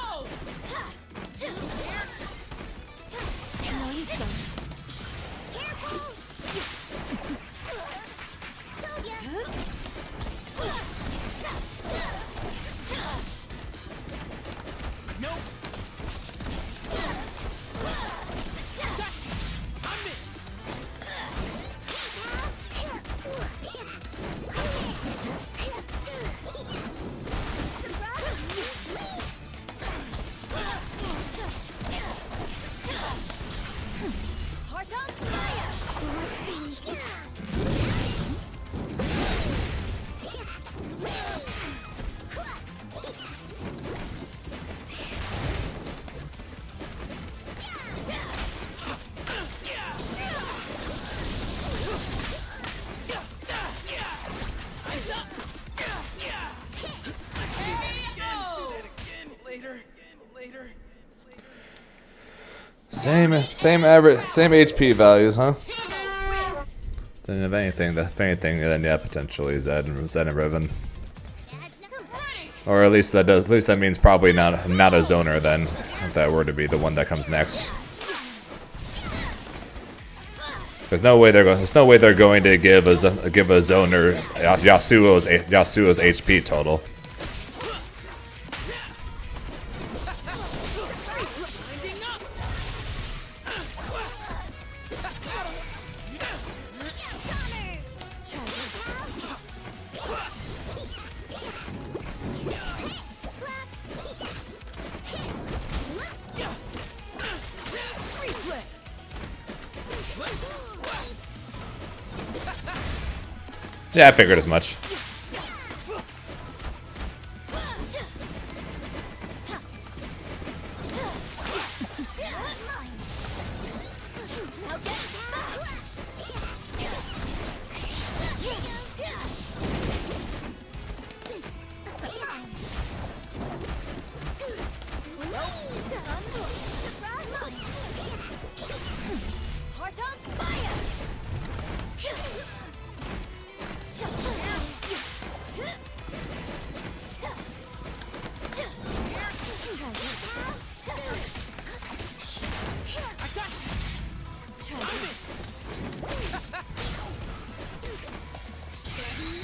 No, you don't. Careful! Told ya! Heart on fire! Let's see. Same average, same HP values, huh? Then if anything, then yeah, potentially Zed and Riven. Or at least that means probably not a zoner then, if that were to be the one that comes next. There's no way they're going to give a zoner Yasuo's HP total. Yeah, I figured as much.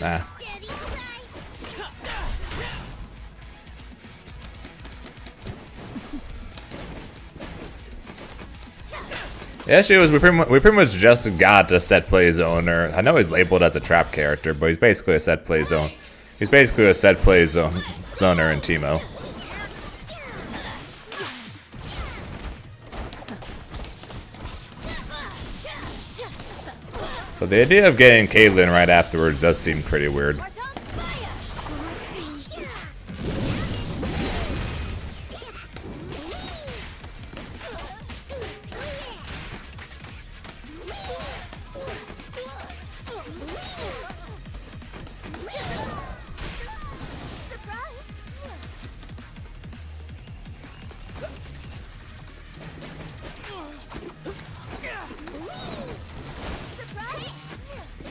Nah. Yeah, she was. We pretty much just got a set play zoner. I know he's labeled as a trap character, but he's basically a set play zone. He's basically a set play zoner in Teemo. But the idea of getting Caitlyn right afterwards does seem pretty weird.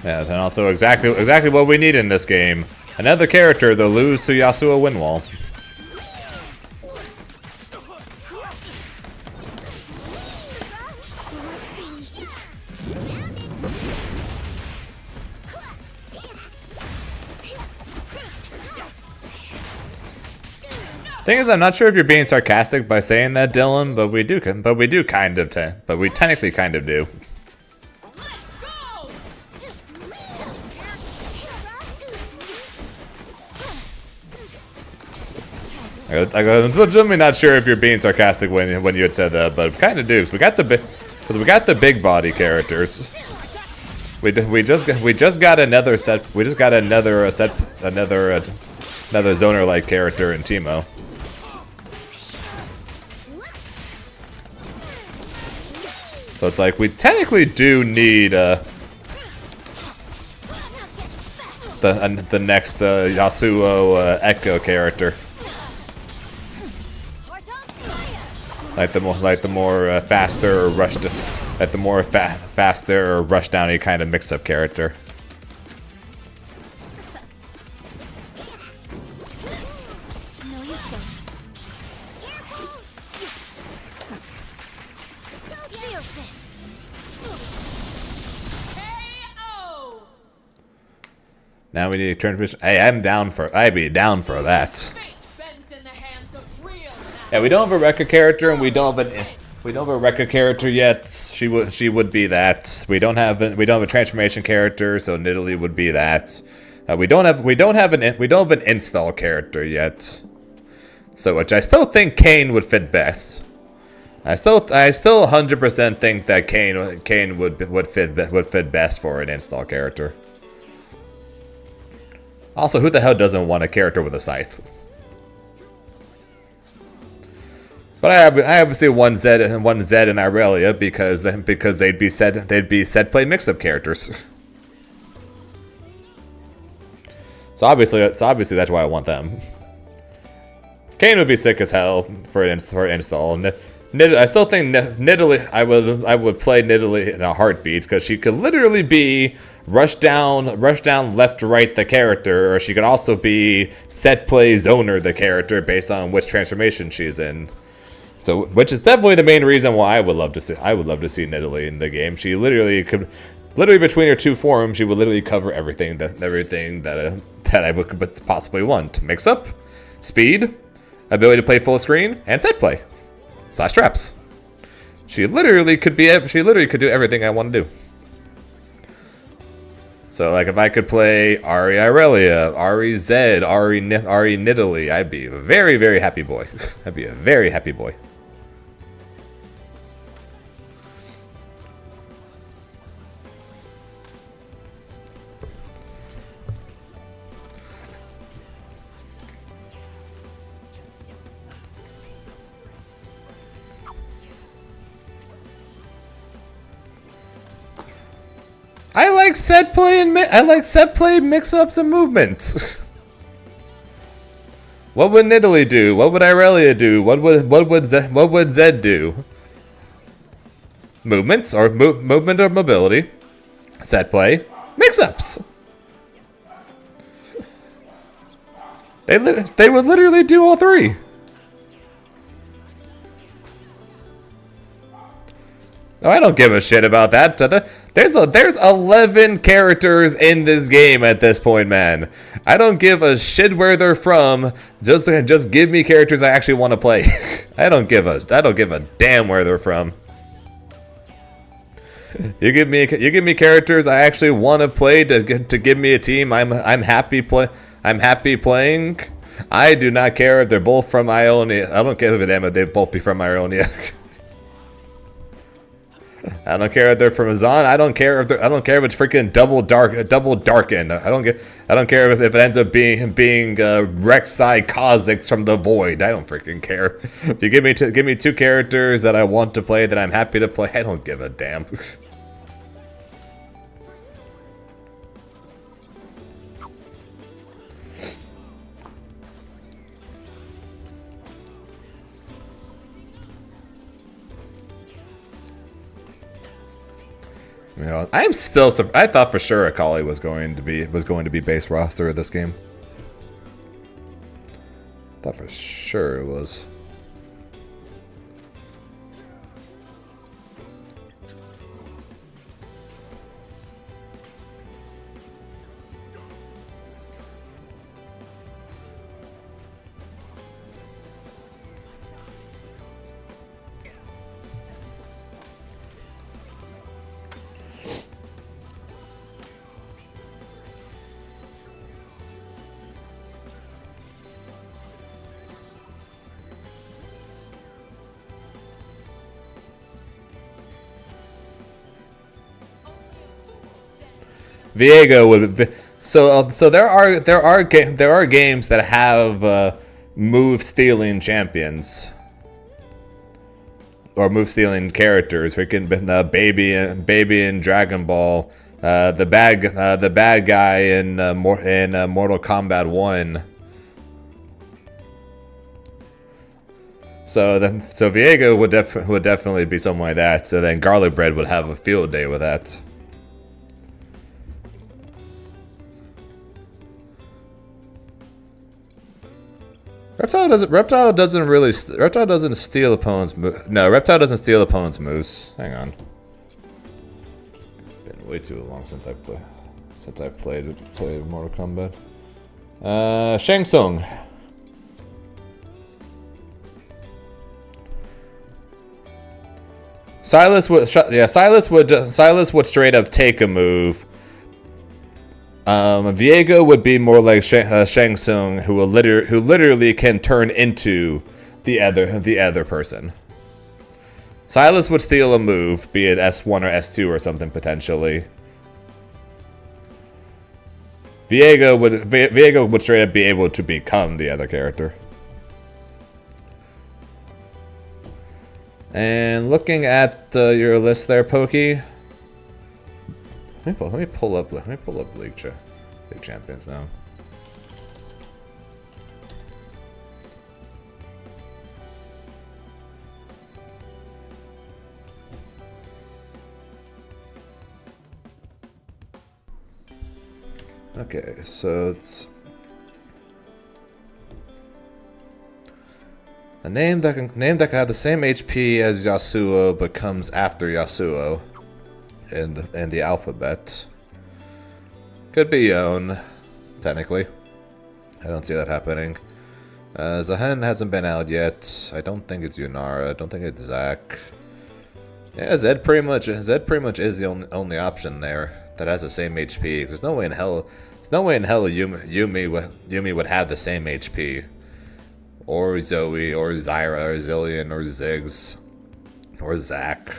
Yeah, and also exactly what we need in this game. Another character to lose to Yasuo Windwall. Thing is, I'm not sure if you're being sarcastic by saying that, Dylan, but we do technically kind of do. I'm legitimately not sure if you're being sarcastic when you had said that, but kind of do. Cause we got the big body characters. We just got another set. We just got another zoner like character in Teemo. So it's like we technically do need the next Yasuo Echo character. Like the more faster faster rush downy kind of mix up character. No, you don't. Don't feel this. KO. Now we need to turn. I'd be down for that. Fate bends in the hands of real Yeah, we don't have a Rekka character, and we don't have a Rekka character yet. She would be that. We don't have a transformation character, so Nidalee would be that. We don't have an install character yet. So which I still think Kayn would fit best. I still 100% think that Kayn would fit best for an install character. Also, who the hell doesn't want a character with a scythe? But I obviously one Zed and Irelia because they'd be set play mix up characters. So obviously that's why I want them. Kayn would be sick as hell for install. I still think Nidalee. I would play Nidalee in a heartbeat because she could literally be rush down left to right the character, or she could also be set play zoner the character based on which transformation she's in. So, which is definitely the main reason why I would love to see Nidalee in the game. She literally between her two forms, she would literally cover everything that I would possibly want. Mix up, speed, ability to play full screen, and set play / traps. She literally could do everything I want to do. So, like, if I could play Ahri Irelia, Ahri Zed, Ahri Nidalee, I'd be a very, very happy boy. I'd be a very happy boy. I like set play mix-ups and movements. What would Nidalee do? What would Irelia do? What would Zed do? Movements or movement or mobility. Set play mix-ups. They would literally do all three. No, I don't give a shit about that. There's 11 characters in this game at this point, man. I don't give a shit where they're from. Just give me characters I actually want to play. I don't give a damn where they're from. You give me characters I actually want to play to give me a team I'm happy playing. I do not care if they're both from Ionia. I don't care if they both be from Ionia. I don't care if they're from Azan. I don't care if it's freaking double darkened. I don't care if it ends up being Rek'Sai Kha'Zix from the Void. I don't freaking care. If you give me two characters that I want to play, that I'm happy to play, I don't give a damn. You know, I'm still. I thought for sure Akali was going to be base roster of this game. Thought for sure it was. Viego would. So there are games that have move stealing champions or move stealing characters. Freaking baby in Dragon Ball, the bad guy in Mortal Kombat 1. So Viego would definitely be something like that. So then Garlic Bread would have a field day with that. Reptile doesn't steal opponents' no, Reptile doesn't steal opponents' moves. Hang on. Been way too long since I've played Mortal Kombat. Shang Tsung. Silas would straight up take a move. Viego would be more like Shang Tsung, who literally can turn into the other person. Silas would steal a move, be it S1 or S2 or something potentially. Viego would straight up be able to become the other character. And looking at your list there, Pokey. Let me pull up League Champions now. Okay, so it's a name that can have the same HP as Yasuo but comes after Yasuo. In the alphabet. Could be Yon, technically. I don't see that happening. Zahen hasn't been out yet. I don't think it's Yunara. I don't think it's Zac. Yeah, Zed pretty much is the only option there that has the same HP. There's no way in hell Yumi would have the same HP. Or Zoe, or Zyra, or Zillion, or Ziggs, or Zac.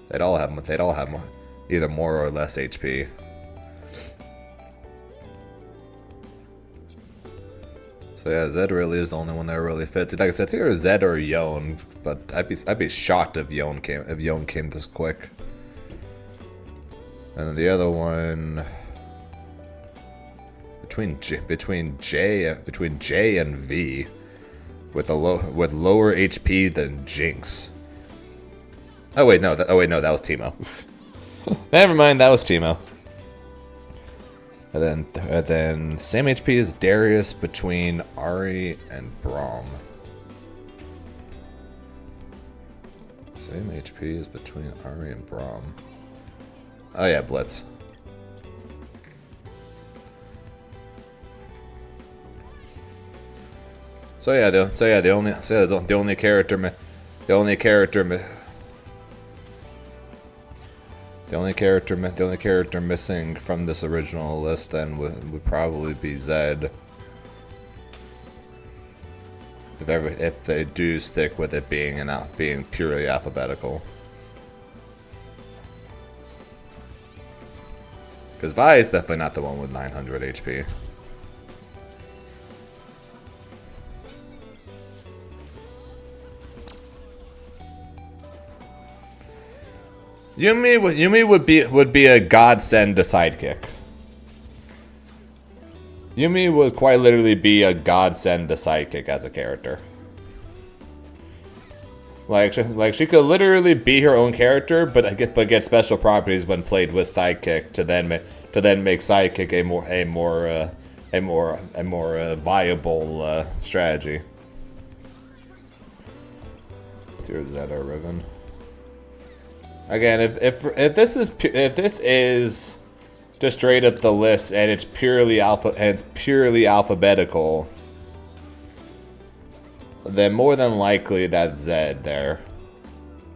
They'd all have either more or less HP. So yeah, Zed really is the only one that really fits. Like I said, it's either Zed or Yon, but I'd be shocked if Yon came this quick. And then the other one between J and V, with lower HP than Jinx. Oh wait, no, that was Teemo. Never mind, that was Teemo. And then same HP as Darius between Ari and Braum. Same HP as between Ari and Braum. Oh yeah, Blitz. So yeah, the only character missing from this original list then would probably be Zed. If they do stick with it being purely alphabetical. Because Vi is definitely not the one with 900 HP. Yumi would be a godsend to sidekick. Yumi would quite literally be a godsend to sidekick as a character. Like she could literally be her own character, but get special properties when played with sidekick to then make sidekick a more viable strategy. Here's Zeta Riven. Again, if this is just straight up the list and it's purely alphabetical, then more than likely that's Zed there.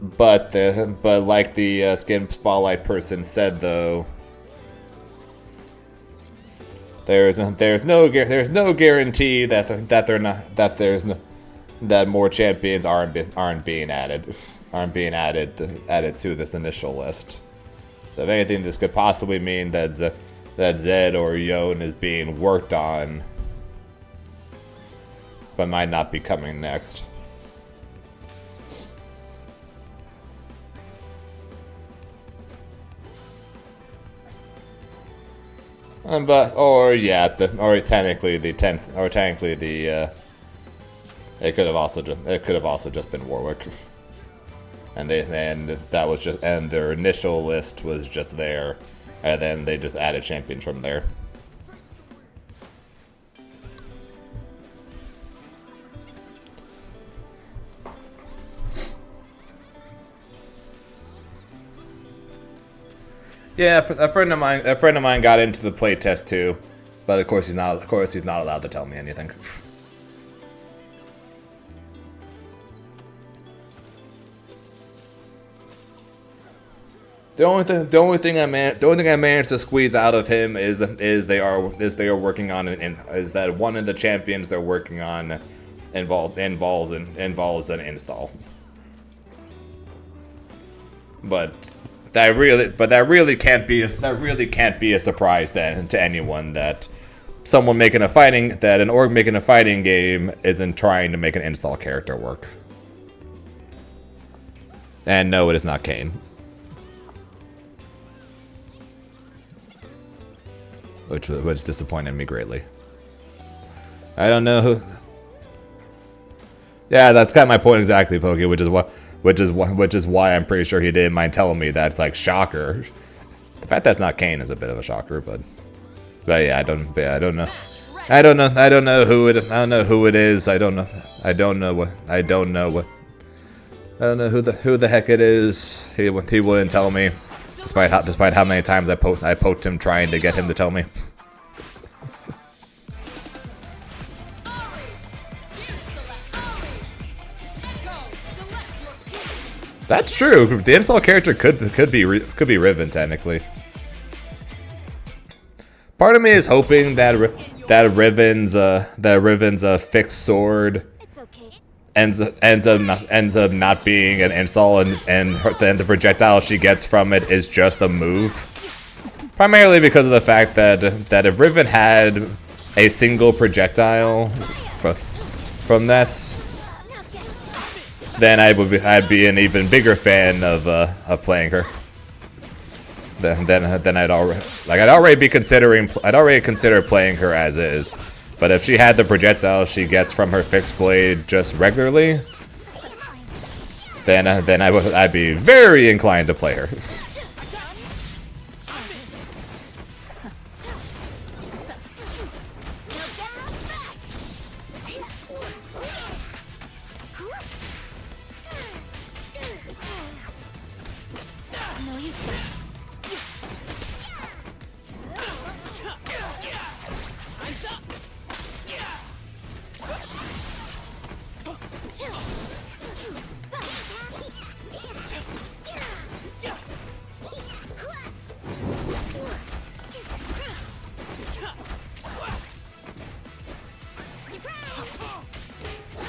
But like the Skin Spotlight person said though, there's no guarantee that more champions aren't being added to this initial list. So if anything, this could possibly mean that Zed or Yon is being worked on, but might not be coming next. It could have also just been Warwick. And their initial list was just there, and then they just added champions from there. Yeah, a friend of mine got into the playtest too, but of course he's not allowed to tell me anything. The only thing I managed to squeeze out of him is they are working on is that one of the champions they're working on involves an install. But that really can't be a surprise then to anyone that an org making a fighting game isn't trying to make an install character work. And no, it is not Kayn. Which disappointed me greatly. I don't know who. Yeah, that's kind of my point exactly, Pokey. Which is why I'm pretty sure he didn't mind telling me that. It's like shocker. The fact that's not Kayn is a bit of a shocker, but yeah, I don't know. I don't know who it is. I don't know who the heck it is. He wouldn't tell me. Despite how many times I poked him trying to get him to tell me. That's true. The install character could be Riven technically. Part of me is hoping that Riven's fixed sword ends up not being an install, and then the projectile she gets from it is just a move. Primarily because of the fact that if Riven had a single projectile from that, then I'd be an even bigger fan of playing her. Then I'd already consider playing her as is. But if she had the projectile she gets from her fixed blade just regularly, then I'd be very inclined to play her.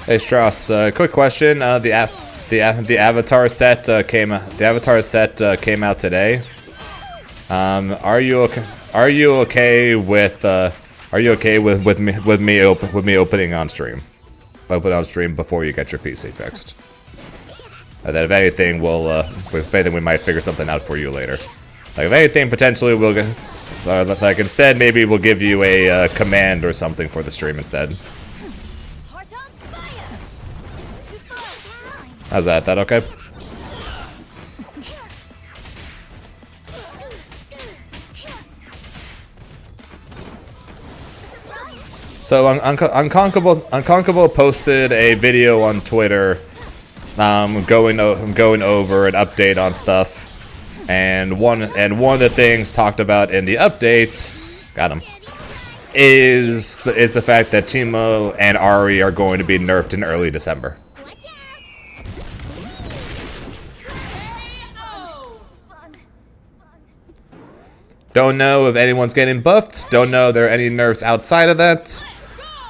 Hey Strauss, quick question. The Avatar set came out today. Are you okay with me opening on stream? Open on stream before you get your PC fixed. And then if anything, we might figure something out for you later. Like if anything, potentially we'll get. Like instead, maybe we'll give you a command or something for the stream instead. How's that? That okay? So Unconquerable posted a video on Twitter, going over an update on stuff, and one of the things talked about in the update, got him, is the fact that Teemo and Ahri are going to be nerfed in early December. Don't know if anyone's getting buffed. Don't know if there are any nerfs outside of that.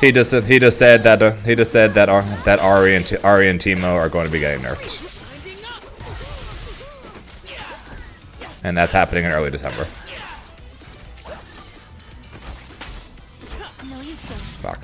He just said that Ahri and Teemo are going to be getting nerfed, and that's happening in early December. Fuck.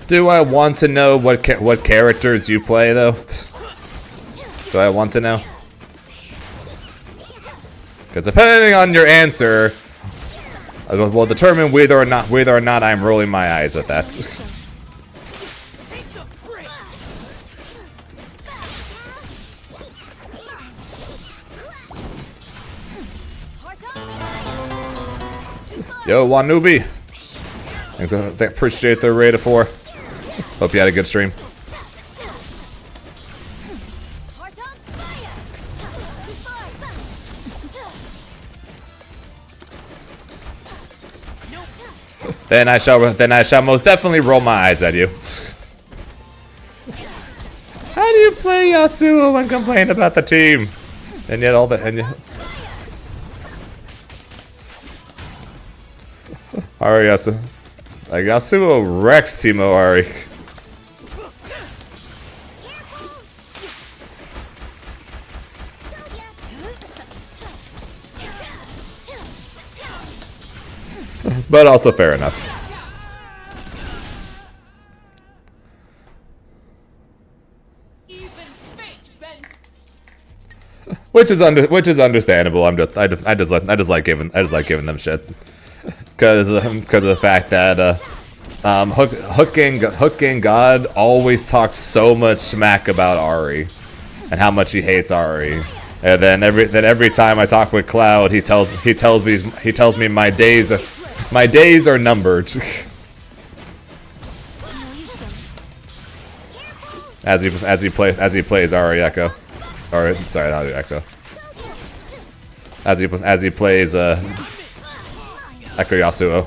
Do I want to know what characters you play, though? Do I want to know? Because depending on your answer, will determine whether or not I'm rolling my eyes at that. Yo, Wanubi. Thanks, I appreciate the raid of 4. Hope you had a good stream. Then I shall most definitely roll my eyes at you. How do you play Yasuo when complaining about the team? And yet all the Ahri Yasuo. Like Yasuo wrecks Teemo Ahri. But also fair enough. Which is understandable. I just like giving them shit. Because of the fact that Hooking God always talks so much smack about Ahri and how much he hates Ahri, and then every time I talk with Cloud, he tells me my days are numbered. as he plays Ahri Echo, or sorry, not Echo. As he plays Echo Yasuo.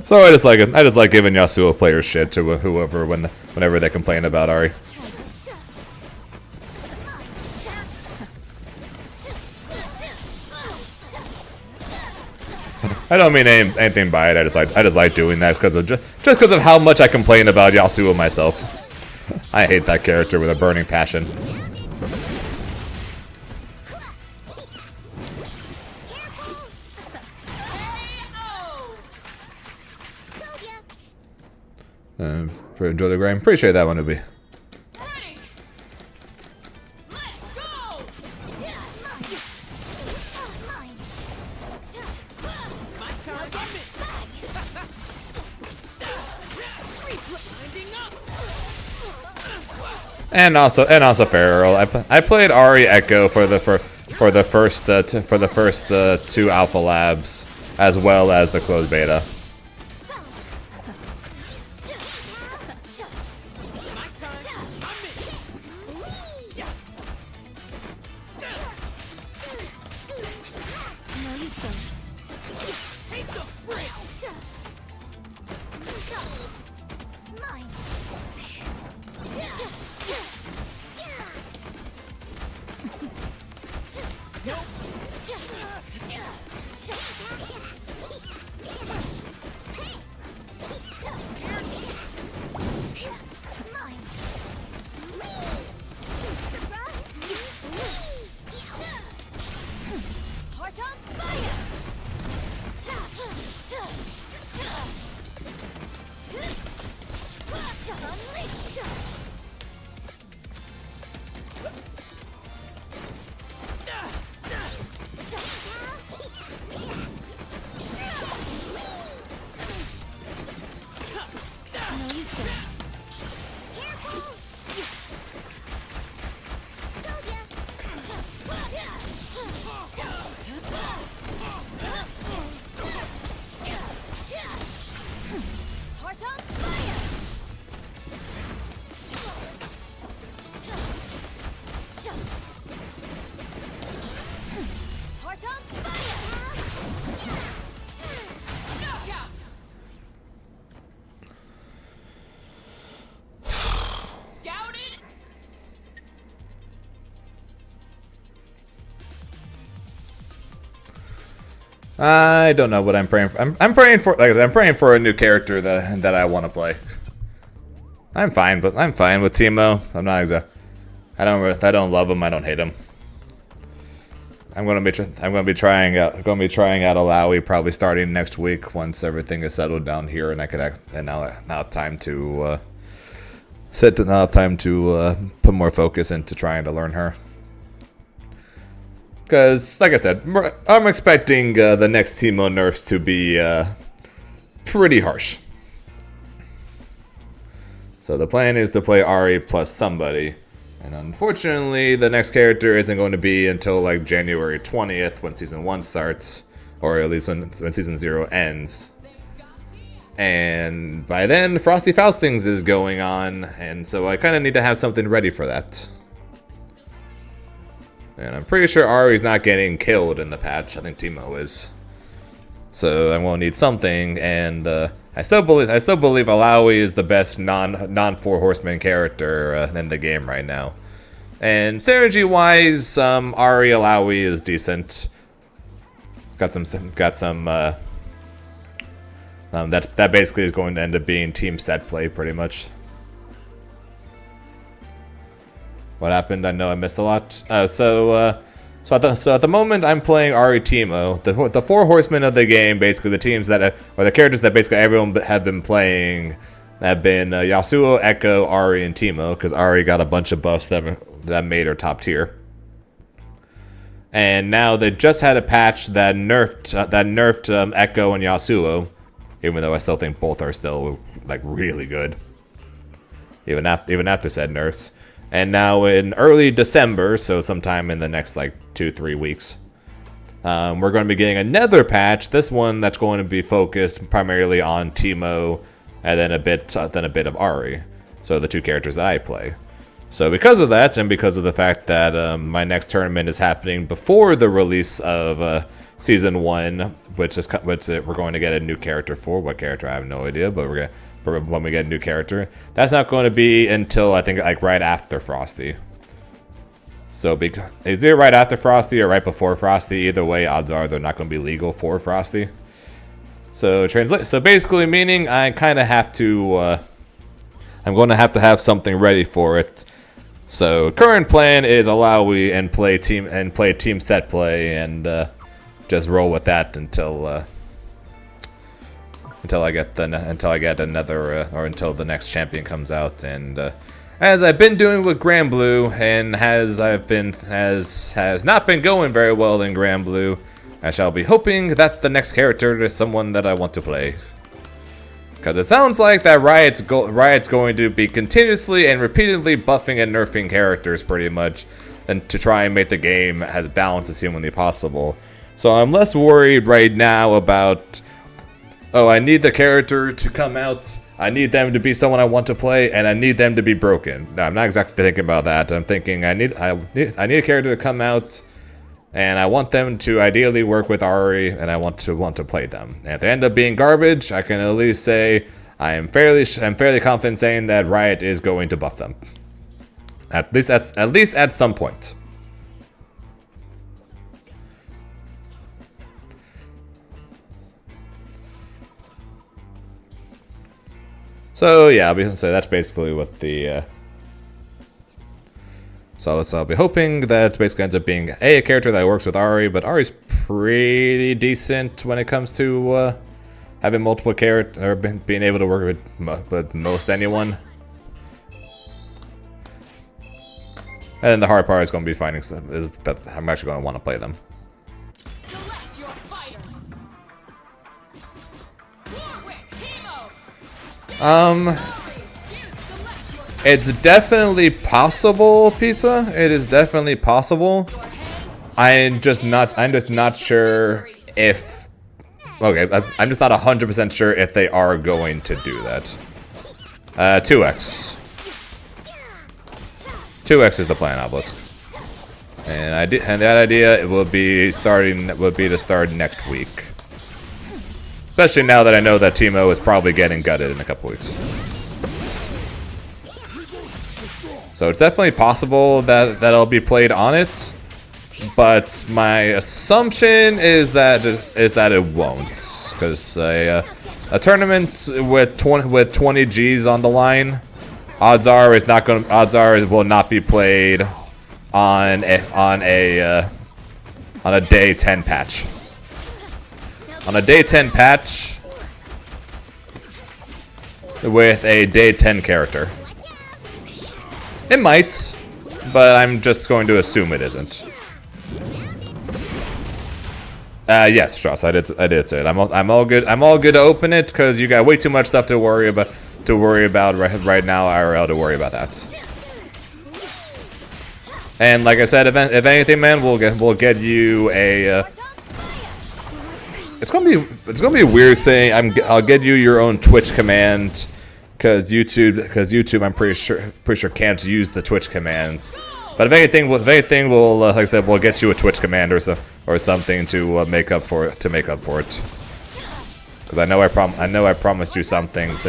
So I just like giving Yasuo players shit to whoever whenever they complain about Ahri. I don't mean anything by it. I just like doing that because of just because of how much I complain about Yasuo myself. I hate that character with a burning passion. For enjoy the grind. Appreciate that one, Ubi. And also Feral. I played Ari Echo for the first two alpha labs, as well as the closed beta. No, you don't. Take the frick! Mine. Mine. Heart on fire! Unleash! No, you don't. Careful! Told ya! Heart on fire! Heart on fire! Knockout. Scouted. I don't know what I'm praying for. I'm praying for, like I said, I'm praying for a new character that I want to play. I'm fine with Teemo. I'm not exact. I don't love him. I don't hate him. I'm gonna be trying out Alawi probably starting next week once everything is settled down here and now have time to put more focus into trying to learn her. Because, like I said, I'm expecting the next Teemo nerfs to be pretty harsh. So the plan is to play Ari plus somebody. And unfortunately, the next character isn't going to be until like January 20th when Season 1 starts. Or at least when Season 0 ends. And by then, Frosty Faustings is going on. And so I kind of need to have something ready for that. And I'm pretty sure Ari's not getting killed in the patch. I think Teemo is. So I'm gonna need something, and I still believe Alawi is the best non Four Horsemen character in the game right now. And synergy wise, Ari Alawi is decent. That basically is going to end up being team set play pretty much. What happened? I know I missed a lot. So at the moment, I'm playing Ari Teemo. The Four Horsemen of the game, basically the teams or the characters that basically everyone have been playing, have been Yasuo, Echo, Ari, and Teemo, because Ari got a bunch of buffs that made her top tier. And now they just had a patch that nerfed Echo and Yasuo, even though I still think both are still like really good, even after said nerfs. And now in early December, so sometime in the next like 2-3 weeks, we're going to be getting another patch. This one that's going to be focused primarily on Teemo, and then a bit of Ari. So the two characters that I play. So because of that, and because of the fact that my next tournament is happening before the release of Season 1, which we're going to get a new character for. What character, I have no idea, but when we get a new character. That's not going to be until, I think, like right after Frosty. So it's either right after Frosty or right before Frosty. Either way, odds are they're not going to be legal for Frosty. So basically meaning I kind of have to, I'm going to have something ready for it. So current plan is Alawi and play team set play and just roll with that until I get another or until the next champion comes out. And as I've been doing with Grand Blue, and has not been going very well in Grand Blue, I shall be hoping that the next character is someone that I want to play. Because it sounds like that Riot's going to be continuously and repeatedly buffing and nerfing characters pretty much, and to try and make the game as balanced as humanly possible. So I'm less worried right now about, oh, I need the character to come out, I need them to be someone I want to play, and I need them to be broken. No, I'm not exactly thinking about that. I'm thinking I need a character to come out, and I want them to ideally work with Ari, and I want to play them. And if they end up being garbage, I can at least say I'm fairly confident saying that Riot is going to buff them. At least at some point. So yeah, that's basically what the. So I'll be hoping that basically ends up being a character that works with Ari, but Ari's pretty decent when it comes to having multiple characters or being able to work with most anyone. And the hard part is going to be finding stuff is that I'm actually going to want to play them. Select your fighters. Warwick, Hemo. It's definitely possible, Pizza. It is definitely possible. I'm just not sure if. Okay, I'm just not 100% sure if they are going to do that. 2x. 2x is the plan, Obelisk. And that idea will be to start next week. Especially now that I know that Teemo is probably getting gutted in a couple weeks. So it's definitely possible that it'll be played on it, but my assumption is that it won't, because a tournament with 20 Gs on the line, odds are it will not be played on a day 10 patch. On a day 10 patch with a day 10 character. It might, but I'm just going to assume it isn't. Yes, Strauss, I did say it. I'm all good. I'm all good to open it because you got way too much stuff to worry about right now. IRL to worry about that. And like I said, if anything, man, we'll get you a. It's gonna be weird saying I'll get you your own Twitch command. Because YouTube, I'm pretty sure can't use the Twitch commands. But if anything, we'll like I said, we'll get you a Twitch command or something to make up for it. Because I know I promised you some things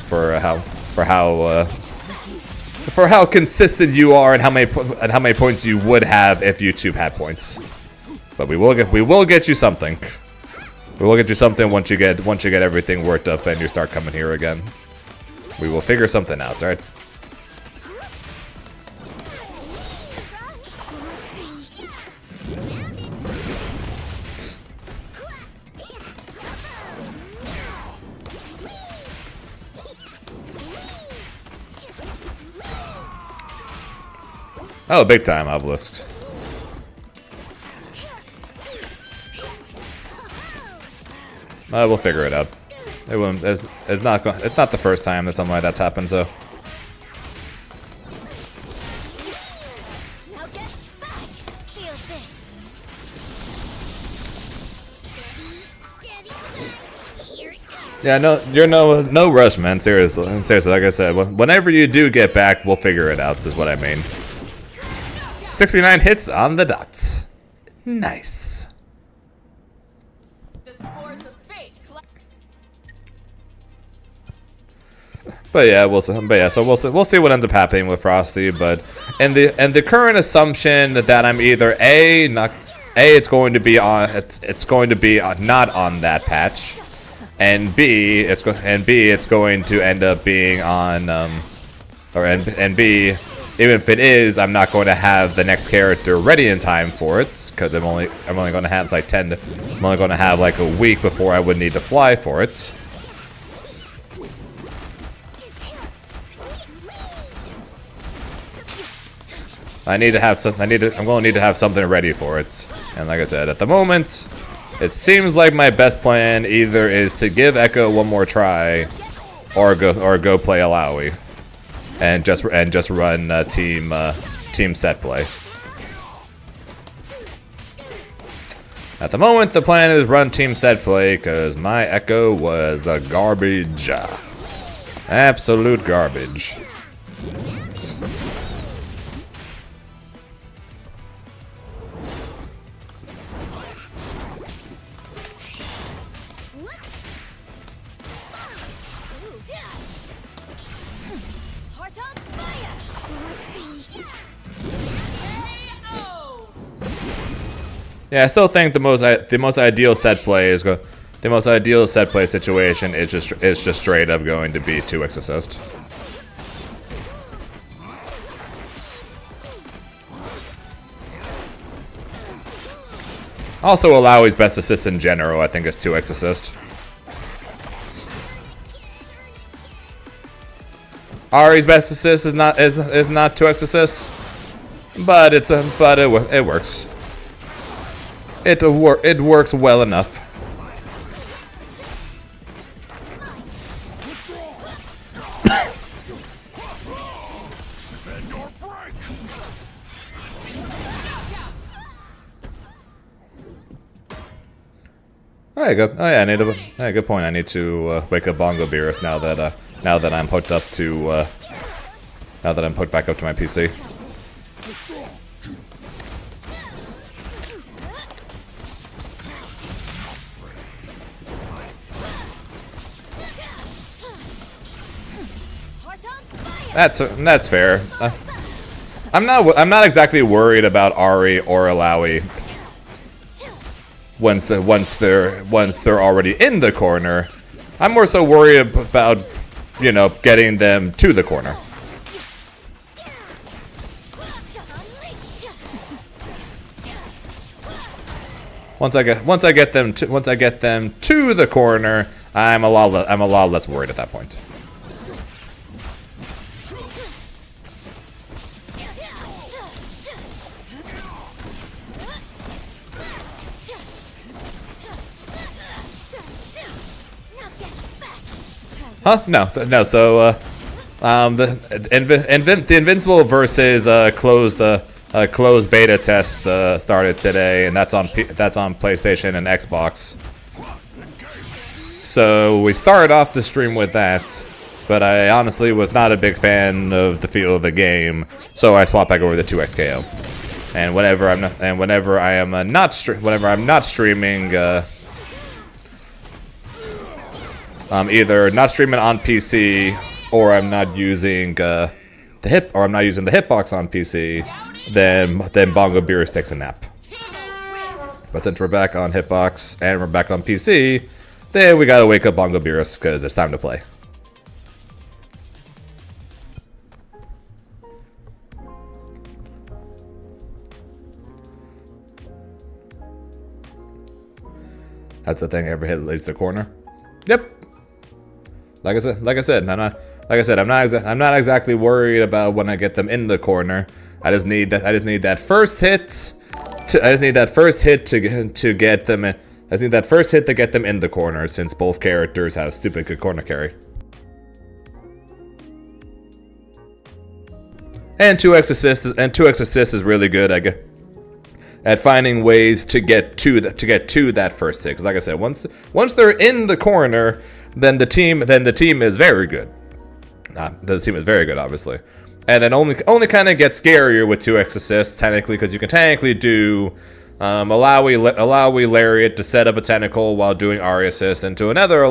for how consistent you are and how many points you would have if YouTube had points. But we will get you something. We will get you something once you get everything worked up and you start coming here again. We will figure something out, alright? Oh, big time, Obelisk. We'll figure it out. It won't. It's not the first time that something like that's happened. So. Now get back. Feel this. Steady, steady. Here it comes. Yeah, you're no rush, man. Seriously, like I said, whenever you do get back, we'll figure it out. Is what I mean. 69 hits on the dots. Nice. But yeah, we'll see. So we'll see what ends up happening with Frosty. But and the current assumption that I'm either it's going to be not on that patch, and B it's going to end up being on and B, even if it is, I'm not going to have the next character ready in time for it because I'm only going to have like I'm only going to have like a week before I would need to fly for it. I'm going to need to have something ready for it. And like I said, at the moment, It seems like my best plan either is to give Echo one more try, or go play Alawi, and just run team set play. At the moment, the plan is run team set play because my Echo was garbage, absolute garbage. Heart on fire! Yeah, I still think the most ideal set play is the most ideal set play situation is just straight up going to be 2x assist. Also, Alawi's best assist in general, I think, is 2x assist. Ari's best assist is not 2x assist, but it works. It works well enough. There you go. Oh yeah, good point. I need to wake up Bongo Beerus now that I'm hooked up to now that I'm hooked back up to my PC. That's fair. I'm not exactly worried about Ari or Alawi once they're already in the corner. I'm more so worried about, you know, getting them to the corner. Once I get them to the corner, I'm a lot less worried at that point. Huh? No. So, the Invincible versus closed beta test started today, and that's on PlayStation and Xbox. So we started off the stream with that, but I honestly was not a big fan of the feel of the game, so I swapped back over to 2XKO. And whenever I'm not streaming. Either not streaming on PC, or I'm not using the hitbox on PC, then Bongo Beerus takes a nap. But since we're back on hitbox and we're back on PC, then we gotta wake up Bongo Beerus because it's time to play. That's the thing. Every hit leads to the corner. Yep. Like I said, I'm not exactly worried about when I get them in the corner. I just need that first hit to get them in. I just need that first hit to get them in the corner, since both characters have stupid good corner carry. And 2x assist is really good, I guess, at finding ways to get to that first hit. Because like I said, once they're in the corner, then the team is very good. The team is very good, obviously. And then only kind of gets scarier with 2x assists, technically, because you can technically do Alawi Lariat to set up a tentacle while doing Ari assist, into another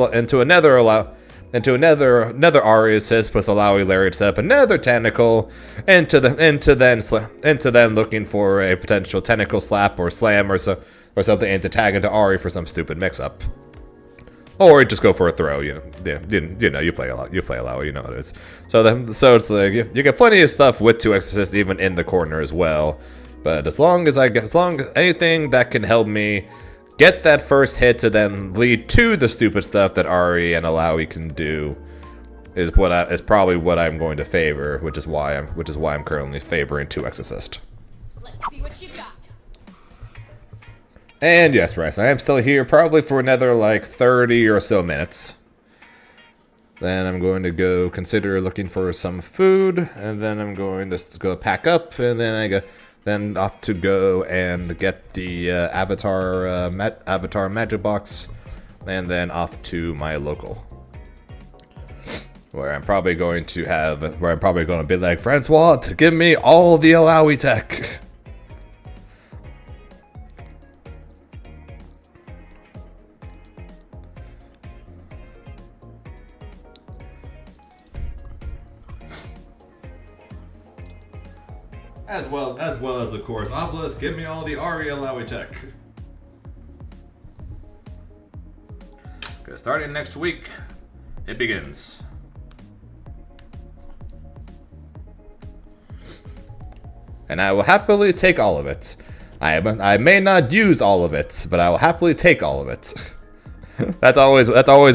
Ari assist plus Alawi Lariat to set up another tentacle, into then looking for a potential tentacle slap or slam or something, and to tag into Ari for some stupid mix-up. Or just go for a throw, you play Alawi, you know what it is. So it's like you get plenty of stuff with 2x assist even in the corner as well. But as long as anything that can help me get that first hit to then lead to the stupid stuff that Ari and Alawi can do is probably what I'm going to favor, which is why I'm currently favoring 2x assist. Let's see what you got. And yes, Rice, I am still here probably for another like 30 or so minutes. Then I'm going to go consider looking for some food, and then I'm going to go pack up, and then off to go and get the Avatar Magic Box, and then off to my local, where I'm probably going to be like, Francois, give me all the Alawi tech. As well as of course, Obelisk, give me all the Ari Alawi tech. Because starting next week, it begins. And I will happily take all of it. I may not use all of it, but I will happily take all of it. That's always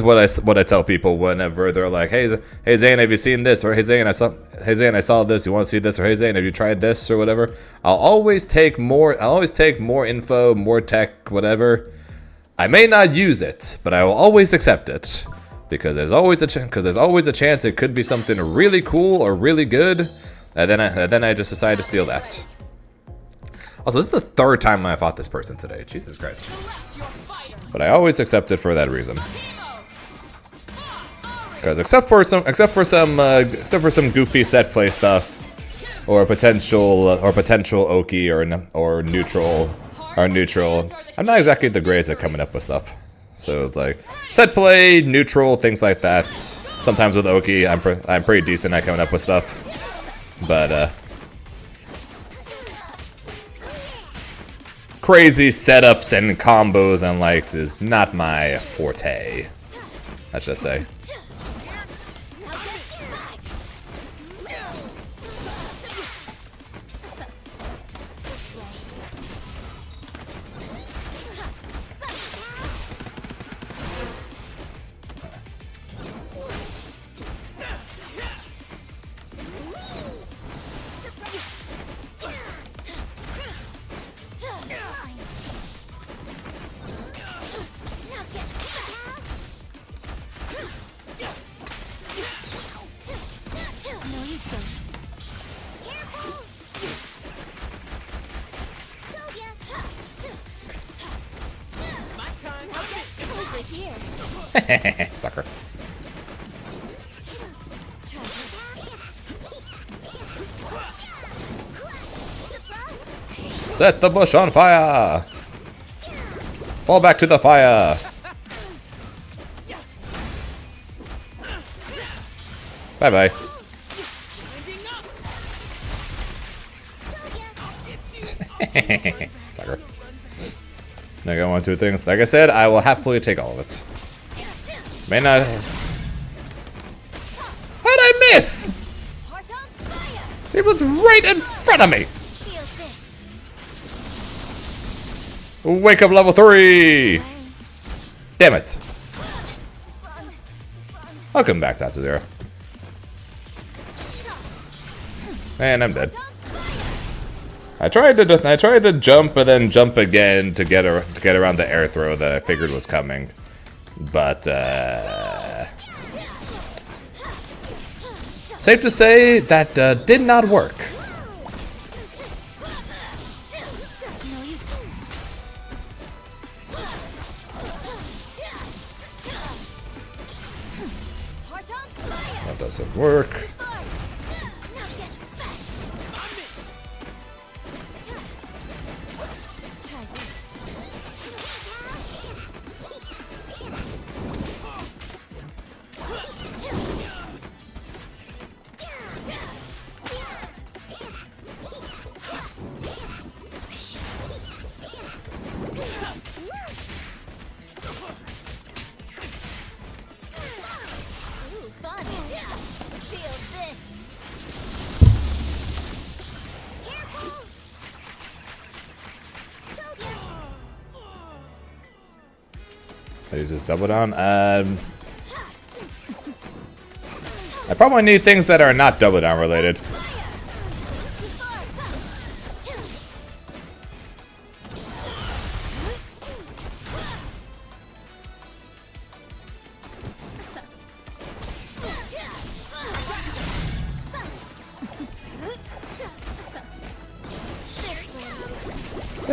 what I tell people whenever they're like, hey Zane, have you seen this? Or hey Zane, I saw this. You want to see this? Or hey Zane, have you tried this? Or whatever. I'll always take more info, more tech, whatever. I may not use it, but I will always accept it because there's always a chance it could be something really cool or really good, and then I just decide to steal that. Also, this is the third time I fought this person today. Jesus Christ. But I always accept it for that reason. Because except for some goofy set play stuff, or potential Oki or neutral, I'm not exactly the greatest at coming up with stuff. So it's like set play, neutral, things like that. Sometimes with Oki, I'm pretty decent at coming up with stuff. But crazy setups and combos and likes is not my forte. Let's just say. Sucker. Set the bush on fire! Fall back to the fire! Bye-bye. Sucker. Now I got 1, 2 things. Like I said, I will happily take all of it. May not. How'd I miss? It was right in front of me. Wake up level 3. Damn it. I'll come back down to 0. And I'm dead. I tried to jump and then jump again to get around the air throw that I figured was coming. But, safe to say that did not work. That doesn't work. I use this double down. I probably need things that are not double down related.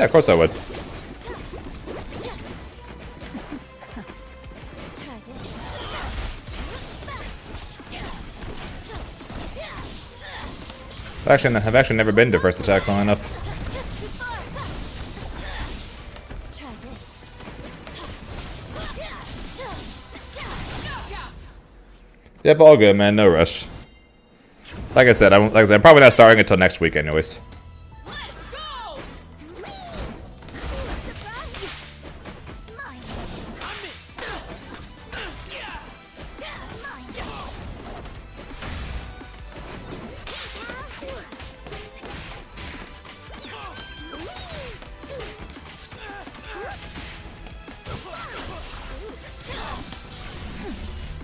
Yeah, of course I would. Try this. I've actually never been to first attack long enough. Too far. Try this. Yep, all good, man. No rush. Like I said, I'm probably not starting until next week, anyways. Let's go! Mine.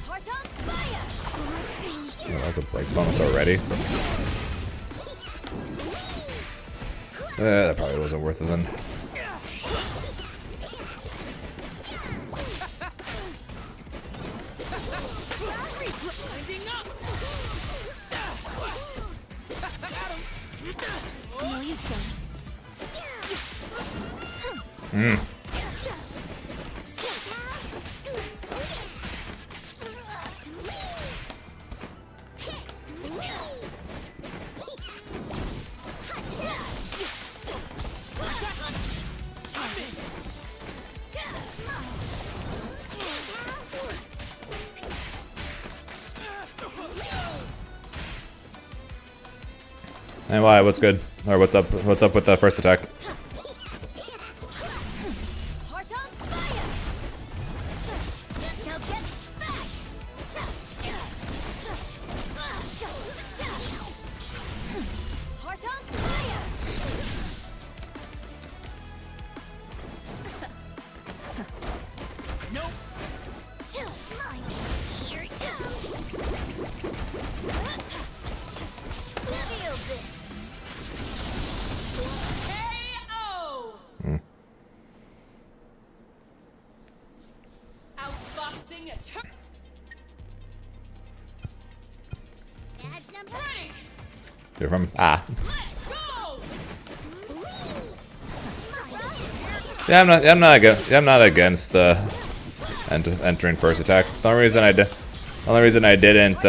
Heart on fire. Oh, that was a like bonus already. That probably wasn't worth it then. No, you don't. And why? What's good? Or what's up? What's up with the first attack? Heart on fire. Now get back. Heart on fire. Nope. Mine. Here it comes. Feel this. KO! Outboxing a turn. Badge number. Ready! You're from Let's go! Yeah, I'm not against entering first attack. The only reason I didn't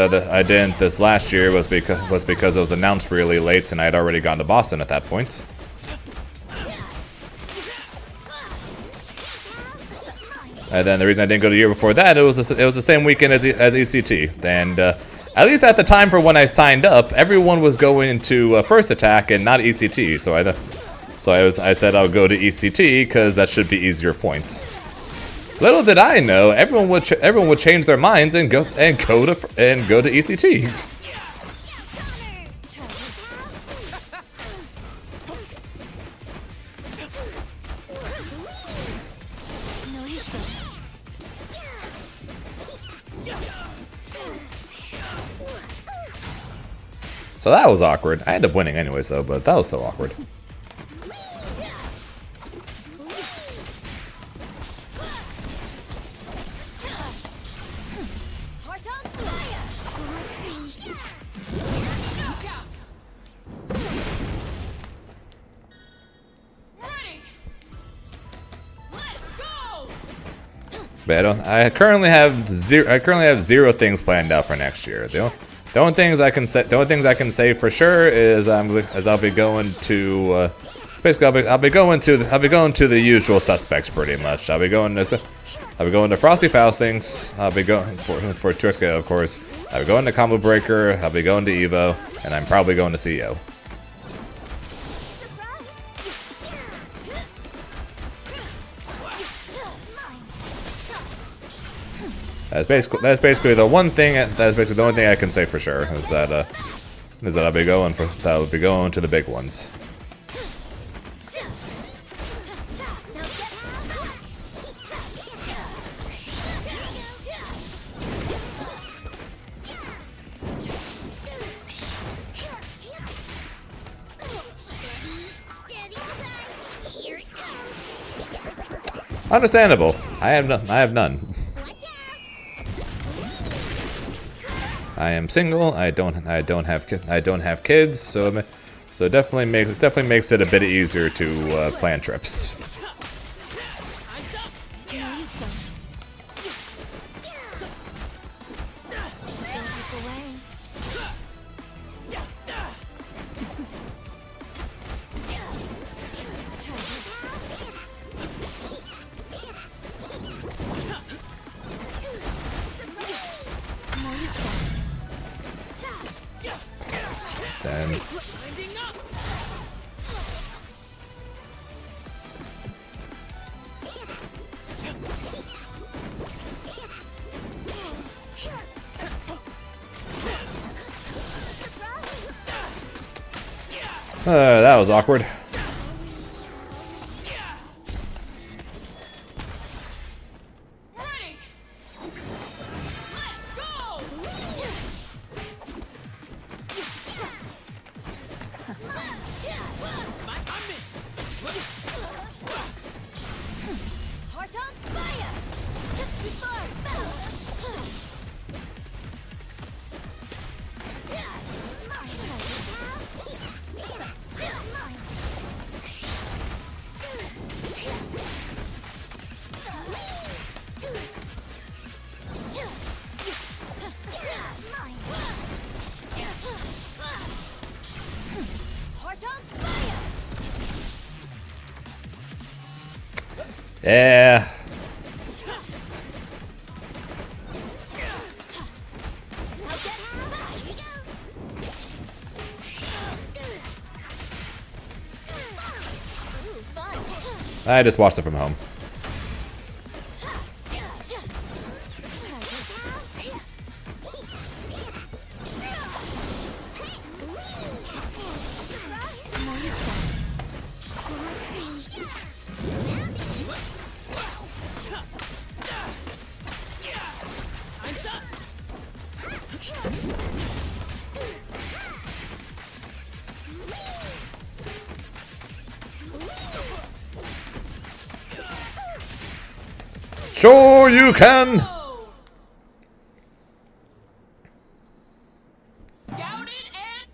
this last year was because it was announced really late and I had already gone to Boston at that point. And then the reason I didn't go the year before that, it was the same weekend as ECT. And at least at the time for when I signed up, everyone was going to first attack and not ECT. So I said I'll go to ECT because that should be easier points. Little did I know, everyone would change their minds and go to ECT. No, you don't. So that was awkward. I ended up winning anyways though, but that was still awkward. Heart on fire. Knockout! Ready! Let's go! But I currently have zero things planned out for next year. The only things I can say for sure is I'll be going to basically I'll be going to the usual suspects pretty much. I'll be going to Frosty Faustings. I'll be going for Triska, of course. I'll be going to Combo Breaker. I'll be going to Evo, and I'm probably going to CEO. That's basically the one thing. That's basically the only thing I can say for sure is that I'll be going to the big ones. Here it comes. Understandable. I have none. Watch out. I am single. I don't have kids. So So it definitely makes it a bit easier to plan trips. Then that was awkward. Ready. Let's go. Heart on fire! Too far! Heart on fire! Yeah. I just watched it from home. Sure you can. Scouted and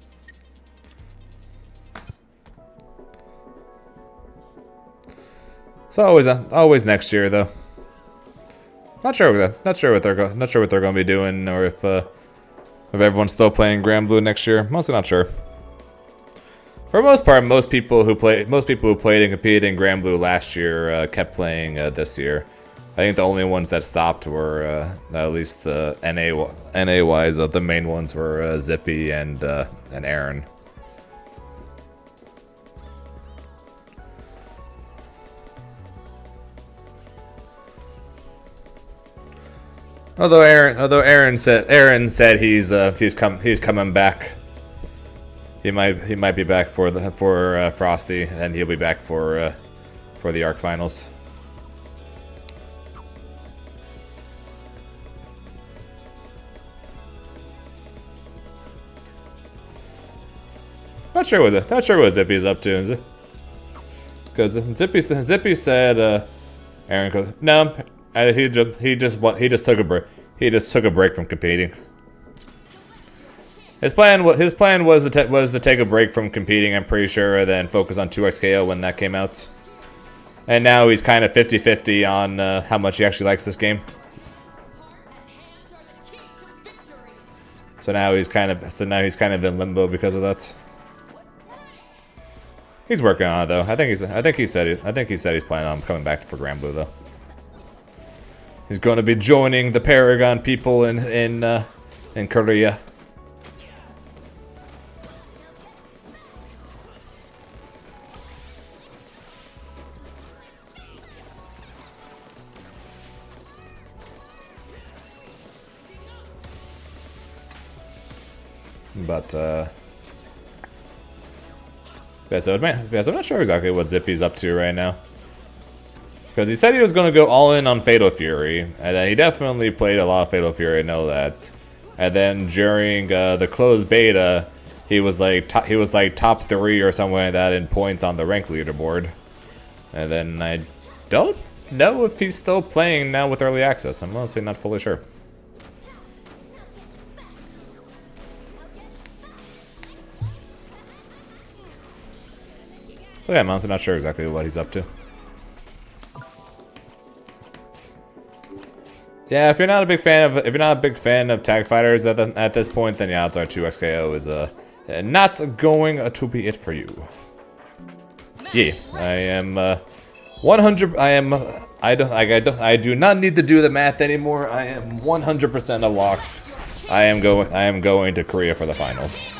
It's always next year though. Not sure what they're going to be doing, or if everyone's still playing Grand Blue next year. Mostly not sure. For the most part, most people who played and competed in Grand Blue last year kept playing this year. I think the only ones that stopped were at least NA wise. The main ones were Zippy and Aaron. Although Aaron said he's coming back. He might be back for Frosty, and he'll be back for the Arc Finals. Not sure what Zippy's up to, because Zippy said Aaron goes, no, he just took a break. He just took a break from competing. His plan was to take a break from competing, I'm pretty sure, and then focus on 2XKO when that came out. And now he's kind of 50-50 on how much he actually likes this game. So now he's kind of in limbo because of that. He's working on it though. I think he said he's planning on coming back for Grand Blue though. He's going to be joining the Paragon people in Korea. But yeah, so I'm not sure exactly what Zippy's up to right now. Because he said he was going to go all in on Fatal Fury, and then he definitely played a lot of Fatal Fury, I know that. And then during the closed beta, he was like top 3 or something like that in points on the rank leaderboard. And then I don't know if he's still playing now with early access. I'm honestly not fully sure. So yeah, I'm honestly not sure exactly what he's up to. Yeah, if you're not a big fan of tag fighters at this point, then yeah, odds are 2XKO is not going to be it for you. Yeah, I am 100. I do not need to do the math anymore. I am 100% a lock. I am going to Korea for the finals.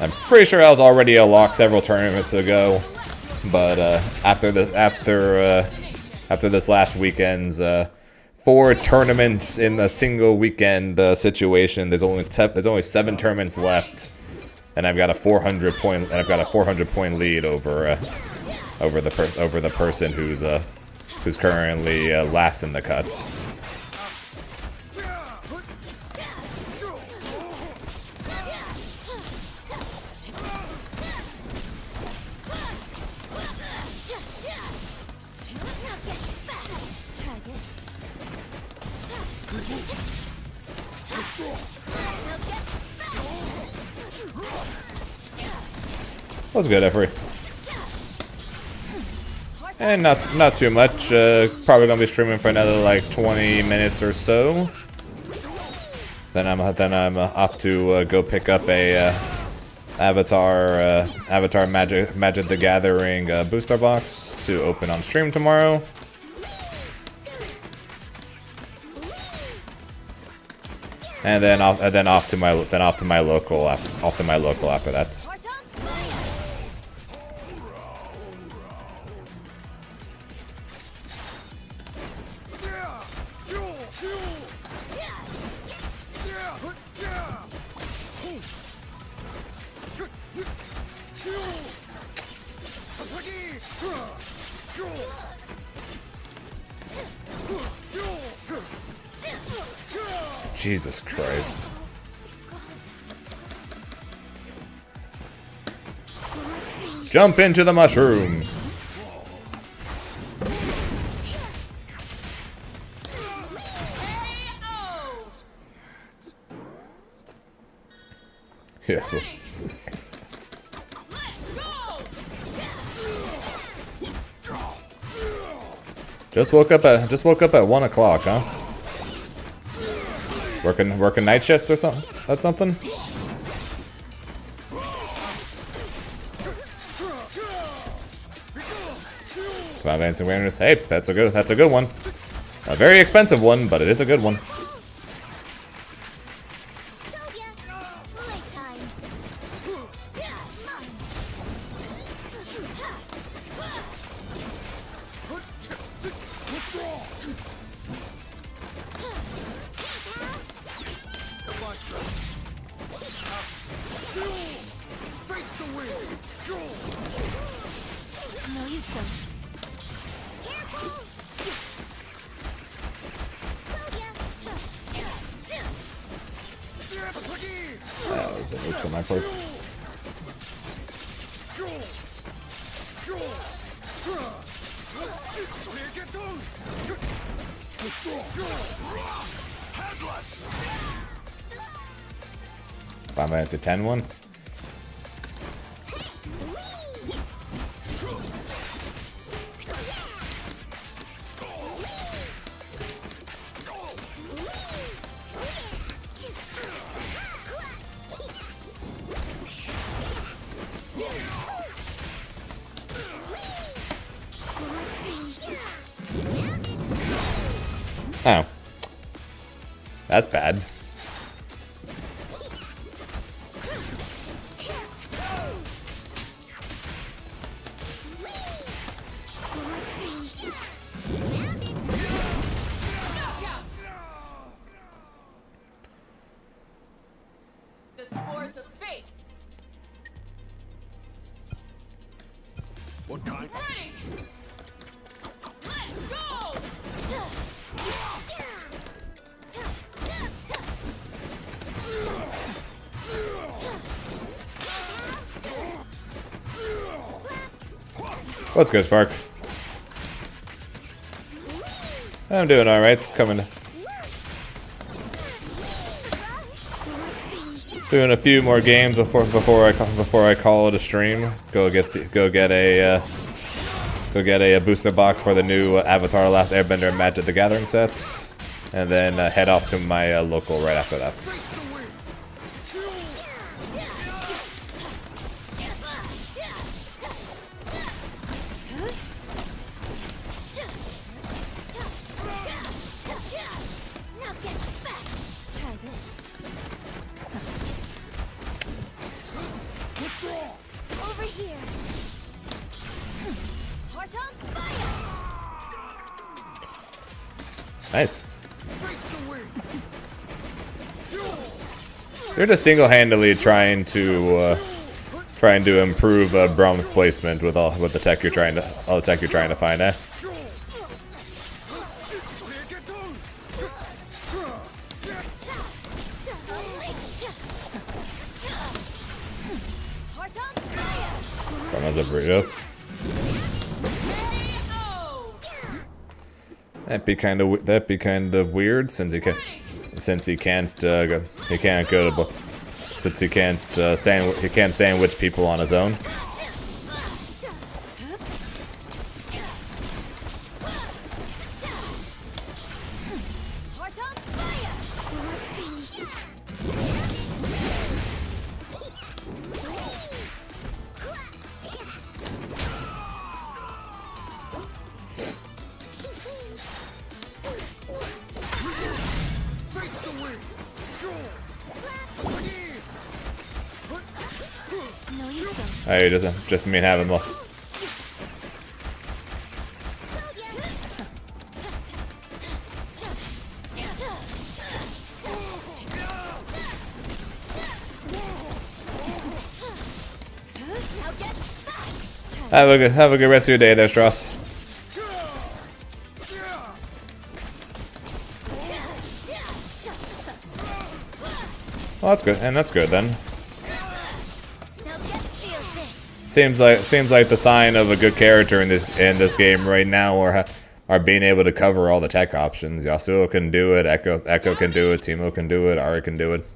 I'm pretty sure I was already a lock several tournaments ago, but after this last weekend's 4 tournaments in a single weekend situation, there's only 7 tournaments left, and I've got a 400 point lead over the person who's currently last in the cuts. That was good effort. And not too much. Probably gonna be streaming for another like 20 minutes or so. Then I'm off to go pick up a Avatar Magic the Gathering booster box to open on stream tomorrow. And then off to my local after that. Jesus Christ. Jump into the mushroom. Yes. Well. Just woke up at 1 o'clock, huh? Working night shift or something? That's something? Come on, advancing awareness. Hey, that's a good one. A very expensive one, but it is a good one. No, you don't. That was an oops on my part. Final Fantasy 10 one. Oh. That's bad. The spores of fate. What kind? Ready. Let's go. What's good, Spark? I'm doing all right. It's coming. Doing a few more games before I call it a stream. Go get Go get a booster box for the new Avatar: The Last Airbender Magic the Gathering set, and then head off to my local right after that. Now get back. Try this. Over here. Heart on fire. Nice. They're just single-handedly trying to improve Brahm's placement with all the tech you're trying to find. Heart on fire. Brahm has a burrito. That'd be kind of weird since he can't sandwich people on his own. Heart on fire. No, you don't. Hey, it doesn't just mean having more. Now get back. Try Have a good rest of your day there, Strauss. Well, that's good, and that's good then. Now get feel this. Seems like the sign of a good character in this game right now are being able to cover all the tech options. Yasuo can do it, Echo can do it, Teemo can do it, Ari can do it.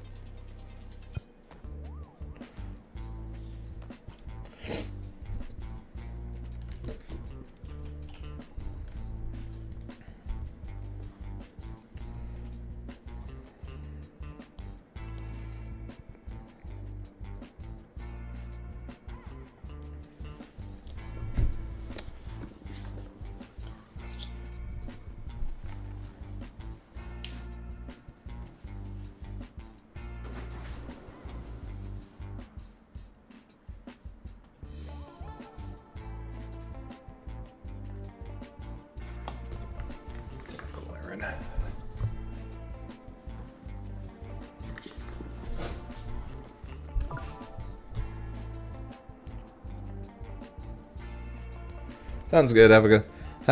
Sounds good. Have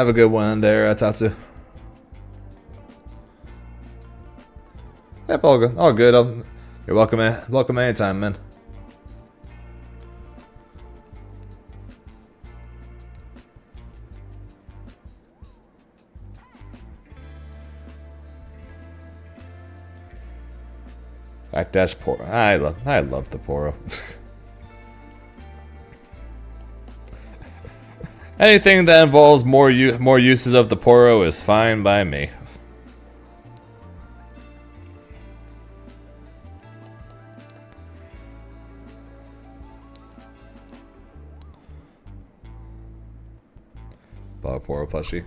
a good one there, Tatsu. Yep, all good. All good. You're welcome. Welcome anytime, man. Backdash Poro. I love the Poro. Anything that involves more uses of the Poro is fine by me. Poro plushie.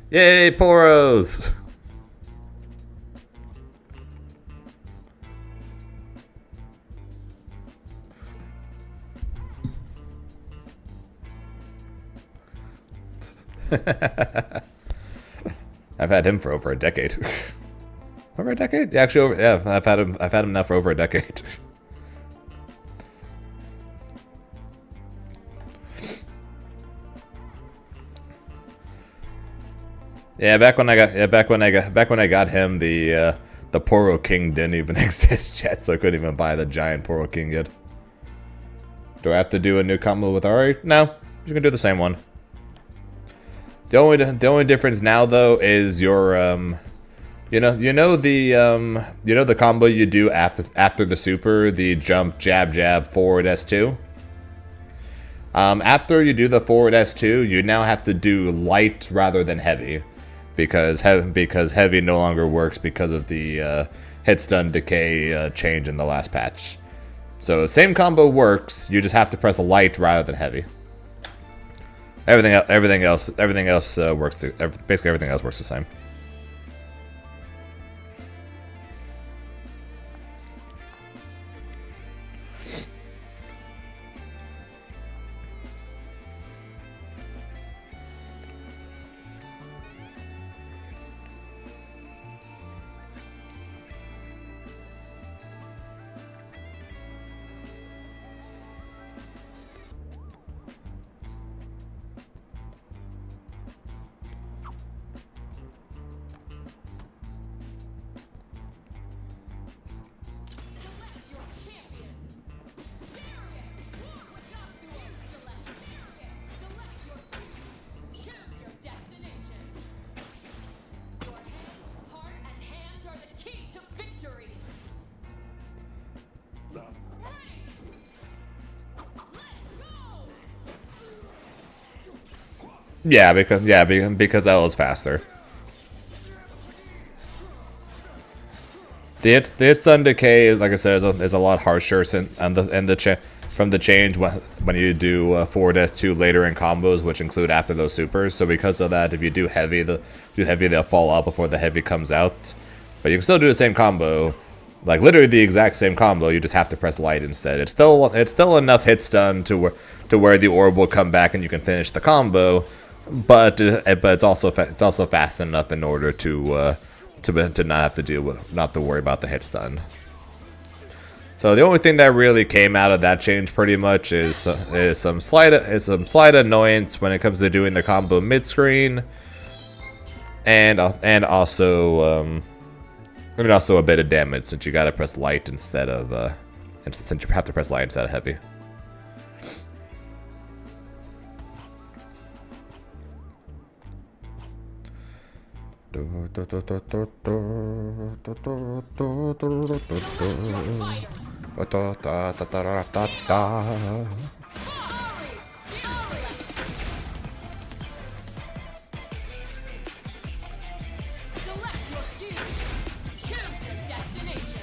Yay, Poros! I've had him for over a decade. Over a decade? Yeah, actually, I've had him now for over a decade. Yeah, back when I got him, the Poro King didn't even exist yet, so I couldn't even buy the giant Poro King yet. Do I have to do a new combo with Ari? No, you can do the same one. The only difference now though is your you know the combo you do after the super, the jump jab jab forward S2. After you do the forward S2, you now have to do light rather than heavy, because heavy no longer works because of the hit stun decay change in the last patch. So same combo works, you just have to press light rather than heavy. Everything else works. Basically everything else works the same. Select your champions. Darius, Wakasuo, select Darius. Select your future. Choose your destination. Your head, heart, and hands are the key to victory. Ready? Let's go! Because that was faster. The hit stun decay, like I said, is a lot harsher from the change when you do forward S2 later in combos, which include after those supers. So because of that, if you do heavy, they'll fall out before the heavy comes out. But you can still do the same combo, like literally the exact same combo. You just have to press light instead. It's still enough hit stun to where the orb will come back and you can finish the combo, but it's also fast enough in order to not have to worry about the hit stun. So the only thing that really came out of that change pretty much is some slight annoyance when it comes to doing the combo mid screen, and also a bit of damage since you gotta press light instead of since you have to press light instead of heavy. Select your future. Choose your destination.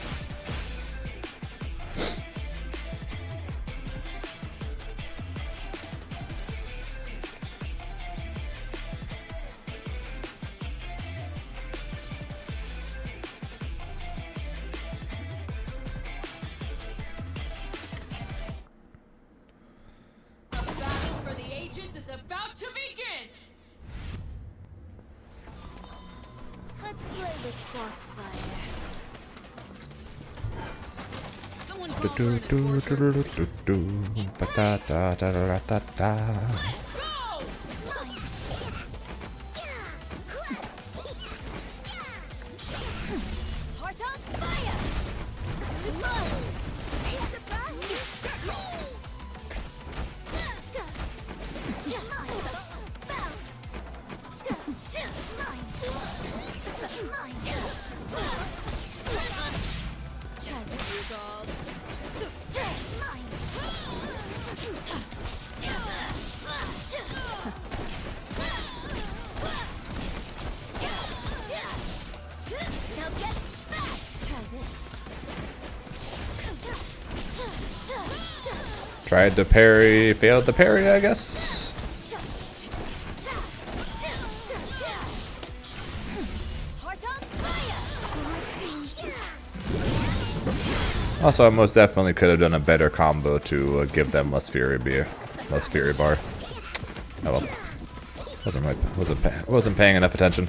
A battle for the ages is about to begin. Let's play with Foxfire. Someone go! Heart on fire! Hit the Try this. Now get back! Try this. Tried to parry, failed the parry, I guess. Also, I most definitely could have done a better combo to give them less fury bar. Oh well, wasn't paying enough attention.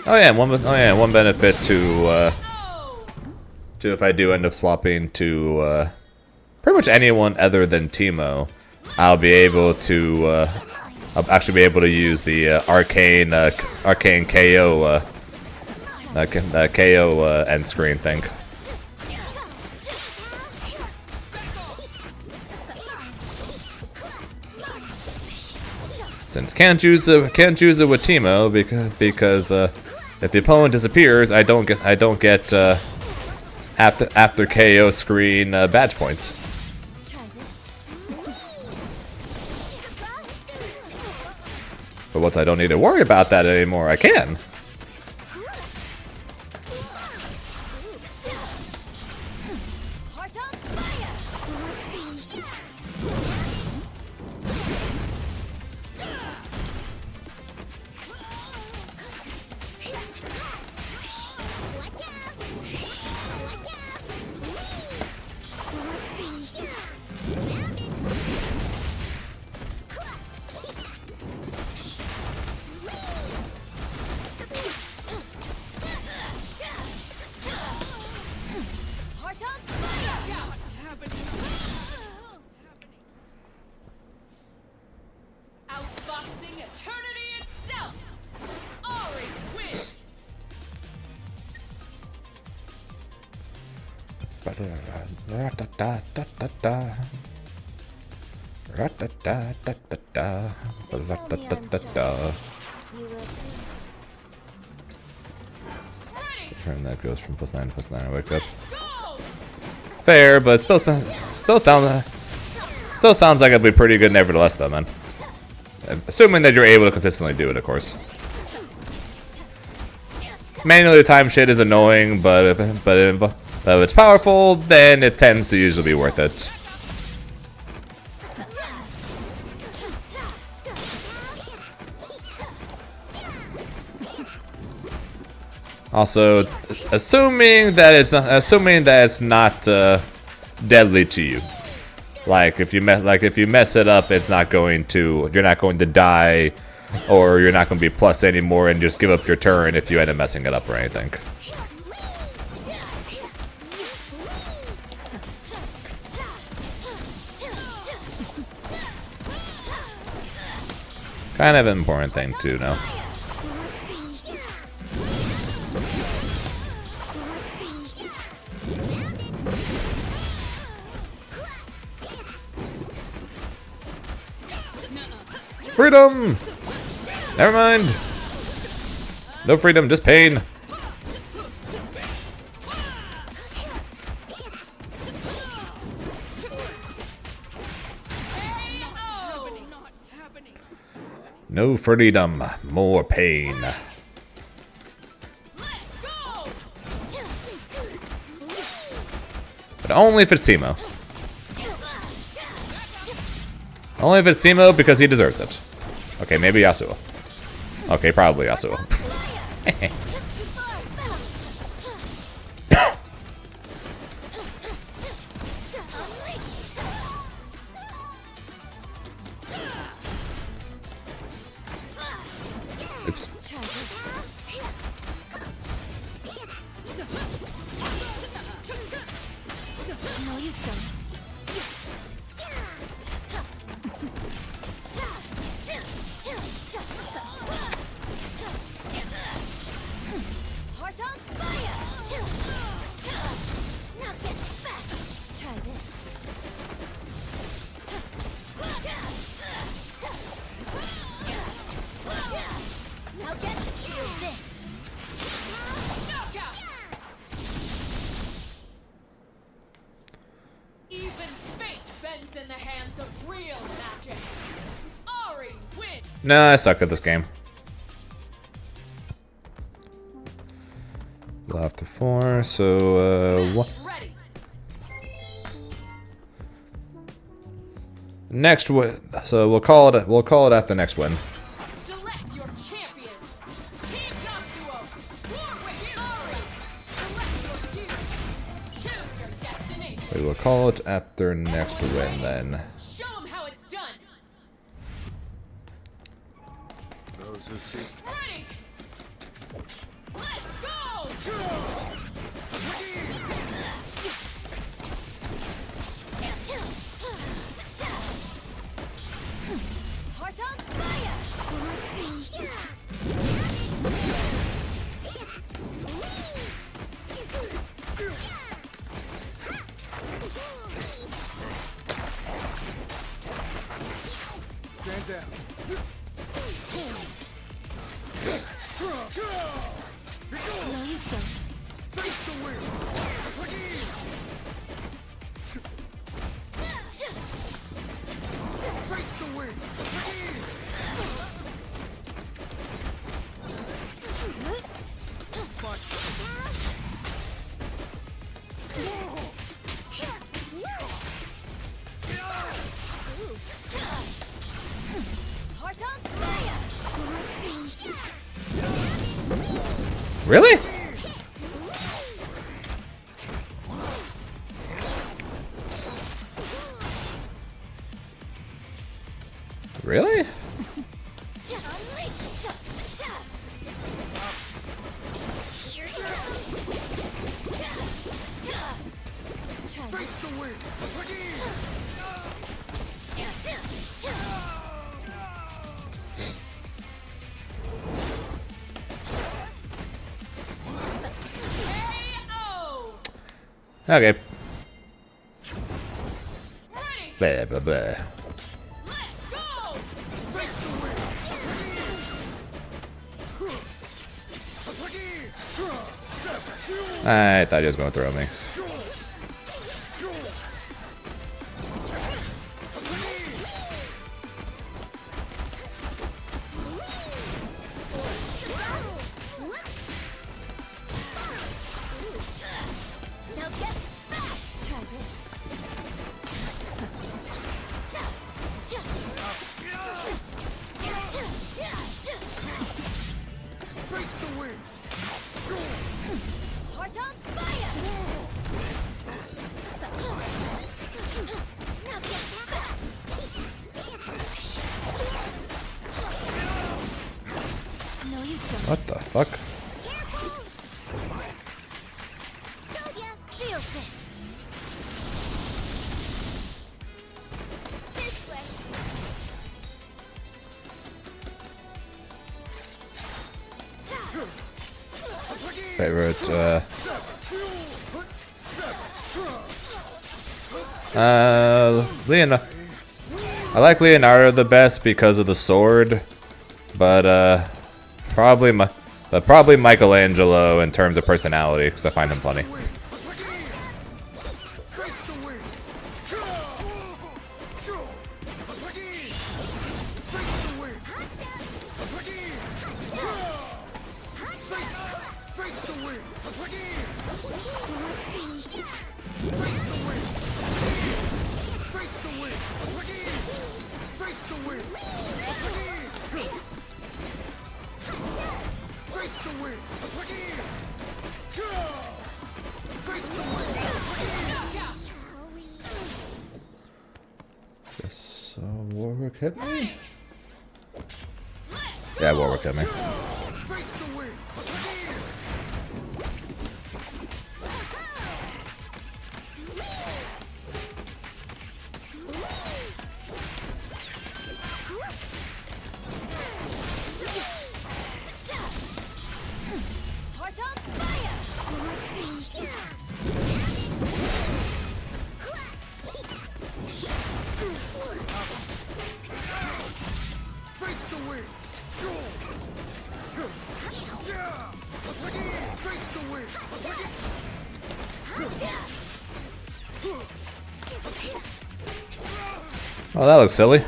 Oh yeah, one benefit to if I do end up swapping to pretty much anyone other than Teemo, I'll actually be able to use the arcane KO KO end screen thing. Since can't use it with Teemo because If the opponent disappears, I don't get after KO screen badge points. Try this. But once I don't need to worry about that anymore, I can. Heart on fire. Watch out. Heart on Outboxing eternity itself. Ari wins. You will too. Turn that goes from +9 to +9. I wake up. Go. Fair, but still sounds like it'd be pretty good nevertheless, though, man. Assuming that you're able to consistently do it, of course. Manually time shit is annoying, but if it's powerful, then it tends to usually be worth it. Also, assuming that it's not deadly to you. Like if you mess it up, you're not going to die, or you're not going to be plus anymore and just give up your turn if you end up messing it up or anything. Kind of an important thing to know. Freedom! Never mind. No freedom, just pain. No freedom, more pain. But only if it's Teemo. Only if it's Teemo because he deserves it. Okay, maybe Yasuo. Okay, probably Yasuo. Oops. No, you don't. Heart on fire! Now get back! Try this. Now get this. Knockout. Even fate bends in the hands of real magic. Ari wins. Nah, I suck at this game. After 4, so Match ready. next so we'll call it after next win. Select your champions. Team Yasuo. War with Ari. Select your fuse. Choose your destination. We will call it after next win then. Show 'em how it's done. Those who seek Ready. Let's go. Heart on fire! stand down. Really? Really? KO! Okay. Ready? Blah, blah, blah. Let's go! I thought he was going to throw me. Now get back. Try this. Heart on fire. Now get back. No, you don't. What the fuck? Careful! Told ya! Feel this! This way! Favorite, Leonardo. I like Leonardo the best because of the sword, but probably Michelangelo in terms of personality because I find him funny. So Warwick hit me? Yeah, Warwick hit me. Heart on fire! Oh, that looks silly.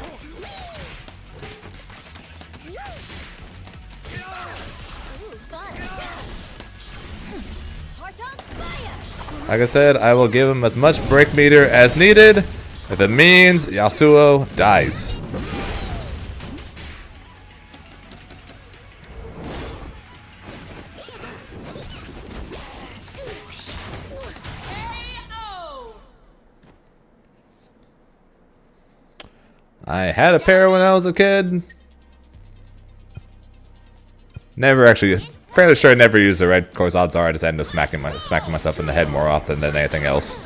Like I said, I will give him as much break meter as needed if it means Yasuo dies. KO! I had a pair when I was a kid. Never actually, fairly sure I never used the red. Of course, odds are I just end up smacking myself in the head more often than anything else.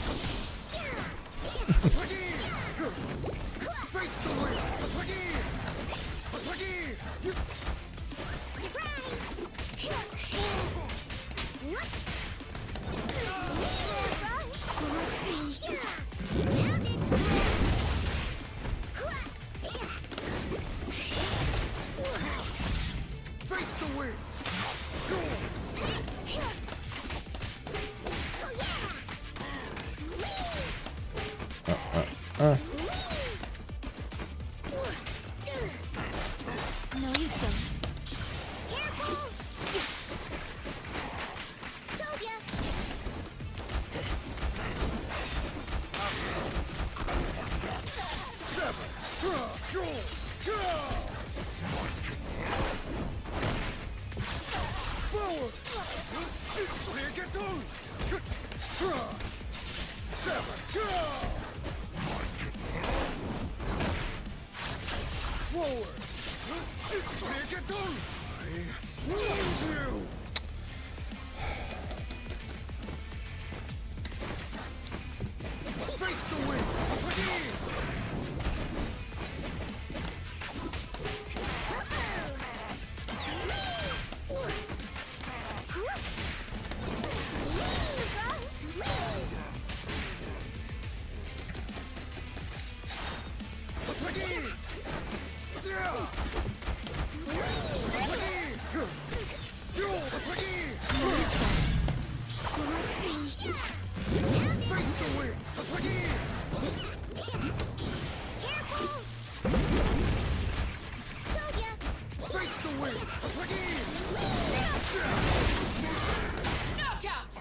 Knockout.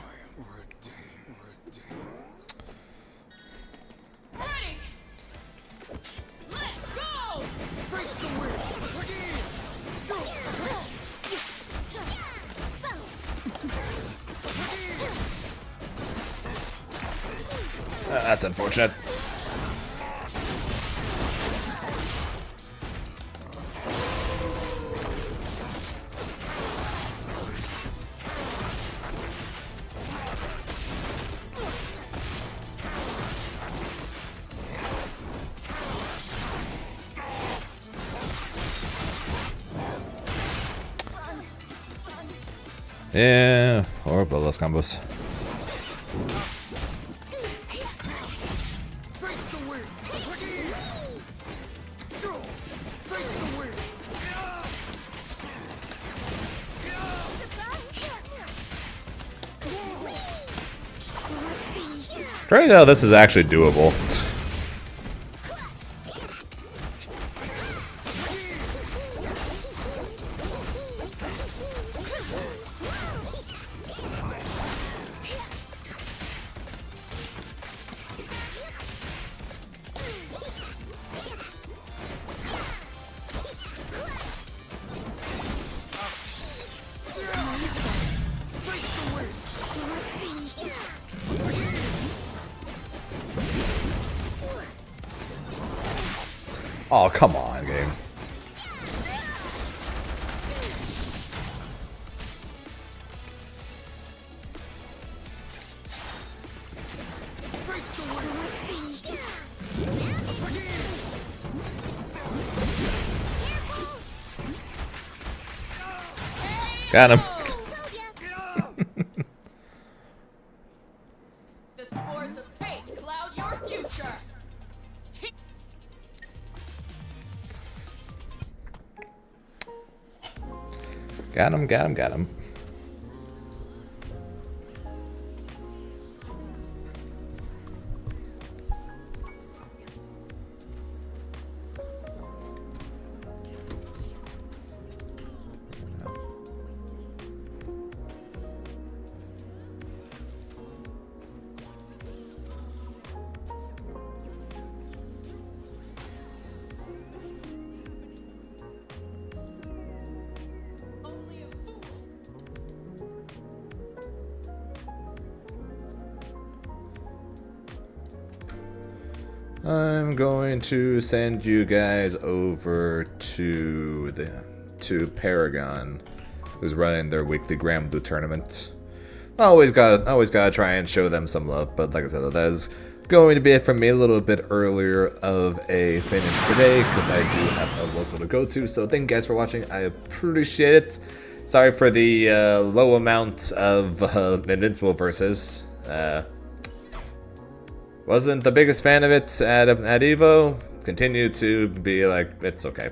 Ready. Let's go. That's unfortunate. Yeah, or bloodless combos. Right now, this is actually doable. Oh, come on, game. Got him. The spores of fate cloud your future. Got him, got him, got him. Only a fool. I'm going to send you guys over to Paragon, who's running their weekly Grand Blue tournament. Always gotta try and show them some love, but like I said, that is going to be it from me, a little bit earlier of a finish today, because I do have a local to go to. So thank you guys for watching. I appreciate it. Sorry for the low amount of Invincible versus. Wasn't the biggest fan of it at Evo. Continue to be like, it's okay.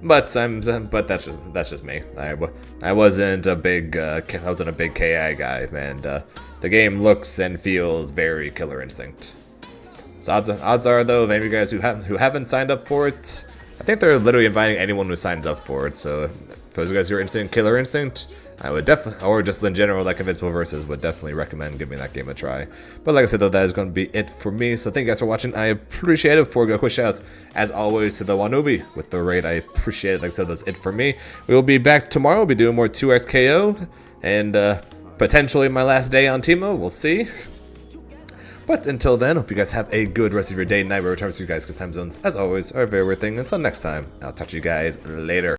But that's just me. I wasn't a big KI guy, and the game looks and feels very Killer Instinct. So odds are though, if any of you guys who haven't signed up for it, I think they're literally inviting anyone who signs up for it. So for those guys who are interested in Killer Instinct, I would definitely, or just in general, like Invincible Versus, would definitely recommend giving that game a try. But like I said, though, that is going to be it for me. So thank you guys for watching. I appreciate it. Before we go, quick shoutouts, as always, to the Wanubi with the raid. I appreciate it. Like I said, that's it for me. We will be back tomorrow. We'll be doing more 2X KO, and potentially my last day on Teemo. We'll see. But until then, hope you guys have a good rest of your day and night. Where returns to you guys, because time zones, as always, are a very weird thing. Until next time, I'll talk to you guys later.